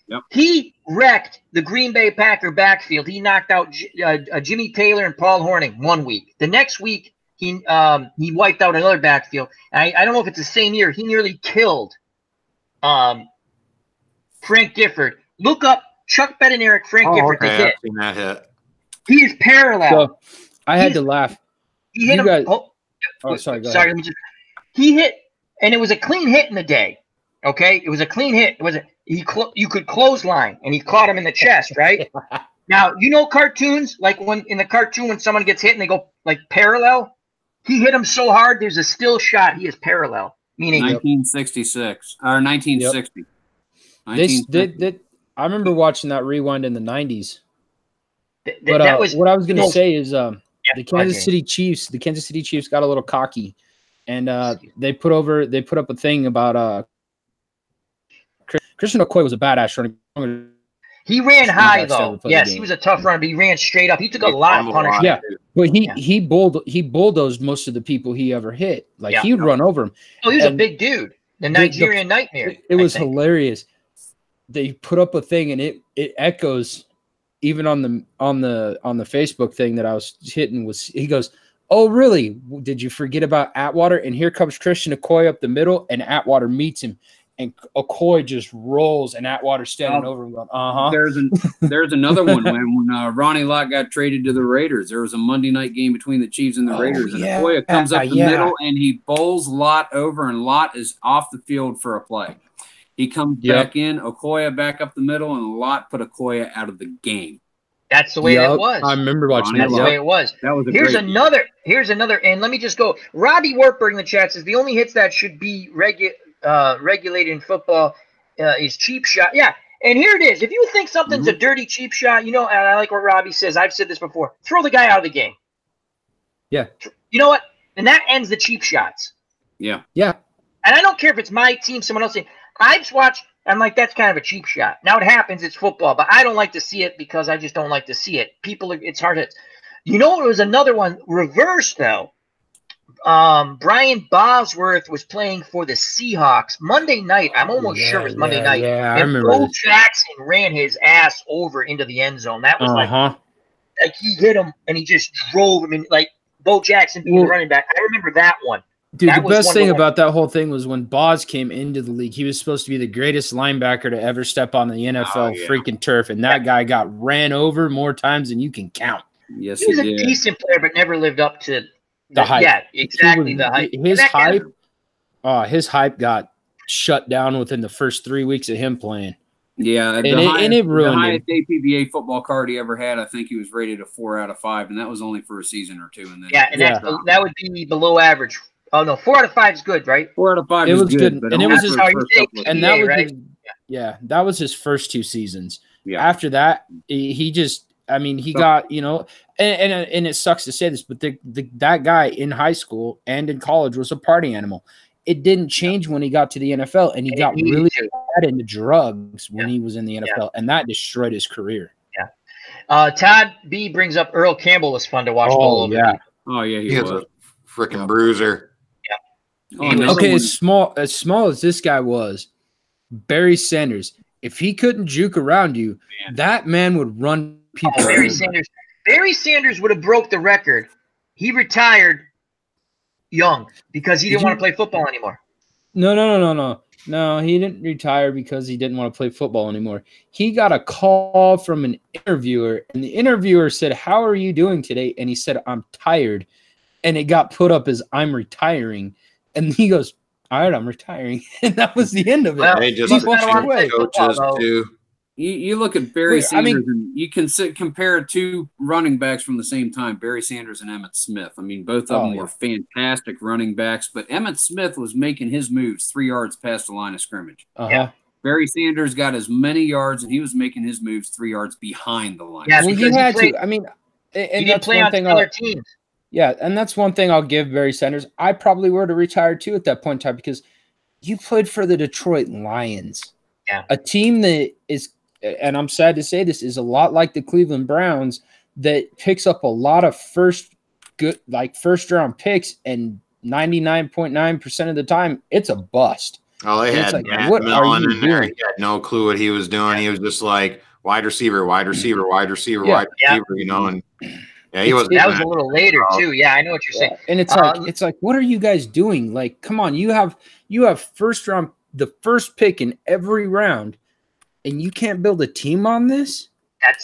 Yep. He wrecked the Green Bay Packer backfield. He knocked out Jimmy Taylor and Paul Hornung 1 week. The next week, he wiped out another backfield. I don't know if it's the same year. He nearly killed Frank Gifford. Look up Chuck Bednarik, Frank Gifford.
Okay, I've seen that hit.
He is parallel.
So, I had to laugh.
He hit him.
Guys,
sorry.
Go ahead.
He hit, and it was a clean hit in the day. Okay, it was a clean hit. It was you could clothesline, and he caught him in the chest, right? Now cartoons like when in the cartoon when someone gets hit and they go like parallel. He hit him so hard. There's a still shot. He is parallel, meaning
1966 or 1960.
I remember watching that rewind in the 90s. What I was going to say is the Kansas City Chiefs got a little cocky, and they put up a thing about Christian Okoye was a badass running.
He ran high though. Yes, he was a tough runner, but he ran straight up. He took a lot of punishment.
Yeah, but he bulldozed most of the people he ever hit. Like he would run over him.
Oh, he was a big dude. The Nigerian Nightmare.
It was hilarious. They put up a thing, and it echoes. Even on the Facebook thing that I was hitting he goes, "Oh, really? Did you forget about Atwater?" And here comes Christian Okoye up the middle, and Atwater meets him, and Okoye just rolls, and Atwater standing over him going,
There's another one when Ronnie Lott got traded to the Raiders. There was a Monday night game between the Chiefs and the Raiders, and Okoye comes up the middle, and he bowls Lott over, and Lott is off the field for a play. He comes back in, Okoye back up the middle, and Lott put Okoye out of the game.
That's the way it was.
I remember watching that.
That's the way it was.
That was
Here's another, and let me just go. Robbie Wartburg in the chat says the only hits that should be regulated in football is cheap shot. Yeah, and here it is. If you think something's a dirty cheap shot, and I like what Robbie says. I've said this before. Throw the guy out of the game.
Yeah.
You know what? And that ends the cheap shots.
Yeah.
Yeah.
And I don't care if it's my team, someone else's team. I've watched, I'm like, that's kind of a cheap shot. Now it happens, it's football, but I don't like to see it because I just don't like to see it. It's hard to, it was another one, reverse though. Brian Bosworth was playing for the Seahawks Monday night. I'm almost sure it was Monday night.
Yeah,
and Bo Jackson ran his ass over into the end zone. That was like he hit him and he just drove him in, like Bo Jackson being running back. I remember that one.
Dude, the best thing about that whole thing was when Boz came into the league, he was supposed to be the greatest linebacker to ever step on the NFL freaking turf, and that guy got ran over more times than you can count.
Yes,
he was a decent player, but never lived up to
the hype.
Yeah, exactly, the hype.
His hype got shut down within the first 3 weeks of him playing.
Yeah,
and it ruined
the highest APBA football card he ever had. I think he was rated a 4 out of 5, and that was only for a season or two. And then
that would be below average. Oh no, 4 out of 5 is good, right?
4 out of 5
is good,
but
and it was his
that
was his first 2 seasons.
Yeah.
After that, he just, he got, and it sucks to say this, but that guy in high school and in college was a party animal. It didn't change when he got to the NFL, and he got really bad into drugs when he was in the NFL, and that destroyed his career.
Yeah. Todd B brings up Earl Campbell was fun to watch.
Oh yeah,
he was
a freaking bruiser.
Okay, as small as this guy was, Barry Sanders, if he couldn't juke around you, that man would run people.
Barry Sanders would have broke the record. He retired young because he didn't want to play football anymore.
No, he didn't retire because he didn't want to play football anymore. He got a call from an interviewer, and the interviewer said, "How are you doing today?" And he said, "I'm tired." And it got put up as "I'm retiring." And he goes, "All right, I'm retiring." And that was the end of it.
Well, they just coaches too.
You look at Barry Sanders, and you can compare 2 running backs from the same time, Barry Sanders and Emmitt Smith. Both of them were fantastic running backs, but Emmitt Smith was making his moves 3 yards past the line of scrimmage.
Yeah.
Barry Sanders got as many yards, and he was making his moves 3 yards behind the line.
Yeah,
well, he had to. I mean, and
he didn't play on other teams.
Yeah, and that's one thing I'll give Barry Sanders. I probably would have retired too at that point in time because you played for the Detroit Lions.
Yeah.
A team that is, and I'm sad to say this, is a lot like the Cleveland Browns that picks up a lot of first round picks, and 99.9% of the time it's a bust.
Oh, they had
like, what are you
in there.
doing?
He had no clue what he was doing. He was just like wide receiver, wide receiver, wide receiver,
Yeah.
wide receiver, you know, and yeah, he was.
That was a little later too. Yeah, I know what you're saying.
And it's like, what are you guys doing? Like, come on, you have first round, the first pick in every round, and you can't build a team on this?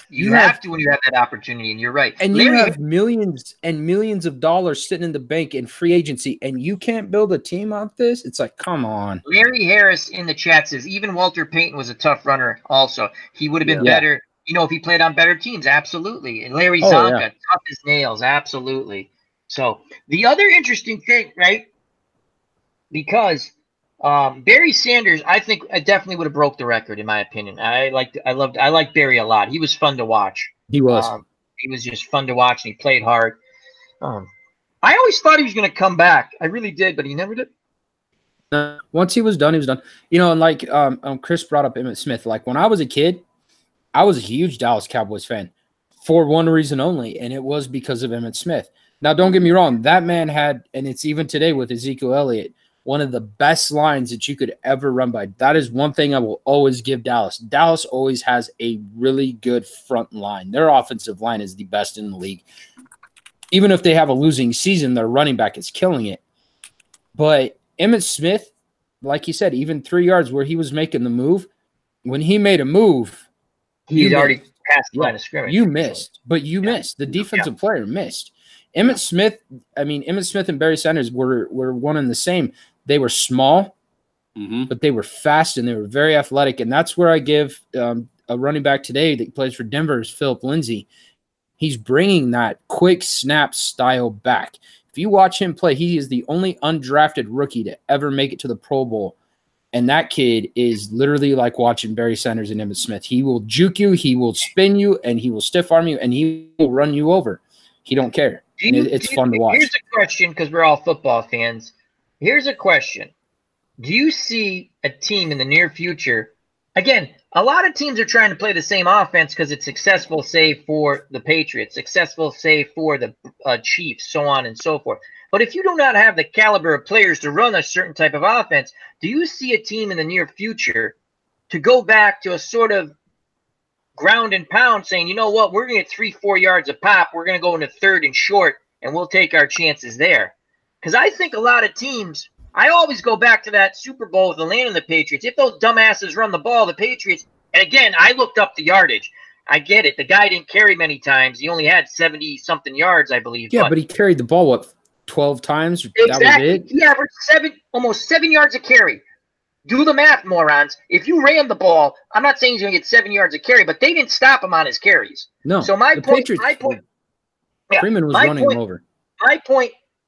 You have to when you have that opportunity, and you're right.
And you have millions and millions of dollars sitting in the bank in free agency, and you can't build a team on this? It's like, come on.
Larry Harris in the chat says even Walter Payton was a tough runner also. He would have been better, if he played on better teams. Absolutely. And Larry Zonka, tough as nails. Absolutely. So the other interesting thing, right? Because Barry Sanders, I think I definitely would have broke the record in my opinion. I liked Barry a lot. He was fun to watch.
He was.
He was just fun to watch, and he played hard. I always thought he was going to come back. I really did, but he never did.
Once he was done, he was done. And like Chris brought up Emmitt Smith. Like when I was a kid, I was a huge Dallas Cowboys fan for one reason only, and it was because of Emmitt Smith. Now, don't get me wrong. That man had, and it's even today with Ezekiel Elliott, one of the best lines that you could ever run by. That is one thing I will always give Dallas. Dallas always has a really good front line. Their offensive line is the best in the league. Even if they have a losing season, their running back is killing it. But Emmitt Smith, like you said, even 3 yards where he was making the move, when he made a move,
he's already past the line of scrimmage.
You missed, but you missed. The defensive player missed. Emmitt Smith and Barry Sanders were one and the same. They were small, but they were fast and they were very athletic. And that's where I give a running back today that plays for Denver is Philip Lindsay. He's bringing that quick snap style back. If you watch him play, he is the only undrafted rookie to ever make it to the Pro Bowl. And that kid is literally like watching Barry Sanders and Emmitt Smith. He will juke you, he will spin you, and he will stiff arm you, and he will run you over. He don't care. It's fun to watch.
Here's a question, because we're all football fans. Here's a question. Do you see a team in the near future? Again, a lot of teams are trying to play the same offense because it's successful, say, for the Patriots, successful, say, for the Chiefs, so on and so forth. But if you do not have the caliber of players to run a certain type of offense, do you see a team in the near future to go back to a sort of ground and pound saying, you know what, we're going to get 3-4 yards a pop. We're going to go into third and short, and we'll take our chances there. Because I think a lot of teams, I always go back to that Super Bowl with Atlanta and the Patriots. If those dumbasses run the ball, the Patriots, and again, I looked up the yardage. I get it. The guy didn't carry many times. He only had 70-something yards, I believe.
Yeah, but he carried the ball, 12 times?
Exactly.
That was it?
He averaged almost 7 yards a carry. Do the math, morons. If you ran the ball, I'm not saying he's going to get 7 yards a carry, but they didn't stop him on his carries.
No.
So my point,
Freeman was running him over.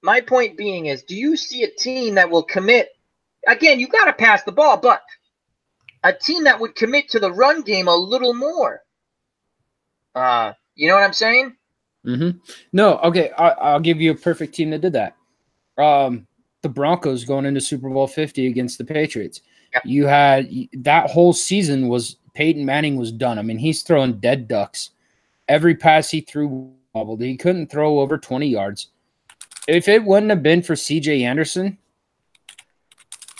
My point being is, do you see a team that will commit? Again, you got to pass the ball, but a team that would commit to the run game a little more. You know what I'm saying?
Mm-hmm. No, okay. I'll give you a perfect team that did that. The Broncos going into Super Bowl 50 against the Patriots.
Yep.
You had that whole season was Peyton Manning was done. I mean, he's throwing dead ducks. Every pass he threw wobbled. He couldn't throw over 20 yards. If it wouldn't have been for C.J. Anderson,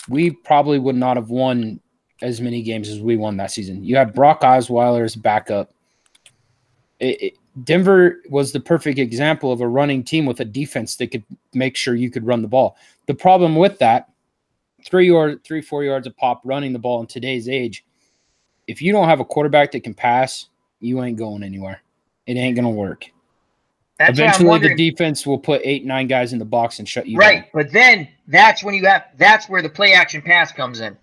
we probably would not have won as many games as we won that season. You had Brock Osweiler as backup. Denver was the perfect example of a running team with a defense that could make sure you could run the ball. The problem with that, 3-4 yards a pop running the ball in today's age, if you don't have a quarterback that can pass, you ain't going anywhere. It ain't going to work. Eventually, the defense will put 8-9 guys in the box and shut you down.
Right, but then that's when that's where the play action pass comes in.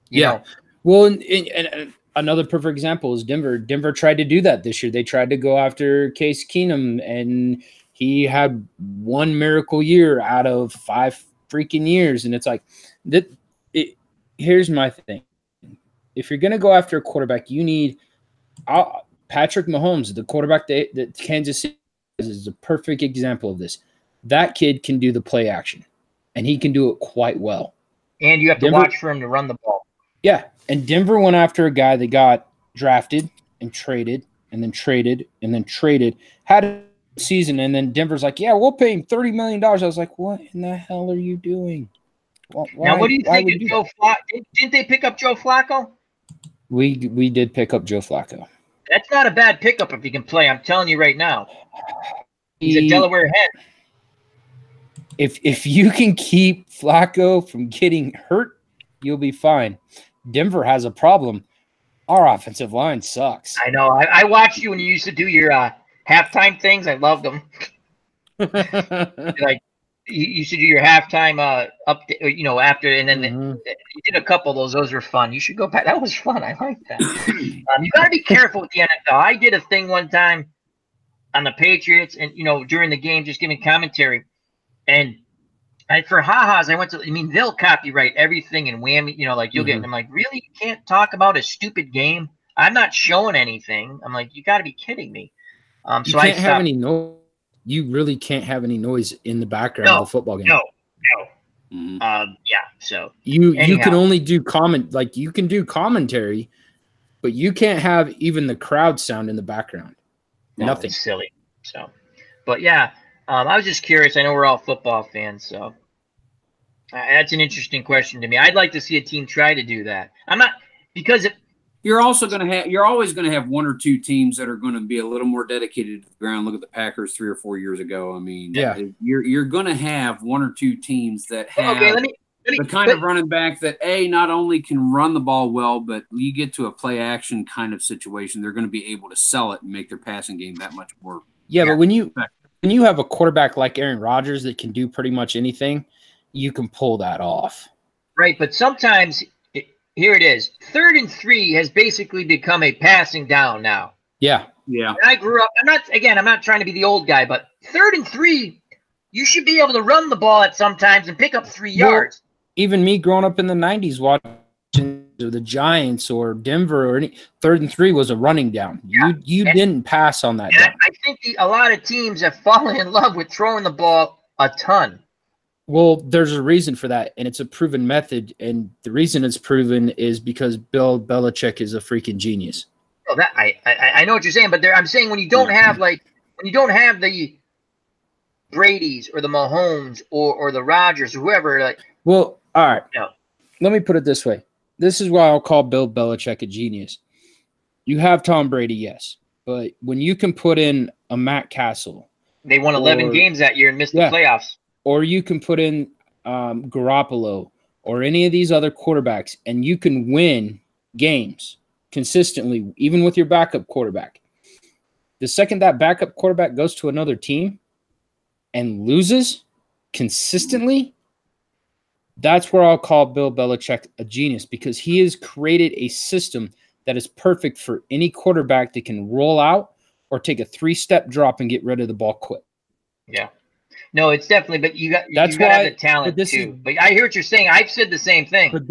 You know?
Well, and another perfect example is Denver. Denver tried to do that this year. They tried to go after Case Keenum, and he had one miracle year out of 5 freaking years. And it's like, here's my thing. if you're going to go after a quarterback, you need Patrick Mahomes, the quarterback that Kansas City is a perfect example of this. That kid can do the play action, and he can do it quite well.
And you have to watch for him to run the ball.
Yeah, and Denver went after a guy that got drafted and traded and then traded and then traded, had a season, and then Denver's like, yeah, we'll pay him $30 million. I was like, what in the hell are you doing?
Why, now, what do you think of Joe Flacco? Didn't they pick up Joe Flacco?
We did pick up Joe Flacco.
That's not a bad pickup if he can play. I'm telling you right now. He's a Delaware head.
If you can keep Flacco from getting hurt, you'll be fine. Denver has a problem. Our offensive line sucks.
I know. I watched you when you used to do your halftime things. I loved them. Like you used to do your halftime update, you know, after, and then you did a couple of those. Those were fun. You should go back. That was fun. I like that. You got to be careful with the NFL. I did a thing one time on the Patriots, and you know, during the game, just giving commentary, and for ha-has, I went to. I mean, they'll copyright everything and whammy. You know, like you'll get. I'm like, really? You can't talk about a stupid game? I'm not showing anything. I'm like, you got to be kidding me.
So I can't have any noise. You really can't have any noise in the background of a football game.
No. Yeah. So
you can only do you can do commentary, but you can't have even the crowd sound in the background.
No,
Nothing.
It's silly. So, but yeah, I was just curious. I know we're all football fans, so that's an interesting question to me. I'd like to see a team try to do that. I'm not because
you're always going to have one or two teams that are going to be a little more dedicated to the ground. Look at the Packers 3 or 4 years ago. I mean, you're going to have one or two teams that have the kind of running back that not only can run the ball well, but you get to a play action kind of situation, they're going to be able to sell it and make their passing game that much more.
Yeah, but when you have a quarterback like Aaron Rodgers that can do pretty much anything, you can pull that off.
Right, but sometimes. Here it is. 3rd and 3 has basically become a passing down now.
Yeah.
Yeah.
And I grew up. I'm not trying to be the old guy, but 3rd and 3, you should be able to run the ball at sometimes and pick up 3 yards.
Even me growing up in the 90s watching the Giants or Denver or 3rd and 3 was a running down. Yeah. You didn't pass on that down.
I think a lot of teams have fallen in love with throwing the ball a ton.
Well, there's a reason for that, and it's a proven method. And the reason it's proven is because Bill Belichick is a freaking genius.
Well, that I know what you're saying, but I'm saying when you don't have the Brady's or the Mahomes or the Rodgers or whoever,
well, all right. Let me put it this way. This is why I'll call Bill Belichick a genius. You have Tom Brady, yes, but when you can put in a Matt Castle,
they won 11 games that year and missed the playoffs.
Or you can put in Garoppolo or any of these other quarterbacks, and you can win games consistently, even with your backup quarterback. The second that backup quarterback goes to another team and loses consistently, that's where I'll call Bill Belichick a genius, because he has created a system that is perfect for any quarterback that can roll out or take a 3-step drop and get rid of the ball quick.
Yeah. No, it's definitely, but you got to have the talent too. But I hear what you're saying. I've said the same thing.
But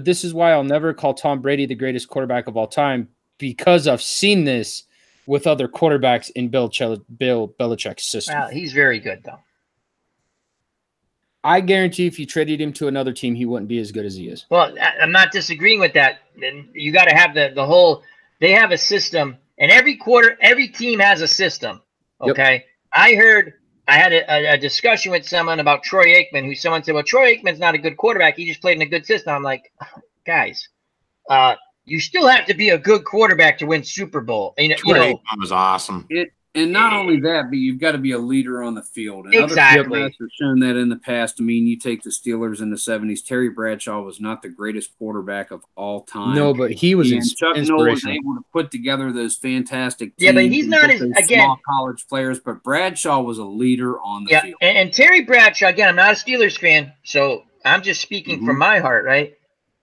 this is why I'll never call Tom Brady the greatest quarterback of all time, because I've seen this with other quarterbacks in Bill Belichick's system.
Well, he's very good though.
I guarantee if you traded him to another team, he wouldn't be as good as he is.
Well, I'm not disagreeing with that. You got to have the whole. They have a system, and every team has a system. Okay, yep. I had a discussion with someone about Troy Aikman, who someone said, well, Troy Aikman's not a good quarterback. He just played in a good system. I'm like, guys, you still have to be a good quarterback to win Super Bowl.
Troy Aikman was awesome.
And not only that, but you've got to be a leader on the field. And
exactly.
Other quarterbacks have shown that in the past. I mean, you take the Steelers in the 70s. Terry Bradshaw was not the greatest quarterback of all time.
No, but he was
Chuck Noll was able to put together those fantastic teams.
Yeah, but he's not
small college players. But Bradshaw was a leader on the field.
And Terry Bradshaw, again, I'm not a Steelers fan, so I'm just speaking from my heart, right?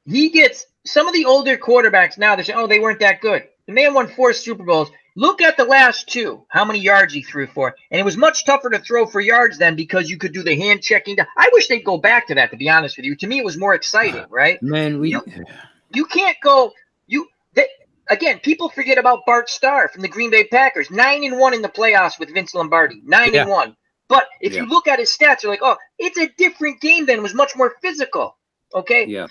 He gets some of the older quarterbacks now. They say, oh, they weren't that good. The man won 4 Super Bowls. Look at the last 2, how many yards he threw for. And it was much tougher to throw for yards then because you could do the hand checking. I wish they'd go back to that, to be honest with you. To me, it was more exciting, right?
Man,
You can't go. Again, people forget about Bart Starr from the Green Bay Packers. 9-1 in the playoffs with Vince Lombardi. 9-1. But if you look at his stats, you're like, oh, it's a different game then. It was much more physical. Okay.
Yeah.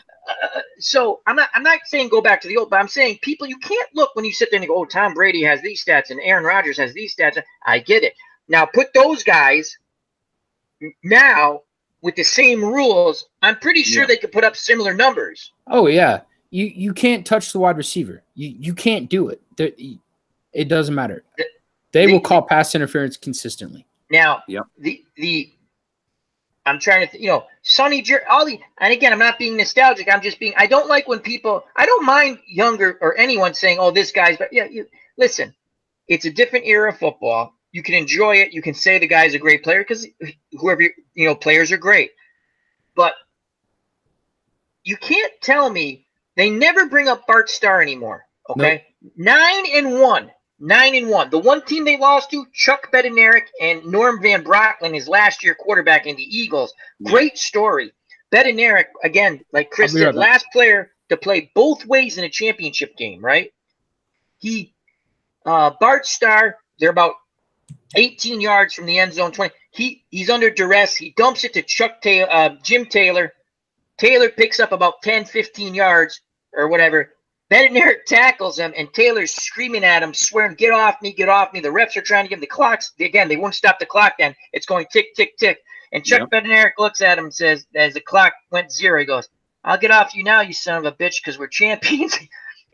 So I'm not saying go back to the old, but I'm saying people, you can't look when you sit there and go, oh, Tom Brady has these stats and Aaron Rodgers has these stats. I get it. Now put those guys now with the same rules. I'm pretty sure they could put up similar numbers.
Oh yeah. You can't touch the wide receiver. You can't do it. It doesn't matter. They will call pass interference consistently.
Now, I'm trying to, Sonny Ollie, and again, I'm not being nostalgic. I don't like when people, I don't mind younger or anyone saying, oh, this guy's, but listen, it's a different era of football. You can enjoy it. You can say the guy's a great player because whoever, players are great. But you can't tell me they never bring up Bart Starr anymore. Okay. Nope. 9-1. 9-1. The one team they lost to, Chuck Bednarik and Norm Van Brocklin, his last year quarterback in the Eagles. Great story. Bednarik, again, like Chris said, last player to play both ways in a championship game, right? Bart Starr, they're about 18 yards from the end zone, 20. He's under duress. He dumps it to Jim Taylor. Taylor picks up about 10, 15 yards or whatever. Bednarik tackles him, and Taylor's screaming at him, swearing, get off me, get off me. The refs are trying to give him the clocks. Again, they won't stop the clock then. It's going tick, tick, tick. And Chuck Bednarik looks at him and says, as the clock went 0, he goes, I'll get off you now, you son of a bitch, because we're champions.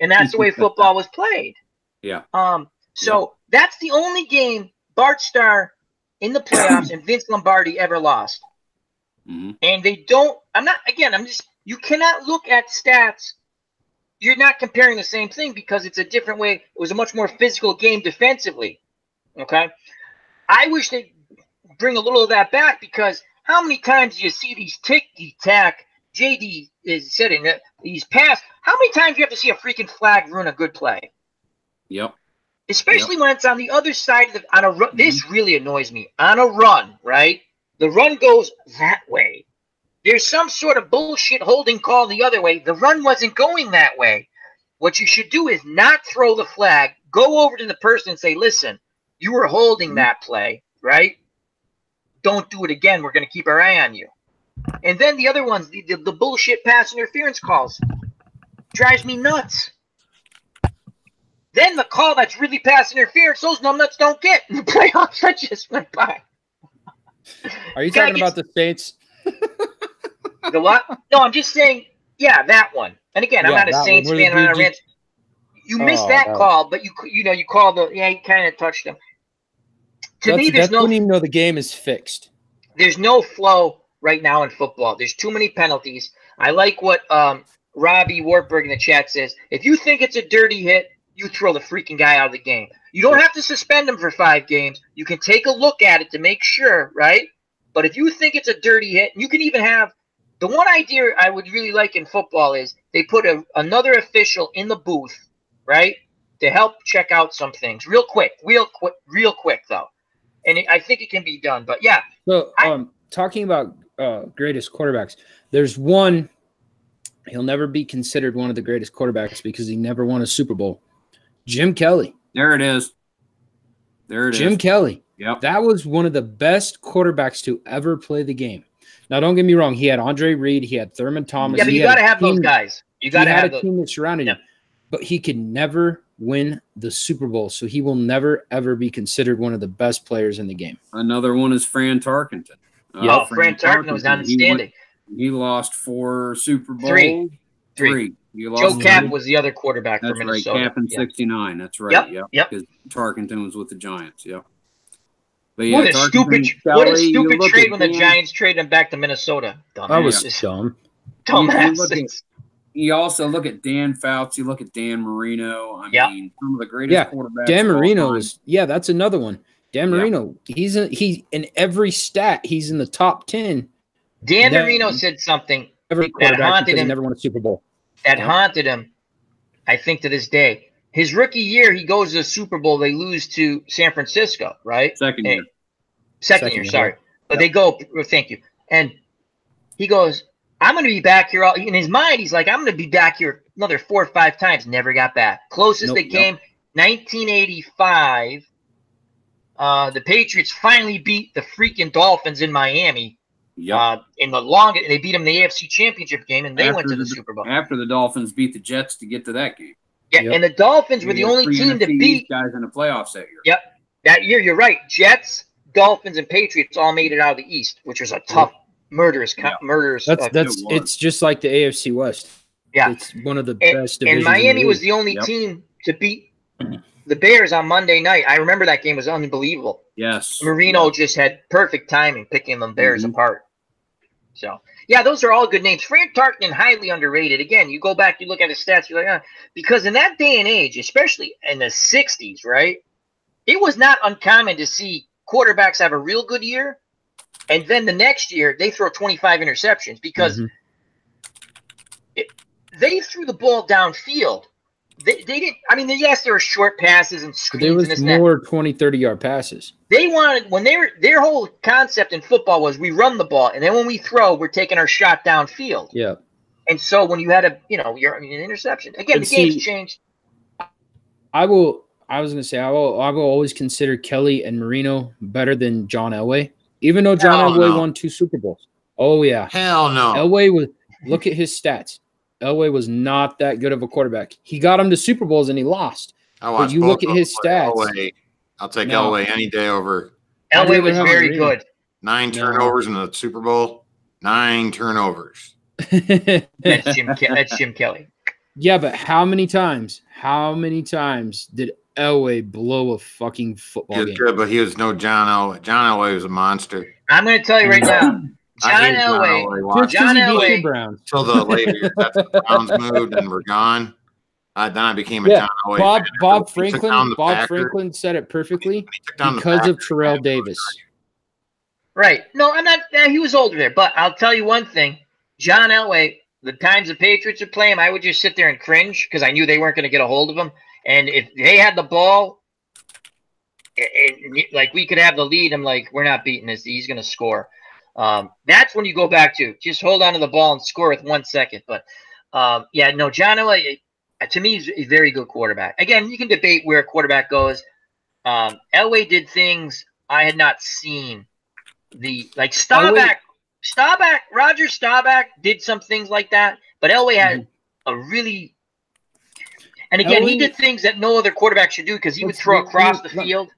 And that's the way football was played.
Yeah.
So that's the only game Bart Starr in the playoffs and Vince Lombardi ever lost. Mm-hmm. And they don't you cannot look at stats. You're not comparing the same thing because it's a different way. It was a much more physical game defensively. Okay. I wish they'd bring a little of that back because how many times do you see these tick-tack? JD is said in these pass. How many times do you have to see a freaking flag ruin a good play?
Yep.
Especially when it's on the other side of on a run. This really annoys me. On a run, right? The run goes that way. There's some sort of bullshit holding call the other way. The run wasn't going that way. What you should do is not throw the flag. Go over to the person and say, listen, you were holding that play, right? Don't do it again. We're going to keep our eye on you. And then the other ones, the bullshit pass interference calls. Drives me nuts. Then the call that's really pass interference, those numbnuts don't get in the playoffs that just went by.
Are you talking about the Saints?
The what? No, I'm just saying, that one. And again, I'm not a Saints fan. I'm not a Rams. You missed that call, but you called you kind of touched them. To me, there's no.
When you know the game is fixed.
There's no flow right now in football. There's too many penalties. I like what Robbie Wartburg in the chat says. If you think it's a dirty hit, you throw the freaking guy out of the game. You don't have to suspend him for 5 games. You can take a look at it to make sure, right? But if you think it's a dirty hit, you can even have the one idea I would really like in football is they put another official in the booth, right, to help check out some things real quick though. And I think it can be done. But yeah.
So talking about greatest quarterbacks, there's one. He'll never be considered one of the greatest quarterbacks because he never won a Super Bowl. Jim Kelly.
There it is.
Jim Kelly.
Yep.
That was one of the best quarterbacks to ever play the game. Now, don't get me wrong. He had Andre Reed. He had Thurman Thomas.
Yeah, but you got to have those guys. You got to have
a team that surrounded him. But he could never win the Super Bowl, so he will never, ever be considered one of the best players in the game.
Another one is Fran Tarkenton.
Fran Tarkenton was outstanding.
He lost 4 Super Bowls.
3.
Joe
Cap was the other quarterback for Minnesota.
Right, Cap in 69. That's right.
Yep.
Because Tarkenton was with the Giants. Yep. But
what a stupid trade when the Giants traded him back to Minnesota.
Dumb. That was dumb.
You also look at Dan Fouts. You look at Dan Marino. I mean, some of the greatest quarterbacks.
Dan Marino is that's another one. Dan Marino, he's in every stat. He's in the top 10.
Dan Marino said something
that haunted him. Never won a Super Bowl.
That haunted him, I think, to this day. His rookie year, he goes to the Super Bowl. They lose to San Francisco, right?
Second year,
sorry. But they go, thank you. And he goes, I'm going to be back here. In his mind, he's like, I'm going to be back here another 4 or 5 times, never got back. Closest they came, 1985. The Patriots finally beat the freaking Dolphins in Miami.
Yep.
In the longest, they beat them in the AFC Championship game, and they went to the Super Bowl.
After the Dolphins beat the Jets to get to that game.
Yeah, and the Dolphins were the only team to beat
guys in the playoffs that year.
Yep, that year you're right. Jets, Dolphins, and Patriots all made it out of the East, which was a tough, murderous.
It's just like the AFC West.
Yeah,
it's one of the best divisions.
And Miami was the only team to beat the Bears on Monday night. I remember that game was unbelievable.
Yes,
Marino just had perfect timing picking them Bears apart. So, yeah, those are all good names. Fran Tarkenton, highly underrated. Again, you go back, you look at his stats, you're like, because in that day and age, especially in the 60s, right, it was not uncommon to see quarterbacks have a real good year, and then the next year they throw 25 interceptions because they threw the ball downfield. They didn't. I mean, yes, there were short passes and screens.
There was more 20, 30-yard passes.
They wanted their whole concept in football was we run the ball, and then when we throw, we're taking our shot downfield.
Yeah.
And so when you had an interception again, the game's changed.
I was going to say I will always consider Kelly and Marino better than John Elway, even though John Elway won 2 Super Bowls. Oh yeah,
hell no.
Elway was. Look at his stats. Elway was not that good of a quarterback. He got him to Super Bowls and he lost. But you look at his stats.
Elway. I'll take Elway any day over.
Elway was very good.
9 turnovers in the Super Bowl. 9 turnovers.
That's Jim Kelly.
Yeah, but how many times did Elway blow a fucking football game?
He was good, but he was no John Elway. John Elway was a monster.
I'm going to tell you right now. John Elway.
Until the later years, after the Browns moved and were gone, then I became a John Elway.
Bob Franklin said it perfectly because of Terrell Davis.
Right. No, I'm not. He was older there, but I'll tell you one thing. John Elway, the times the Patriots would play him, I would just sit there and cringe because I knew they weren't going to get a hold of him. And if they had the ball, like we could have the lead, I'm like, we're not beating this. He's going to score. That's when you go back to just hold on to the ball and score with 1 second. But John Elway, to me, is a very good quarterback. Again, you can debate where a quarterback goes. Elway did things I had not seen. Roger Staubach did some things like that, but Elway had a really, and again, he did things that no other quarterback should do because he would throw across the field.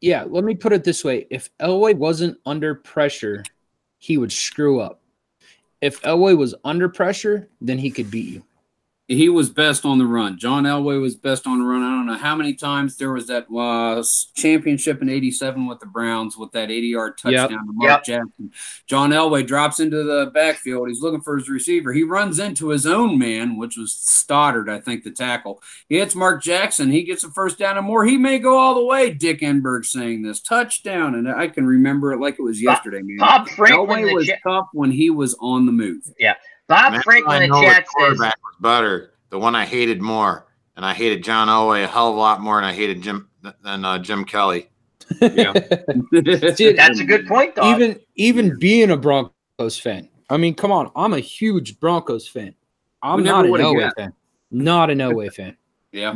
Yeah, let me put it this way. If Elway wasn't under pressure, he would screw up. If Elway was under pressure, then he could beat you.
He was best on the run. John Elway was best on the run. I don't know how many times there was that championship in '87 with the Browns with that 80-yard touchdown to Mark Jackson. John Elway drops into the backfield. He's looking for his receiver. He runs into his own man, which was Stoddard, I think, the tackle. He hits Mark Jackson. He gets a first down and more. He may go all the way, Dick Enberg saying this. Touchdown. And I can remember it like it was yesterday, man.
Bob Franklin
Elway was tough when he was on the move.
Yeah. Bob Franklin in chat says
was better. The one I hated more, and I hated John Elway a hell of a lot more than I hated Jim Kelly.
Yeah,
that's a good point, though.
Even being a Broncos fan, I mean, come on, I'm a huge Broncos fan. I'm not an Elway fan. Not an Elway fan.
Yeah,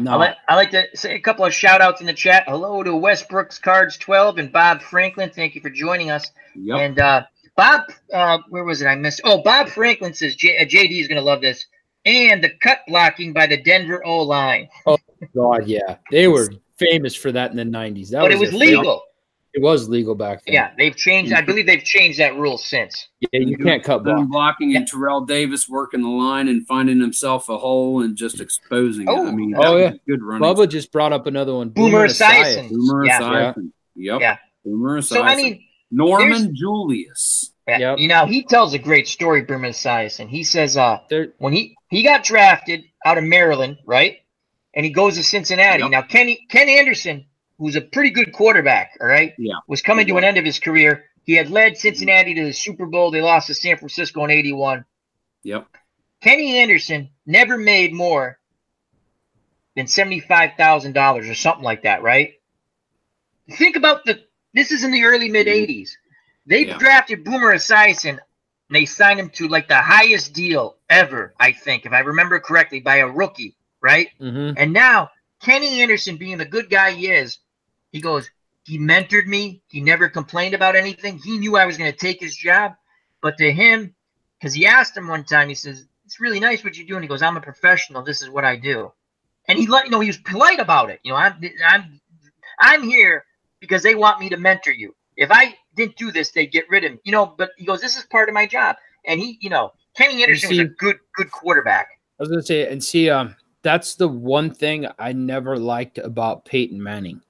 I like to say a couple of shout outs in the chat. Hello to Westbrook's Cards 12 and Bob Franklin. Thank you for joining us.
Yep.
And Bob, where was it? I missed. Oh, Bob Franklin says JD is going to love this. And the cut blocking by the Denver O-line.
Oh, God, yeah. They were famous for that in the 90s.
But it was legal.
It was legal back then.
Yeah, they've changed. I believe they've changed that rule since.
Yeah, you can't cut
blocking and Terrell Davis working the line and finding himself a hole and just exposing it. I mean, good running.
Bubba just brought up another one.
Boomer Esiason.
Yep.
Yeah.
Boomer Esiason.
So, I mean,
Norman Julius.
Yeah. Yep. He tells a great story, Boomer Esiason. He says when he got drafted out of Maryland, right? And he goes to Cincinnati. Yep. Now, Ken Anderson, who's a pretty good quarterback, all right, was coming to an end of his career. He had led Cincinnati to the Super Bowl. They lost to San Francisco in '81.
Yep.
Kenny Anderson never made more than $75,000 or something like that, right? Think about this is in the early mid-'80s. They drafted Boomer Esiason and they signed him to like the highest deal ever, I think, if I remember correctly, by a rookie, right?
Mm-hmm.
And now Kenny Anderson, being the good guy he is, he goes, he mentored me. He never complained about anything. He knew I was going to take his job. But to him, because he asked him one time, he says, it's really nice what you do. And he goes, I'm a professional. This is what I do. And he was polite about it. I'm here because they want me to mentor you. If I didn't do this, they'd get rid of me. But he goes, this is part of my job. And Kenny Anderson was a good quarterback.
I was going to say, and see, that's the one thing I never liked about Peyton Manning.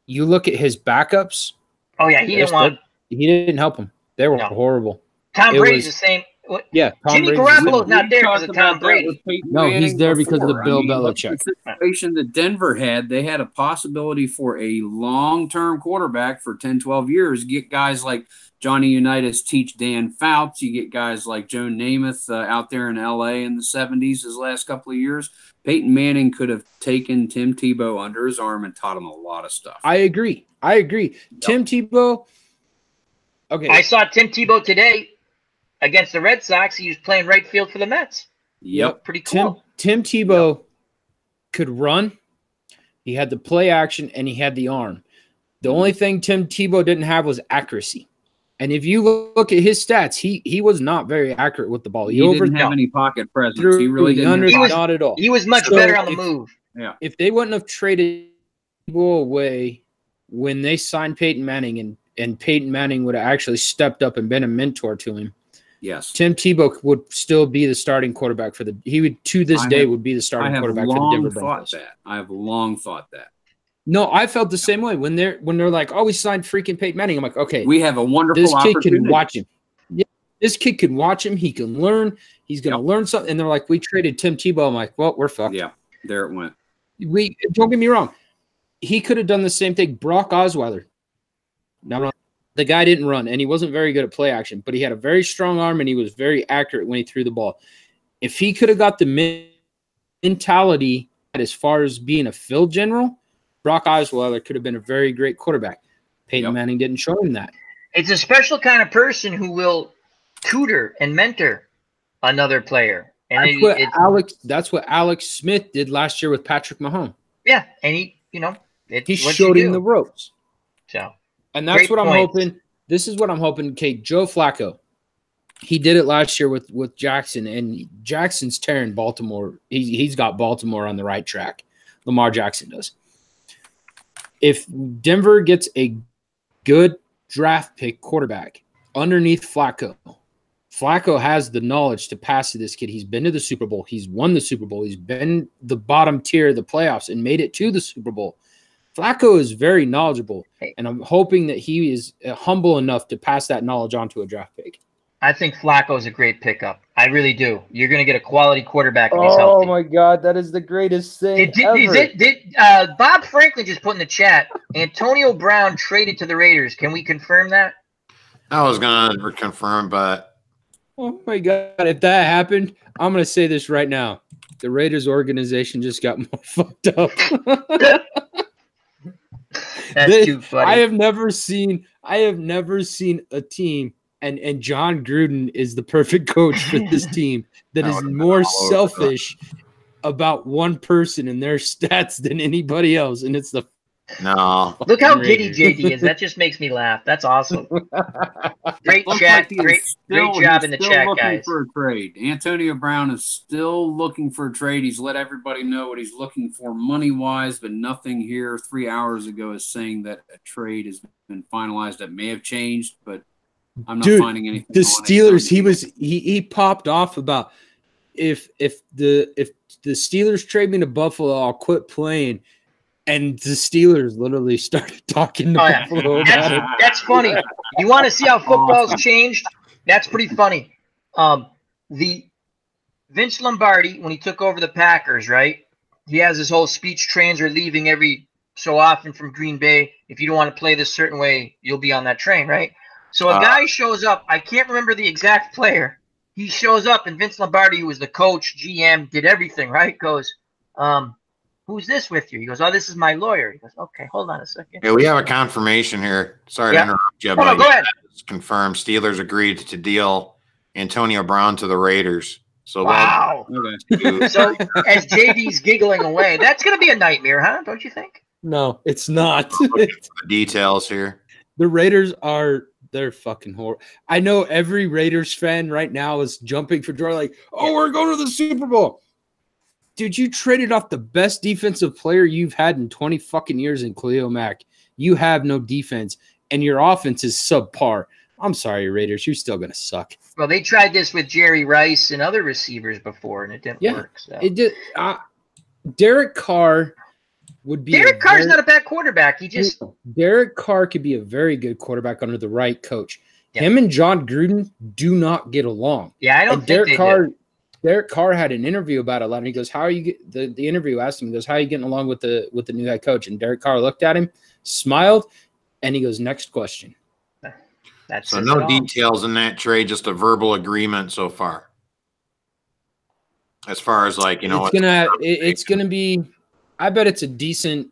You look at his backups.
Oh yeah, he
didn't help him. They were horrible.
Tom Brady's the same.
Yeah,
Jimmy Garoppolo's not there because of Tom Brady.
No, he's there because of the Bill Belichick.
The situation that Denver had, they had a possibility for a long-term quarterback for 10, 12 years. Get guys like Johnny Unitas teach Dan Fouts. You get guys like Joe Namath out there in L.A. in the 70s his last couple of years. Peyton Manning could have taken Tim Tebow under his arm and taught him a lot of stuff.
I agree. Yep. Tim Tebow. Okay.
I saw Tim Tebow today against the Red Sox. He was playing right field for the Mets.
Yep.
Pretty cool.
Tim Tebow could run. He had the play action and he had the arm. The only thing Tim Tebow didn't have was accuracy. And if you look at his stats, he was not very accurate with the ball.
He didn't have any pocket presence. He really didn't.
Not at all.
He was much better on the move.
Yeah.
If they wouldn't have traded Tebow away when they signed Peyton Manning and Peyton Manning would have actually stepped up and been a mentor to him,
yes,
Tim Tebow would still be the starting quarterback would be the starting quarterback for the Denver Broncos.
I have long thought that.
No, I felt the same way when they're like, oh, we signed freaking Peyton Manning. I'm like, okay,
we have a wonderful
this kid
opportunity.
can watch him. Yeah, this kid can watch him. He can learn. He's going to learn something. And they're like, we traded Tim Tebow. I'm like, well, we're fucked.
Yeah, there it went.
Don't get me wrong. He could have done the same thing. Brock Osweiler. Now, the guy didn't run, and he wasn't very good at play action, but he had a very strong arm, and he was very accurate when he threw the ball. If he could have got the mentality as far as being a field general, Brock Osweiler could have been a very great quarterback. Peyton Manning didn't show him that.
It's a special kind of person who will tutor and mentor another player. And
that's what Alex Smith did last year with Patrick Mahomes.
Yeah, and he
showed him the ropes.
So,
and that's what I'm hoping. This is what I'm hoping. Okay, Joe Flacco, he did it last year with Jackson, and Jackson's tearing Baltimore. He's got Baltimore on the right track. Lamar Jackson does. If Denver gets a good draft pick quarterback underneath Flacco, Flacco has the knowledge to pass to this kid. He's been to the Super Bowl. He's won the Super Bowl. He's been the bottom tier of the playoffs and made it to the Super Bowl. Flacco is very knowledgeable, and I'm hoping that he is humble enough to pass that knowledge on to a draft pick.
I think Flacco is a great pickup. I really do. You're going to get a quality quarterback when he's healthy.
Oh, my God. That is the greatest thing ever.
Bob Franklin just put in the chat, Antonio Brown traded to the Raiders. Can we confirm that?
I was going to confirm, but...
Oh, my God. If that happened, I'm going to say this right now. The Raiders organization just got more fucked up.
That's too funny.
I have never seen a team... And John Gruden is the perfect coach for this team that is more selfish about one person and their stats than anybody else. And it's the
Look how giddy JD is. That just makes me laugh. That's awesome. Great chat. Great job in the chat, guys.
For a trade. Antonio Brown is still looking for a trade. He's let everybody know what he's looking for money-wise, but nothing here 3 hours ago is saying that a trade has been finalized. That may have changed, but I'm not finding anything.
The Steelers, he popped off about if the Steelers trade me to Buffalo, I'll quit playing. And the Steelers literally started talking to Buffalo about it.
That's funny. You want to see how football's changed? That's pretty funny. The Vince Lombardi, when he took over the Packers, right? He has his whole speech. Trains are leaving every so often from Green Bay. If you don't want to play this certain way, you'll be on that train, right? So a guy shows up. I can't remember the exact player. He shows up, and Vince Lombardi, who was the coach, GM, did everything, right? Goes, who's this with you? He goes, oh, this is my lawyer. He goes, okay, hold on a second.
Yeah, we have a confirmation here. Sorry to interrupt you,
but
go
ahead.
It's confirmed. Steelers agreed to deal Antonio Brown to the Raiders. So
wow.
Okay.
So as JD's giggling away, that's going to be a nightmare, huh? Don't you think?
No, it's not.
the details here.
The Raiders they're fucking horrible. I know every Raiders fan right now is jumping for joy, like, oh, we're going to the Super Bowl. Dude, you traded off the best defensive player you've had in 20 fucking years in Khalil Mack. You have no defense, and your offense is subpar. I'm sorry, Raiders. You're still going to suck.
Well, they tried this with Jerry Rice and other receivers before, and it didn't work. So.
It did. Derek Carr would be.
Derek Carr's not a bad quarterback.
Derek Carr could be a very good quarterback under the right coach. Yeah. Him and John Gruden do not get along.
Yeah, I don't think
Derek
they
Carr.
do.
Derek Carr had an interview about it a lot, and he goes, "How are you?" The interview asked him, he goes, "How are you getting along with the new head coach?" And Derek Carr looked at him, smiled, and he goes, "Next question."
That's
so no details in that trade, just a verbal agreement so far. As far as like
it's gonna be. I bet it's a decent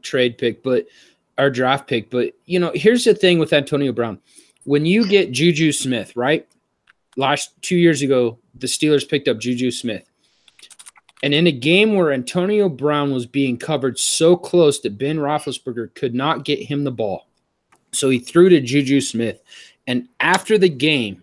trade pick, but our draft pick. But here's the thing with Antonio Brown: when you get Juju Smith, right? 2 years ago, the Steelers picked up Juju Smith. And in a game where Antonio Brown was being covered so close that Ben Roethlisberger could not get him the ball. So he threw to Juju Smith. And after the game,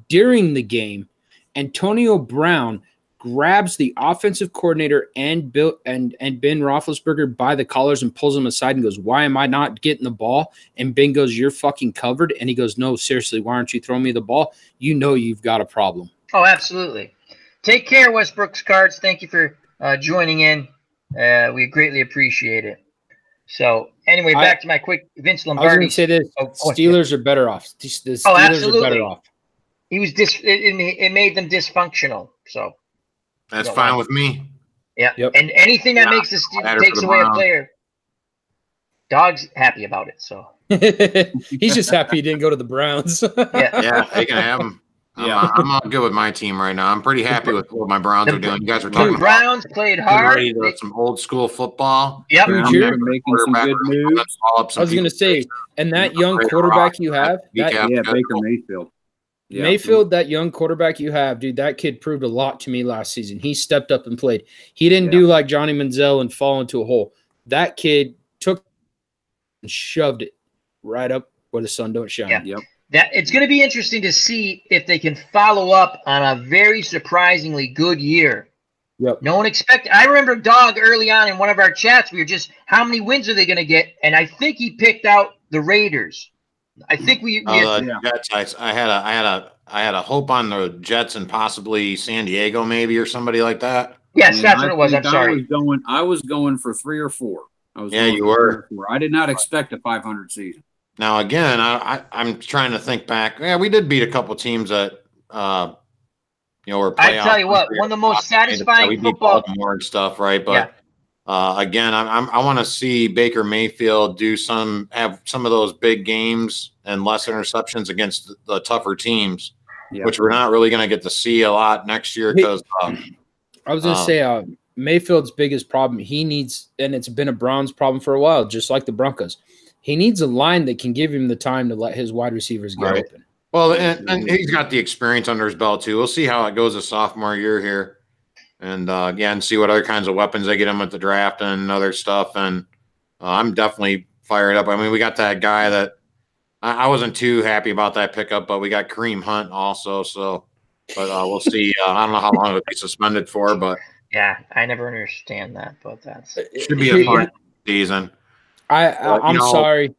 during the game, Antonio Brown grabs the offensive coordinator and Ben Roethlisberger by the collars and pulls him aside and goes, "Why am I not getting the ball?" And Ben goes, "You're fucking covered." And he goes, "No, seriously, why aren't you throwing me the ball? You know you've got a problem."
Oh, absolutely. Take care, Westbrook's Cards. Thank you for joining in. We greatly appreciate it. So, anyway, back to my quick Vince Lombardi.
I was going to say this. Steelers are better off. The Steelers
absolutely.
are better off.
He was it made them dysfunctional, so.
That's fine with me.
Yeah. Yep. And anything that makes takes away a player, Dog's happy about it. So
he's just happy he didn't go to the Browns.
Yeah, they can have him. Yeah, I'm all good with my team right now. I'm pretty happy with what my Browns are doing. You guys were talking
about Browns played hard.
Some old school football.
Yep.
You're making some good moves. I was going to say, and that young quarterback you have,
Baker Mayfield.
Yeah. Mayfield, that young quarterback you have, dude, that kid proved a lot to me last season. He stepped up and played. He didn't do like Johnny Manziel and fall into a hole. That kid took and shoved it right up where the sun don't shine.
Yeah. Yep. It's going to be interesting to see if they can follow up on a very surprisingly good year.
Yep.
No one expected. I remember Dog early on in one of our chats. We were just, how many wins are they going to get? And I think he picked out the Raiders. I think
Jets. I had a hope on the Jets and possibly San Diego, maybe, or somebody like that.
Yes, that's what it was. I'm sorry.
I was going for 3 or 4.
You were.
I did not expect a 500 season.
Now again, I'm trying to think back. Yeah, we did beat a couple teams that were playoff.
I tell you what, one of the most satisfying
we beat Baltimore and stuff, right? But again, I want to see Baker Mayfield have some of those big games and less interceptions against the tougher teams, which we're not really going to get to see a lot next year because
I was going to say Mayfield's biggest problem he needs, and it's been a Browns problem for a while, just like the Broncos. He needs a line that can give him the time to let his wide receivers get open.
Well, and he's got the experience under his belt too. We'll see how it goes his sophomore year here. And and see what other kinds of weapons they get him at the draft and other stuff. And I'm definitely fired up. I mean, we got that guy that I wasn't too happy about that pickup, but we got Kareem Hunt also. So, but we'll see. I don't know how long it'll be suspended for, but
yeah, I never understand that. But it
should be a fun season.
I'm sorry,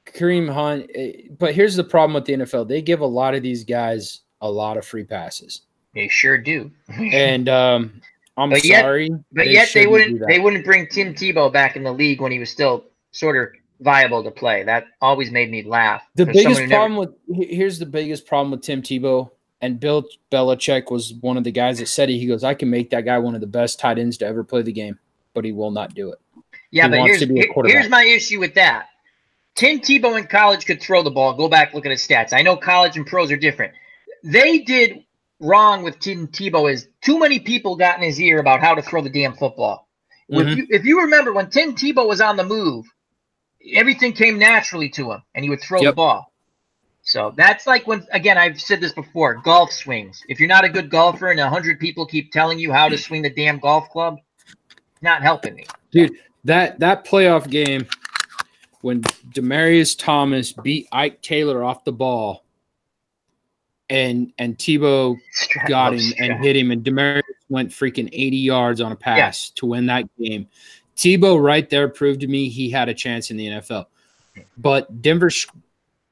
Kareem Hunt. But here's the problem with the NFL: they give a lot of these guys a lot of free passes.
They sure do.
And sorry.
But yet they wouldn't bring Tim Tebow back in the league when he was still sort of viable to play. That always made me laugh.
Here's the biggest problem with Tim Tebow, and Bill Belichick was one of the guys that said he goes, I can make that guy one of the best tight ends to ever play the game, but he will not do it.
Yeah, but here's my issue with that. Tim Tebow in college could throw the ball. Go back, look at his stats. I know college and pros are different. They did wrong with Tim Tebow is too many people got in his ear about how to throw the damn football. Mm-hmm. If you remember when Tim Tebow was on the move, everything came naturally to him, and he would throw the ball. So that's like when, again, I've said this before, golf swings. If you're not a good golfer and 100 people keep telling you how to swing the damn golf club, not helping me.
Dude, that playoff game when Demaryius Thomas beat Ike Taylor off the ball and Tebow got him and hit him, and Demaryius went freaking 80 yards on a pass to win that game. Tebow right there proved to me he had a chance in the NFL. But Denver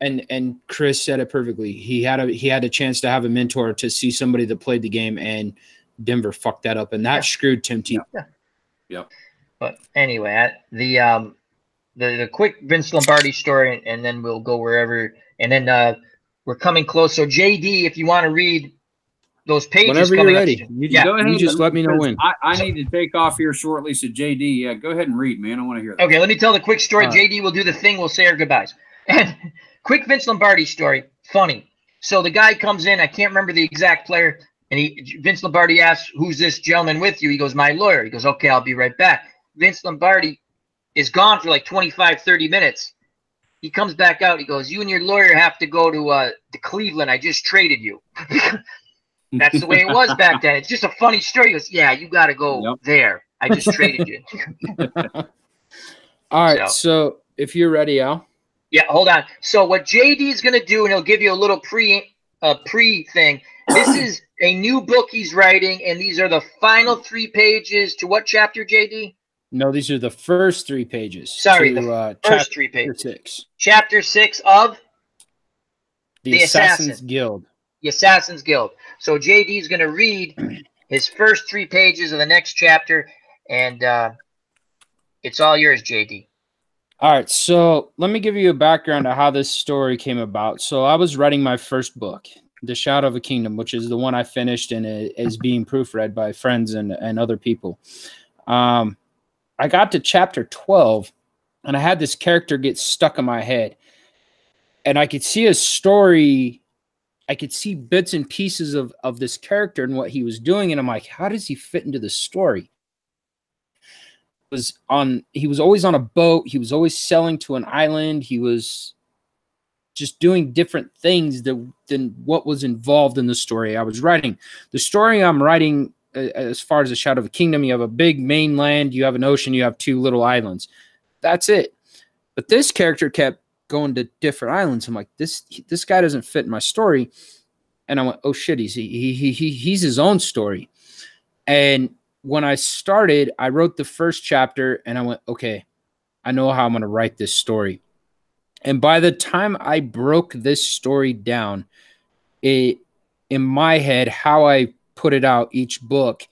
and Chris said it perfectly. He had a chance to have a mentor, to see somebody that played the game, and Denver fucked that up, and that screwed Tim Tebow.
Yep.
But anyway, the quick Vince Lombardi story, and then we'll go wherever. And then we're coming close. So JD, if you want to read those pages,
whenever you're ready,
go ahead.
You just let me know when.
I need to take off here shortly. So JD, yeah, go ahead and read, man. I want to hear that.
Okay, let me tell the quick story. JD will do the thing. We'll say our goodbyes. And quick Vince Lombardi story. Funny. So the guy comes in. I can't remember the exact player. And Vince Lombardi asks, "Who's this gentleman with you?" He goes, "My lawyer." He goes, "Okay, I'll be right back." Vince Lombardi is gone for like 25, 30 minutes. He comes back out. He goes, "You and your lawyer have to go to Cleveland. I just traded you." That's the way it was back then. It's just a funny story. He goes, "Yeah, you got to go there. I just traded you."
All right. So if you're ready, Al.
Yeah, hold on. So what JD is going to do, and he'll give you a little pre thing. This is a new book he's writing, and these are the final 3 pages to what chapter, JD?
No, these are the first 3 pages.
Sorry, the first 3 pages.
6.
Chapter 6 of
the Assassin's Guild.
The Assassin's Guild. So JD is going to read his first 3 pages of the next chapter, and it's all yours, JD.
All right, so let me give you a background of how this story came about. So I was writing my first book, The Shadow of a Kingdom, which is the one I finished and is being proofread by friends and other people. I got to chapter 12, and I had this character get stuck in my head. And I could see a story. I could see bits and pieces of this character and what he was doing. And I'm like, how does he fit into the story? He was always on a boat. He was always sailing to an island. He was just doing different things than what was involved in the story I was writing. The story I'm writing, as far as the Shadow of a Kingdom, you have a big mainland, you have an ocean, you have 2 little islands. That's it. But this character kept going to different islands. I'm like, this guy doesn't fit in my story. And I went, oh shit, he's his own story. And when I started, I wrote the first chapter and I went, okay, I know how I'm going to write this story. And by the time I broke this story down, in my head, how I put it out, each book,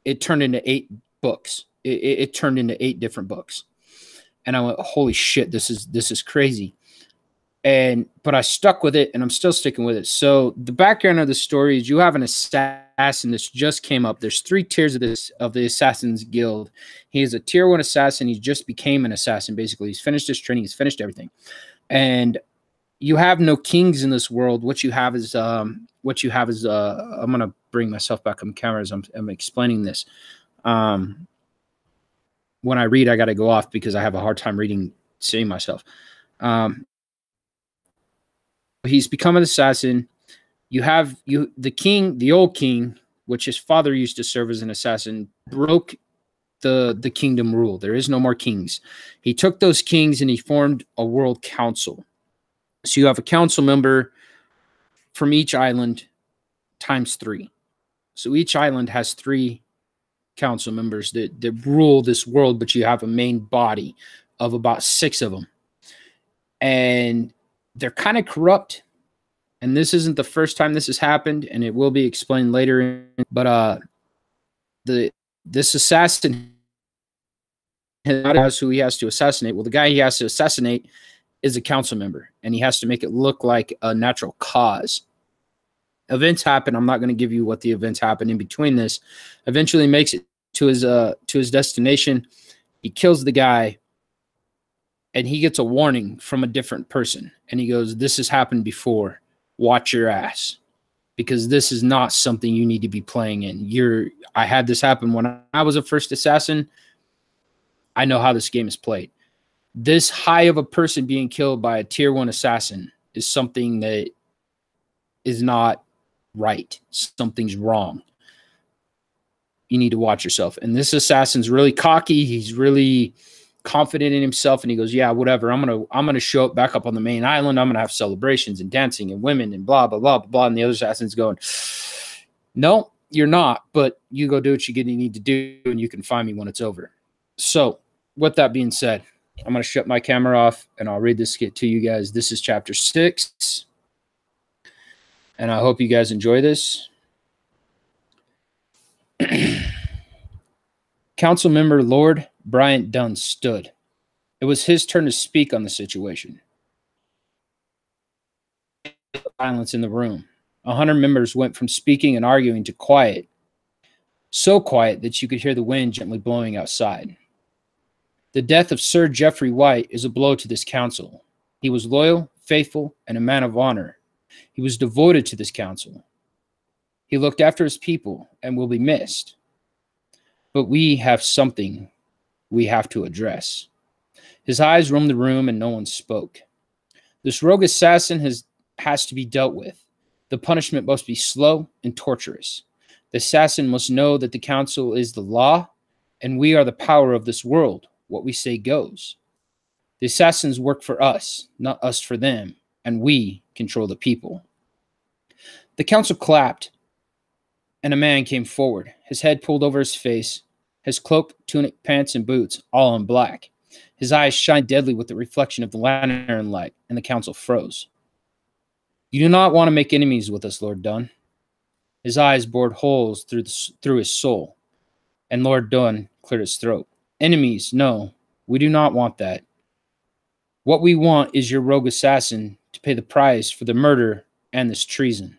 it turned into 8 books. It turned into 8 different books. And I went, holy shit, this is crazy. But I stuck with it, and I'm still sticking with it. So the background of the story is you have an assassin. This just came up. There's 3 tiers of the Assassin's Guild. He is a tier 1 assassin. He just became an assassin, basically. He's finished his training. He's finished everything. And you have no kings in this world. What you have is I'm going to bring myself back on camera as I'm explaining this. When I read, I got to go off because I have a hard time seeing myself. He's become an assassin. You have the king, the old king, which his father used to serve as an assassin, broke the kingdom rule. There is no more kings. He took those kings and he formed a world council. So you have a council member from each island times 3. So each island has 3 council members that rule this world, but you have a main body of about 6 of them. And they're kind of corrupt. And this isn't the first time this has happened, and it will be explained later. But this assassin has who he has to assassinate. Well, the guy he has to assassinate is a council member, and he has to make it look like a natural cause. Events happen. I'm not going to give you what the events happen in between this. Eventually makes it to his destination. He kills the guy, and he gets a warning from a different person. And he goes, this has happened before. Watch your ass, because this is not something you need to be playing in. I had this happen when I was a first assassin. I know how this game is played. This high of a person being killed by a tier 1 assassin is something that is not right. Something's wrong. You need to watch yourself. And this assassin's really cocky. He's really confident in himself, and he goes, yeah, whatever. I'm gonna show up back up on the main island. I'm gonna have celebrations and dancing and women and blah blah blah blah blah. And the other assassin's going, no, you're not, but you go do what you need to do, and you can find me when it's over. So with that being said, I'm gonna shut my camera off and I'll read this skit to you guys. This is chapter 6, and I hope you guys enjoy this. Council member Lord Bryant Dunn stood. It was his turn to speak on the situation. Silence in the room. 100 members went from speaking and arguing to quiet. So quiet that you could hear the wind gently blowing outside. The death of Sir Geoffrey White is a blow to this council. He was loyal, faithful, and a man of honor. He was devoted to this council. He looked after his people and will be missed. But we have something we have to address. His eyes roamed the room and no one spoke. This rogue assassin has to be dealt with. The punishment must be slow and torturous. The assassin must know that the council is the law and we are the power of this world. What we say goes. The assassins work for us, not us for them, and we control the people. The council clapped, and a man came forward, his head pulled over his face, his cloak, tunic, pants, and boots, all in black. His eyes shined deadly with the reflection of the lantern light, and the council froze. You do not want to make enemies with us, Lord Dunn. His eyes bored holes through his soul, and Lord Dunn cleared his throat. Enemies, no, we do not want that. What we want is your rogue assassin to pay the price for the murder and this treason.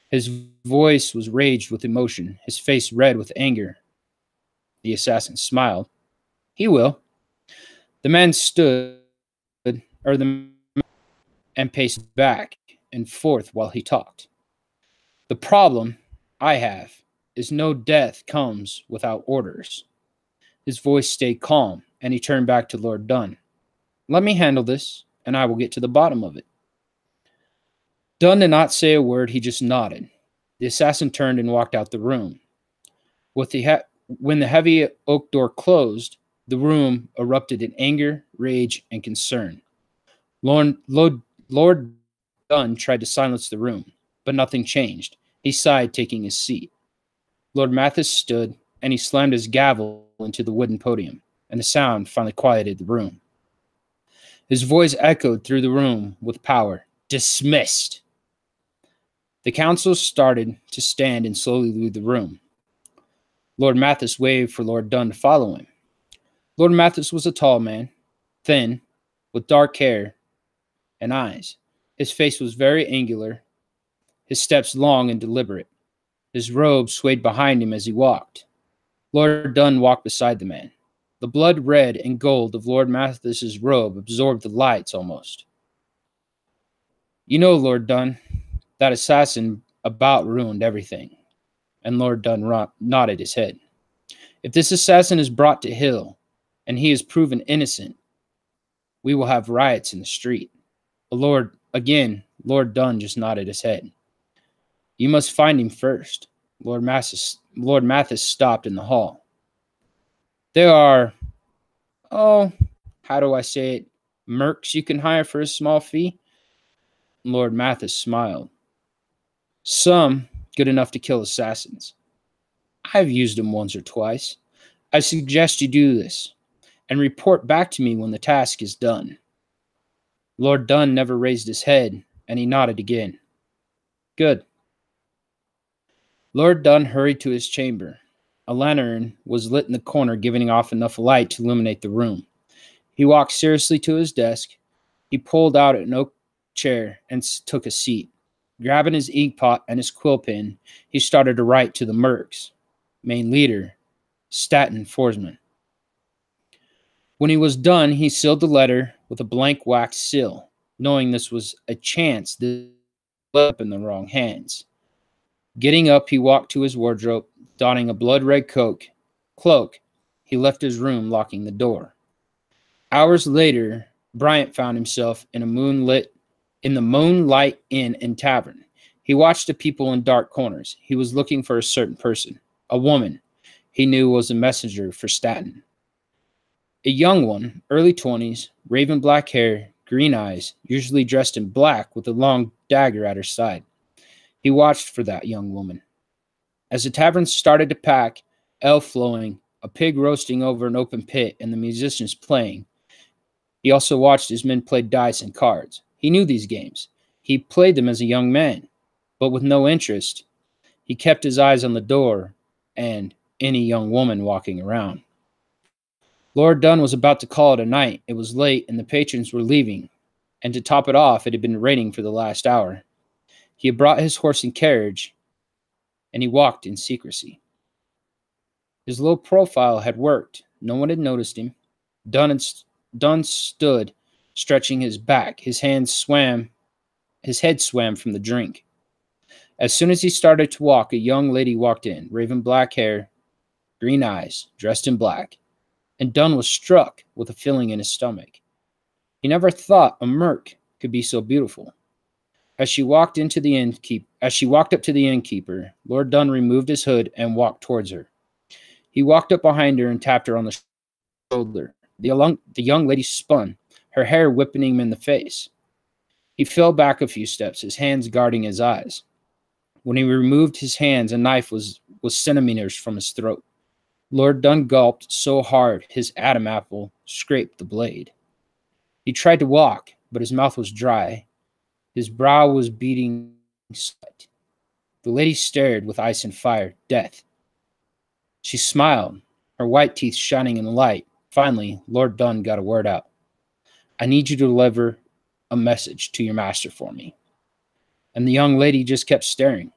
His voice was raged with emotion, his face red with anger. The assassin smiled. He will. The man stood, and paced back and forth while he talked. The problem I have is no death comes without orders. His voice stayed calm, and he turned back to Lord Dunn. Let me handle this, and I will get to the bottom of it. Dunn did not say a word, he just nodded. The assassin turned and walked out the room. When the heavy oak door closed, the room erupted in anger, rage, and concern. Lord Dunn tried to silence the room, but nothing changed. He sighed, taking his seat. Lord Mathis stood, and he slammed his gavel into the wooden podium, and the sound finally quieted the room. His voice echoed through the room with power. Dismissed! The council started to stand and slowly leave the room. Lord Mathis waved for Lord Dunn to follow him. Lord Mathis was a tall man, thin, with dark hair and eyes. His face was very angular, his steps long and deliberate. His robe swayed behind him as he walked. Lord Dunn walked beside the man. The blood red and gold of Lord Mathis's robe absorbed the lights almost. You know, Lord Dunn, that assassin about ruined everything. And Lord Dunn nodded his head. If this assassin is brought to heel, and he is proven innocent, we will have riots in the street. Lord Dunn just nodded his head. You must find him first. Lord Mathis stopped in the hall. There are, how do I say it, mercs you can hire for a small fee? Lord Mathis smiled. Some good enough to kill assassins. I've used them once or twice. I suggest you do this, and report back to me when the task is done. Lord Dunn never raised his head, and he nodded again. Good. Lord Dunn hurried to his chamber. A lantern was lit in the corner, giving off enough light to illuminate the room. He walked seriously to his desk. He pulled out an oak chair and took a seat. Grabbing his ink pot and his quill pen, he started to write to the mercs. Main leader, Staten Forsman. When he was done, he sealed the letter with a blank wax seal, knowing this was a chance to slip up in the wrong hands. Getting up, he walked to his wardrobe, donning a blood-red cloak. He left his room, locking the door. Hours later, Bryant found himself in a moonlit in the Moonlight Inn and Tavern. He watched the people in dark corners. He was looking for a certain person, a woman he knew was a messenger for Staten. A young one, early 20s, raven black hair, green eyes, usually dressed in black with a long dagger at her side. He watched for that young woman. As the tavern started to pack, ale flowing, a pig roasting over an open pit, and the musicians playing, he also watched as men played dice and cards. He knew these games. He played them as a young man, but with no interest. He kept his eyes on the door and any young woman walking around. Lord Dunn was about to call it a night. It was late, and the patrons were leaving. And to top it off, it had been raining for the last hour. He had brought his horse and carriage, and he walked in secrecy. His low profile had worked. No one had noticed him. Dunn stood, stretching his back. His head swam from the drink. As soon as he started to walk, a young lady walked in, raven black hair, green eyes, dressed in black. And Dunn was struck with a feeling in his stomach. He never thought a merc could be so beautiful. As she walked up to the innkeeper, Lord Dunn removed his hood and walked towards her. He walked up behind her and tapped her on the shoulder. The young lady spun, her hair whipping him in the face. He fell back a few steps, his hands guarding his eyes. When he removed his hands, a knife was centimeters from his throat. Lord Dunn gulped so hard his Adam apple scraped the blade. He tried to walk, but his mouth was dry. His brow was beading sweat. The lady stared with ice and fire, death. She smiled, her white teeth shining in the light. Finally, Lord Dunn got a word out. I need you to deliver a message to your master for me. And the young lady just kept staring.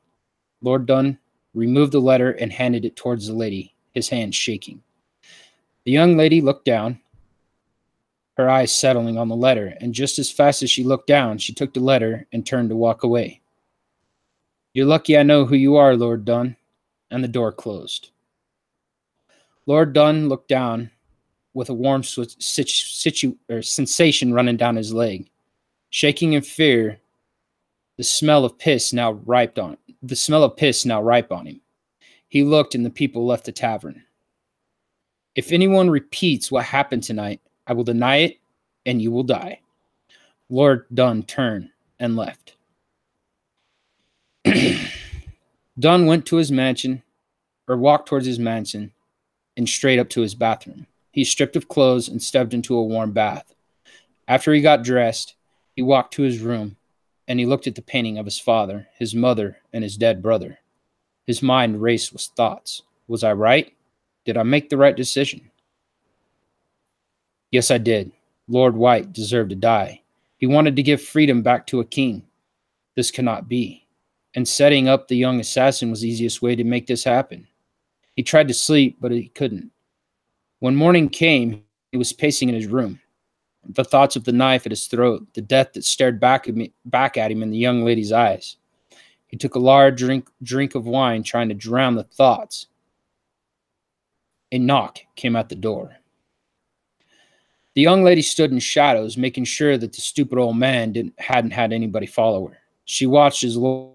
Lord Dunn removed the letter and handed it towards the lady, his hand shaking. The young lady looked down, her eyes settling on the letter, and just as fast as she looked down, she took the letter and turned to walk away. You're lucky I know who you are, Lord Dunn. And the door closed. Lord Dunn looked down with a warm sensation running down his leg. Shaking in fear, the smell of piss now ripe on him. He looked and the people left the tavern. If anyone repeats what happened tonight, I will deny it and you will die. Lord Dunn turned and left. Dunn went to his mansion, or walked towards his mansion, and straight up to his bathroom. He stripped of clothes and stepped into a warm bath. After he got dressed, he walked to his room, and he looked at the painting of his father, his mother, and his dead brother. His mind raced with thoughts. Was I right? Did I make the right decision? Yes, I did. Lord White deserved to die. He wanted to give freedom back to a king. This cannot be. And setting up the young assassin was the easiest way to make this happen. He tried to sleep, but he couldn't. When morning came, he was pacing in his room. The thoughts of the knife at his throat, the death that stared back at him in the young lady's eyes. He took a large drink of wine, trying to drown the thoughts. A knock came at the door. The young lady stood in shadows, making sure that the stupid old man hadn't had anybody follow her. She watched as Lord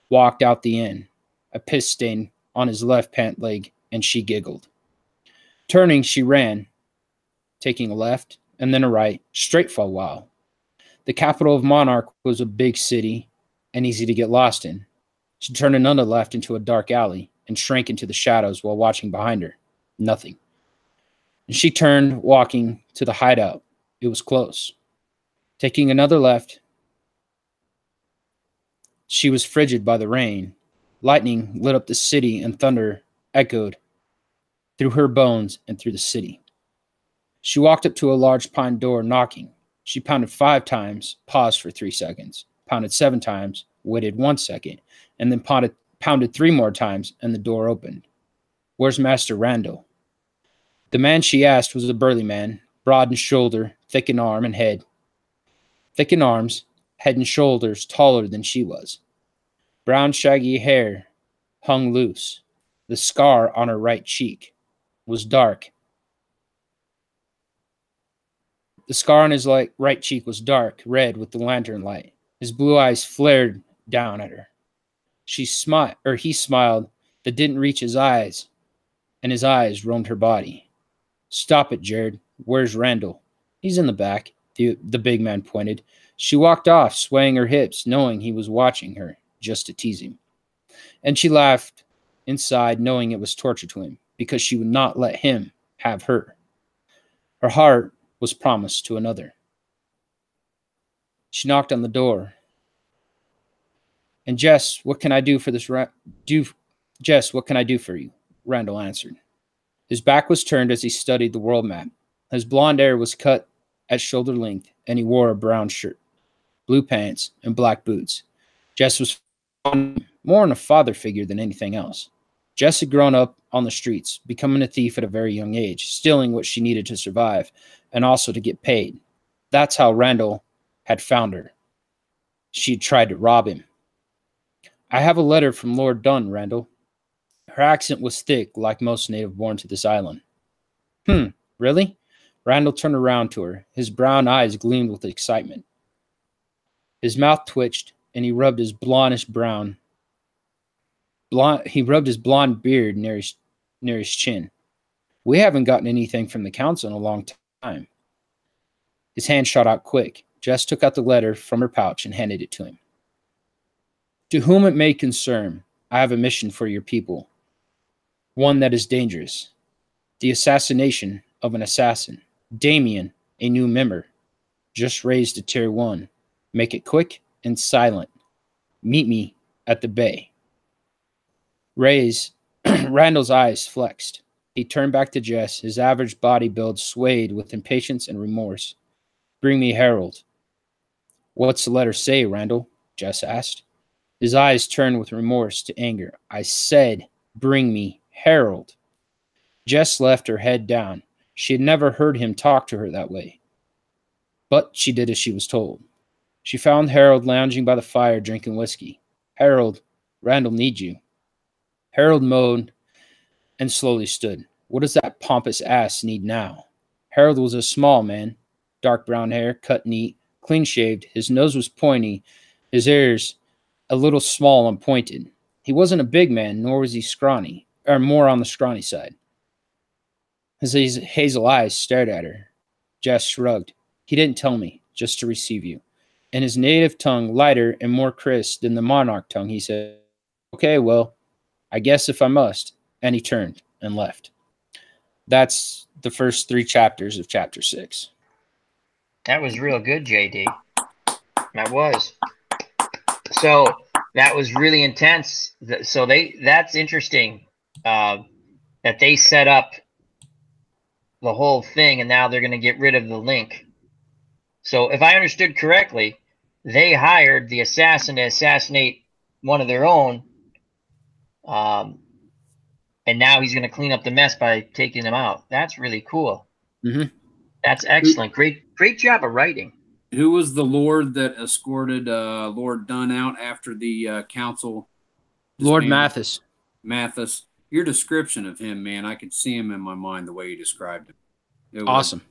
walked out the inn, a piss stain on his left pant leg, and she giggled. Turning, she ran, taking a left and then a right, straight for a while. The capital of Monarch was a big city and easy to get lost in. She turned another left into a dark alley and shrank into the shadows while watching behind her. Nothing. And she turned, walking to the hideout. It was close. Taking another left, she was frigid by the rain. Lightning lit up the city and thunder echoed through her bones and through the city. She walked up to a large pine door, knocking. She pounded 5 times, paused for 3 seconds, pounded 7 times, waited 1 second, and then pounded 3 more times, and the door opened. Where's Master Randall? The man she asked was a burly man, broad in shoulder, thick in arm and head. Thick in arms, head and shoulders taller than she was. Brown shaggy hair hung loose. The scar on her right cheek was dark The scar on his right cheek was dark red with the lantern light. His blue eyes flared down at her. He smiled that didn't reach his eyes, and his eyes roamed her body. Stop it, Jared. Where's Randall? He's in the back, the big man pointed. She walked off, swaying her hips, knowing he was watching her, just to tease him. And she laughed inside, knowing it was torture to him, because she would not let him have her. Her heart was promised to another. She knocked on the door. And Jess, what can I do for this? Jess, what can I do for you? Randall answered. His back was turned as he studied the world map. His blonde hair was cut at shoulder length, and he wore a brown shirt, blue pants, and black boots. Jess was more in a father figure than anything else. Jess had grown up on the streets, becoming a thief at a very young age, stealing what she needed to survive, and also to get paid. That's how Randall had found her. She had tried to rob him. I have a letter from Lord Dunn, Randall. Her accent was thick, like most native born to this island. Really? Randall turned around to her. His brown eyes gleamed with excitement. His mouth twitched, and he rubbed his blonde beard near his chin. We haven't gotten anything from the council in a long time. His hand shot out quick. Jess took out the letter from her pouch and handed it to him. To whom it may concern, I have a mission for your people. One that is dangerous. The assassination of an assassin. Damien, a new member. Just raised to tier 1. Make it quick and silent. Meet me at the bay. Randall's eyes flexed. He turned back to Jess. His average body build swayed with impatience and remorse. Bring me Harold. What's the letter say, Randall? Jess asked. His eyes turned with remorse to anger. I said, bring me Harold. Jess left her head down. She had never heard him talk to her that way. But she did as she was told. She found Harold lounging by the fire drinking whiskey. Harold, Randall needs you. Harold moaned and slowly stood. What does that pompous ass need now? Harold was a small man, dark brown hair, cut neat, clean-shaved. His nose was pointy, his ears a little small and pointed. He wasn't a big man, nor was he scrawny, or more on the scrawny side. His hazel eyes stared at her. Jess shrugged. He didn't tell me, just to receive you. In his native tongue, lighter and more crisp than the monarch tongue, he said, okay, well, I guess if I must. And he turned and left. That's the first 3 chapters of chapter 6.
That was real good, JD. That was. So that was really intense. So that's interesting that they set up the whole thing, and now they're going to get rid of the link. So if I understood correctly, they hired the assassin to assassinate one of their own, and now he's going to clean up the mess by taking them out. That's really cool.
Mm-hmm.
That's excellent. Great job of writing.
Who was the lord that escorted Lord Dunn out after the council?
Lord Mathis.
Mathis. Your description of him, man, I could see him in my mind the way you described him. It was
awesome.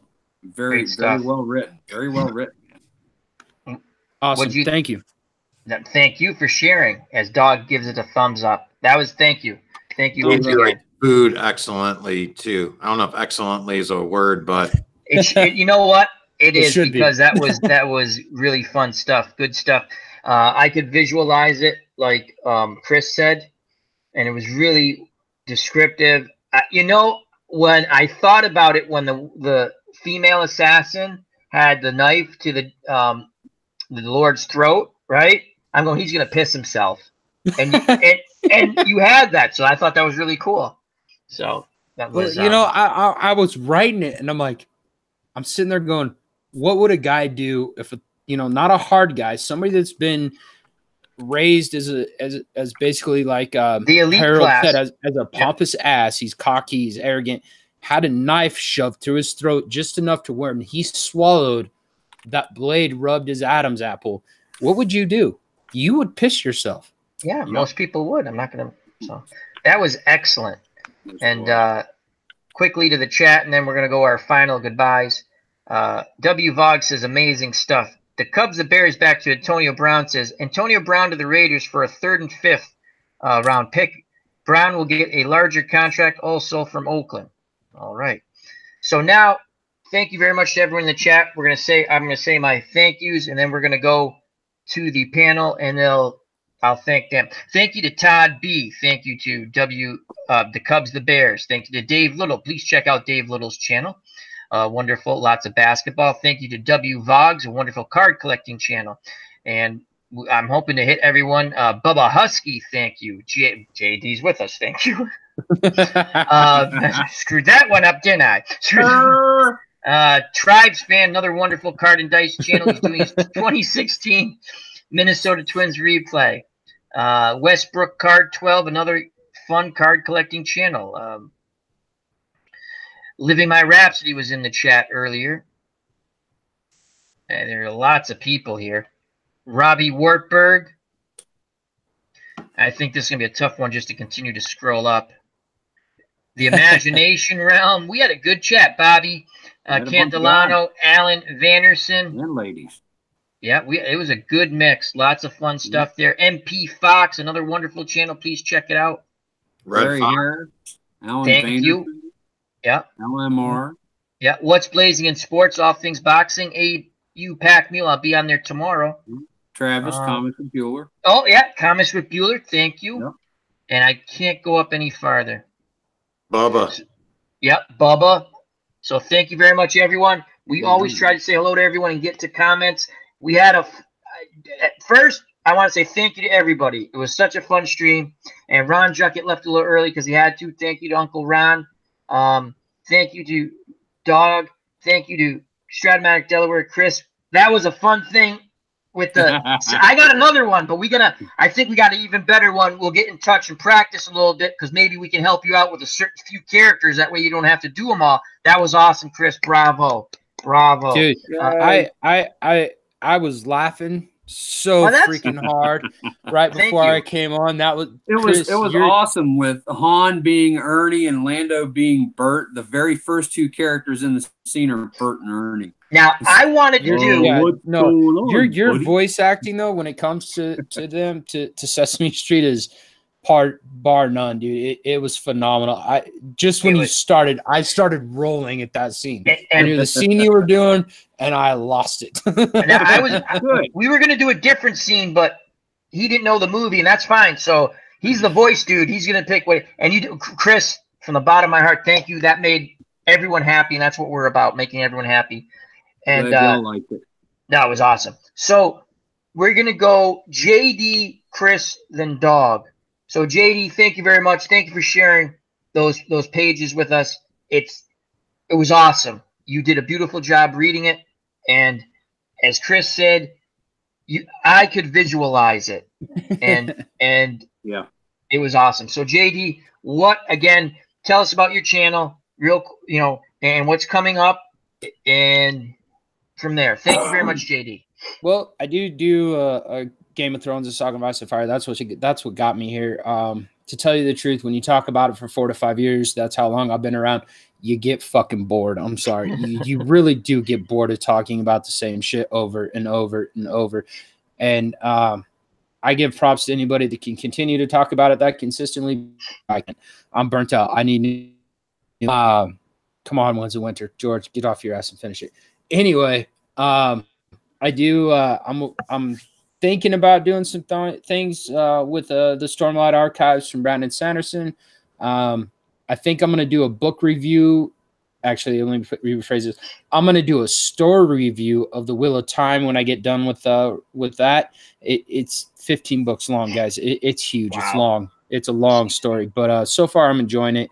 Very well written. Very well written.
Awesome. Thank you.
Thank you for sharing. As Dog gives it a thumbs up. That was thank you. Thank you.
Food excellently too. I don't know if excellently is a word, but
you know what? It is, because that was really fun stuff. Good stuff. I could visualize it like Chris said, and it was really descriptive. When I thought about it, when the female assassin had the knife to the Lord's throat, right? I'm going, he's going to piss himself. And you had that. So I thought that was really cool. So that was,
I was writing it and I'm like, I'm sitting there going, what would a guy do if, not a hard guy, somebody that's been raised as basically like the elite Harold class. Said, as a pompous ass. He's cocky, he's arrogant, had a knife shoved through his throat just enough to where he swallowed, that blade rubbed his Adam's apple. What would you do? You would piss yourself.
Yeah, most people would. I'm not going to. So that was excellent. And quickly to the chat, and then we're going to go our final goodbyes. W. Vog says amazing stuff. The Cubs, the Bears, back to Antonio Brown says Antonio Brown to the Raiders for a 3rd and 5th round pick. Brown will get a larger contract also from Oakland. All right. So now, thank you very much to everyone in the chat. I'm going to say my thank yous, and then we're going to go to the panel, and I'll thank them. Thank you to Todd B. Thank you to the Cubs, the Bears. Thank you to Dave Little. Please check out Dave Little's channel. Wonderful, lots of basketball. Thank you to W. Vogs, a wonderful card collecting channel. And I'm hoping to hit everyone. Bubba Husky, thank you. JD's with us, thank you. Screwed that one up, didn't I? Tribes fan, another wonderful card and dice channel. He's doing his 2016 Minnesota Twins replay. Westbrook Card 12, another fun card collecting channel. Living My Rhapsody was in the chat earlier. And there are lots of people here. Robbie Wartberg. I think this is going to be a tough one just to continue to scroll up. The Imagination Realm. We had a good chat, Bobby. Candelano, Alan Vanderson.
And ladies.
Yeah, it was a good mix. Lots of fun stuff there. MP Fox, another wonderful channel. Please check it out.
Red Hair. Alan
Thank
Vanderson.
you. Yeah.
LMR.
Yeah. What's Blazing in Sports, all things boxing. AU Pack Mule. I'll be on there tomorrow.
Travis, Comics with Bueller.
Oh, yeah. Comics with Bueller. Thank you.
Yep.
And I can't go up any farther.
Bubba.
Yep, Bubba. So thank you very much, everyone. We always try to say hello to everyone and get to comments. We had at first, I want to say thank you to everybody. It was such a fun stream. And Ron Juckett left a little early because he had to. Thank you to Uncle Ron. Thank you to Dog. Thank you to Stratomatic Delaware, Chris. That was a fun thing with the I got another one, but I think we got an even better one. We'll get in touch and practice a little bit because maybe we can help you out with a certain few characters. That way you don't have to do them all. That was awesome, Chris. Bravo.
Dude, I was laughing so freaking hard right before I came on. It was
awesome with Han being Ernie and Lando being Bert. The very first two characters in the scene are Bert and Ernie.
Now I wanted to do
your voice acting though when it comes to them to Sesame Street is bar none, dude. It was phenomenal. When you started, I started rolling at that scene. And the scene you were doing, and I lost it.
We were gonna do a different scene, but he didn't know the movie, and that's fine. So he's the voice dude. He's gonna pick what. And you do, Chris, from the bottom of my heart, thank you. That made everyone happy, and that's what we're about, making everyone happy. And
liked it.
That was awesome. So we're gonna go JD, Chris, then Dog. So JD, thank you very much. Thank you for sharing those pages with us. It was awesome. You did a beautiful job reading it, and as Chris said, I could visualize it, and
yeah,
it was awesome. So JD, tell us about your channel, and what's coming up, and from there. Thank you very much, JD.
Well, I do a Game of Thrones, A Song of Ice and Fire. That's what got me here. To tell you the truth, when you talk about it for 4 to 5 years, that's how long I've been around. You get fucking bored. I'm sorry. you really do get bored of talking about the same shit over and over and over. And I give props to anybody that can continue to talk about it that consistently. I'm burnt out. I need come on, Winds of Winter. George, get off your ass and finish it. Anyway, I do. I'm thinking about doing some things with the Stormlight Archives from Brandon Sanderson. I think I'm going to do a book review. Actually, let me rephrase this. I'm going to do a story review of The Wheel of Time when I get done with that. It's 15 books long, guys. It's huge. Wow. It's long. It's a long story, but so far I'm enjoying it.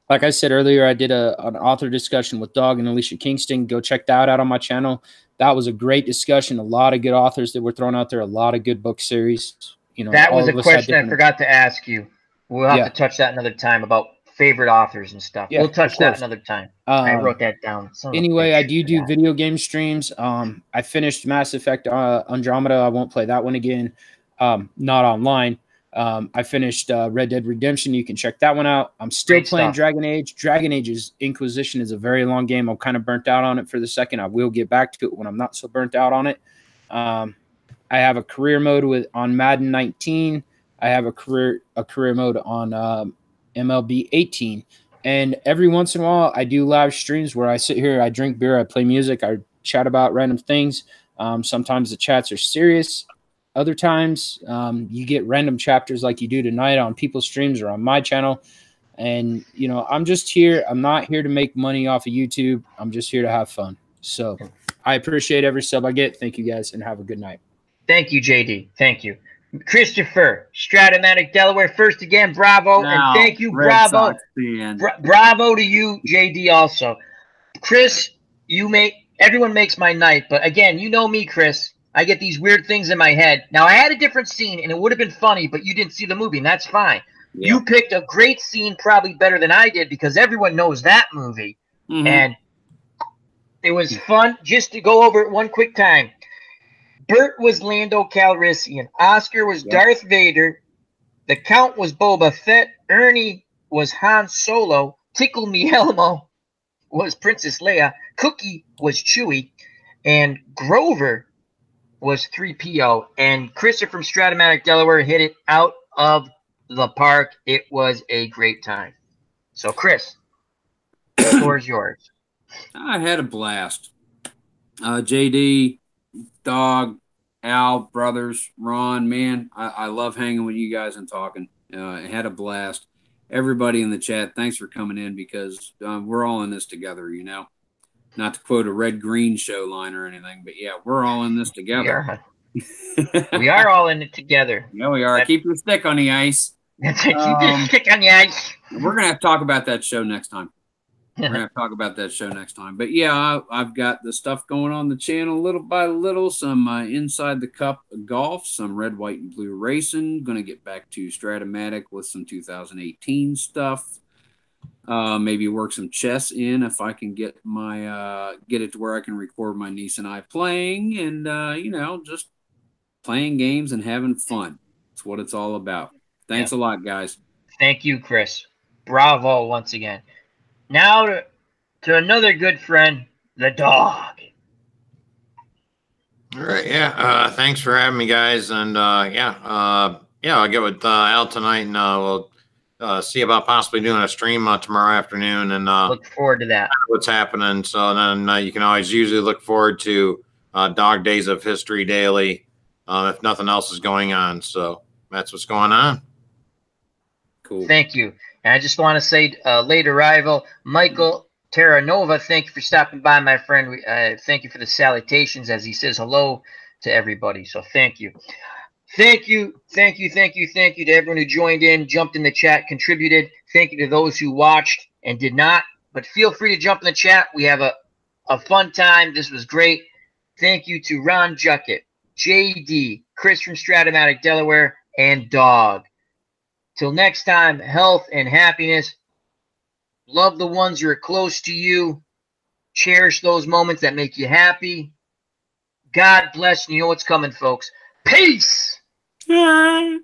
Like I said earlier, I did an author discussion with Dog and Alicia Kingston. Go check that out on my channel. That was a great discussion. A lot of good authors that were thrown out there. A lot of good book series.
That was a question I forgot to ask you. We'll have to touch that another time about favorite authors and stuff. Yeah, we'll touch that another time. I wrote that down.
Anyway, I do video game streams. I finished Mass Effect Andromeda. I won't play that one again. Not online. I finished Red Dead Redemption. You can check that one out. I'm still playing Dragon Age. Dragon Age's Inquisition is a very long game. I'm kind of burnt out on it for the second. I will get back to it when I'm not so burnt out on it. I have a career mode on Madden 19. I have a career mode on MLB 18. And every once in a while, I do live streams where I sit here, I drink beer, I play music, I chat about random things. Sometimes the chats are serious. Other times, you get random chapters like you do tonight on people's streams or on my channel. And, you know, I'm just here. I'm not here to make money off of YouTube. I'm just here to have fun. So I appreciate every sub I get. Thank you guys, and have a good night.
Thank you, JD. Thank you. Christopher, Stratomatic Delaware. First again, bravo.
Now,
and thank you,
Red
bravo.
Sox fan.
Bravo to you, JD, also. Chris, everyone makes my night. But again, you know me, Chris. I get these weird things in my head. Now, I had a different scene, and it would have been funny, but you didn't see the movie, and that's fine. Yeah. You picked a great scene, probably better than I did, because everyone knows that movie. Mm-hmm. And it was fun. Just to go over it one quick time. Bert was Lando Calrissian. Oscar was Darth Vader. The Count was Boba Fett. Ernie was Han Solo. Tickle Me Elmo was Princess Leia. Cookie was Chewie. And Grover was 3PO. And Christopher from Stratomatic Delaware hit it out of the park. It was a great time. So, Chris, the floor is yours.
I had a blast. JD, Dog, Al, brothers, Ron, man, I love hanging with you guys and talking. I had a blast. Everybody in the chat, thanks for coming in, because we're all in this together, you know. Not to quote a Red Green show line or anything, but yeah, we're all in this together.
We are all in it together.
Yeah, we are. Keep your stick on the ice.
Keep your stick on the ice.
We're going to have to talk about that show next time. But yeah, I've got the stuff going on the channel little by little, some Inside the Cup golf, some red, white, and blue racing. Going to get back to Stratomatic with some 2018 stuff. Maybe work some chess in if I can get it to where I can record my niece and I playing, and you know, just playing games and having fun. That's what it's all about. Thanks a lot, guys.
Thank you, Chris. Bravo once again. Now to another good friend, the Dog.
All right, yeah. Thanks for having me, guys, and I'll get with Al tonight, and we'll see about possibly doing a stream tomorrow afternoon, and
look forward to that.
What's happening? So then you can always usually look forward to Dog Days of History Daily if nothing else is going on. So that's what's going on.
Cool. Thank you. And I just want to say, late arrival, Michael Terranova, thank you for stopping by, my friend. Thank you for the salutations as he says hello to everybody. So thank you. Thank you to everyone who joined in, jumped in the chat, contributed. Thank you to those who watched and did not. But feel free to jump in the chat. We have a fun time. This was great. Thank you to Ron Juckett, JD, Chris from Stratomatic Delaware, and Dog. Till next time, health and happiness. Love the ones who are close to you. Cherish those moments that make you happy. God bless. You know what's coming, folks. Peace.
Yeah.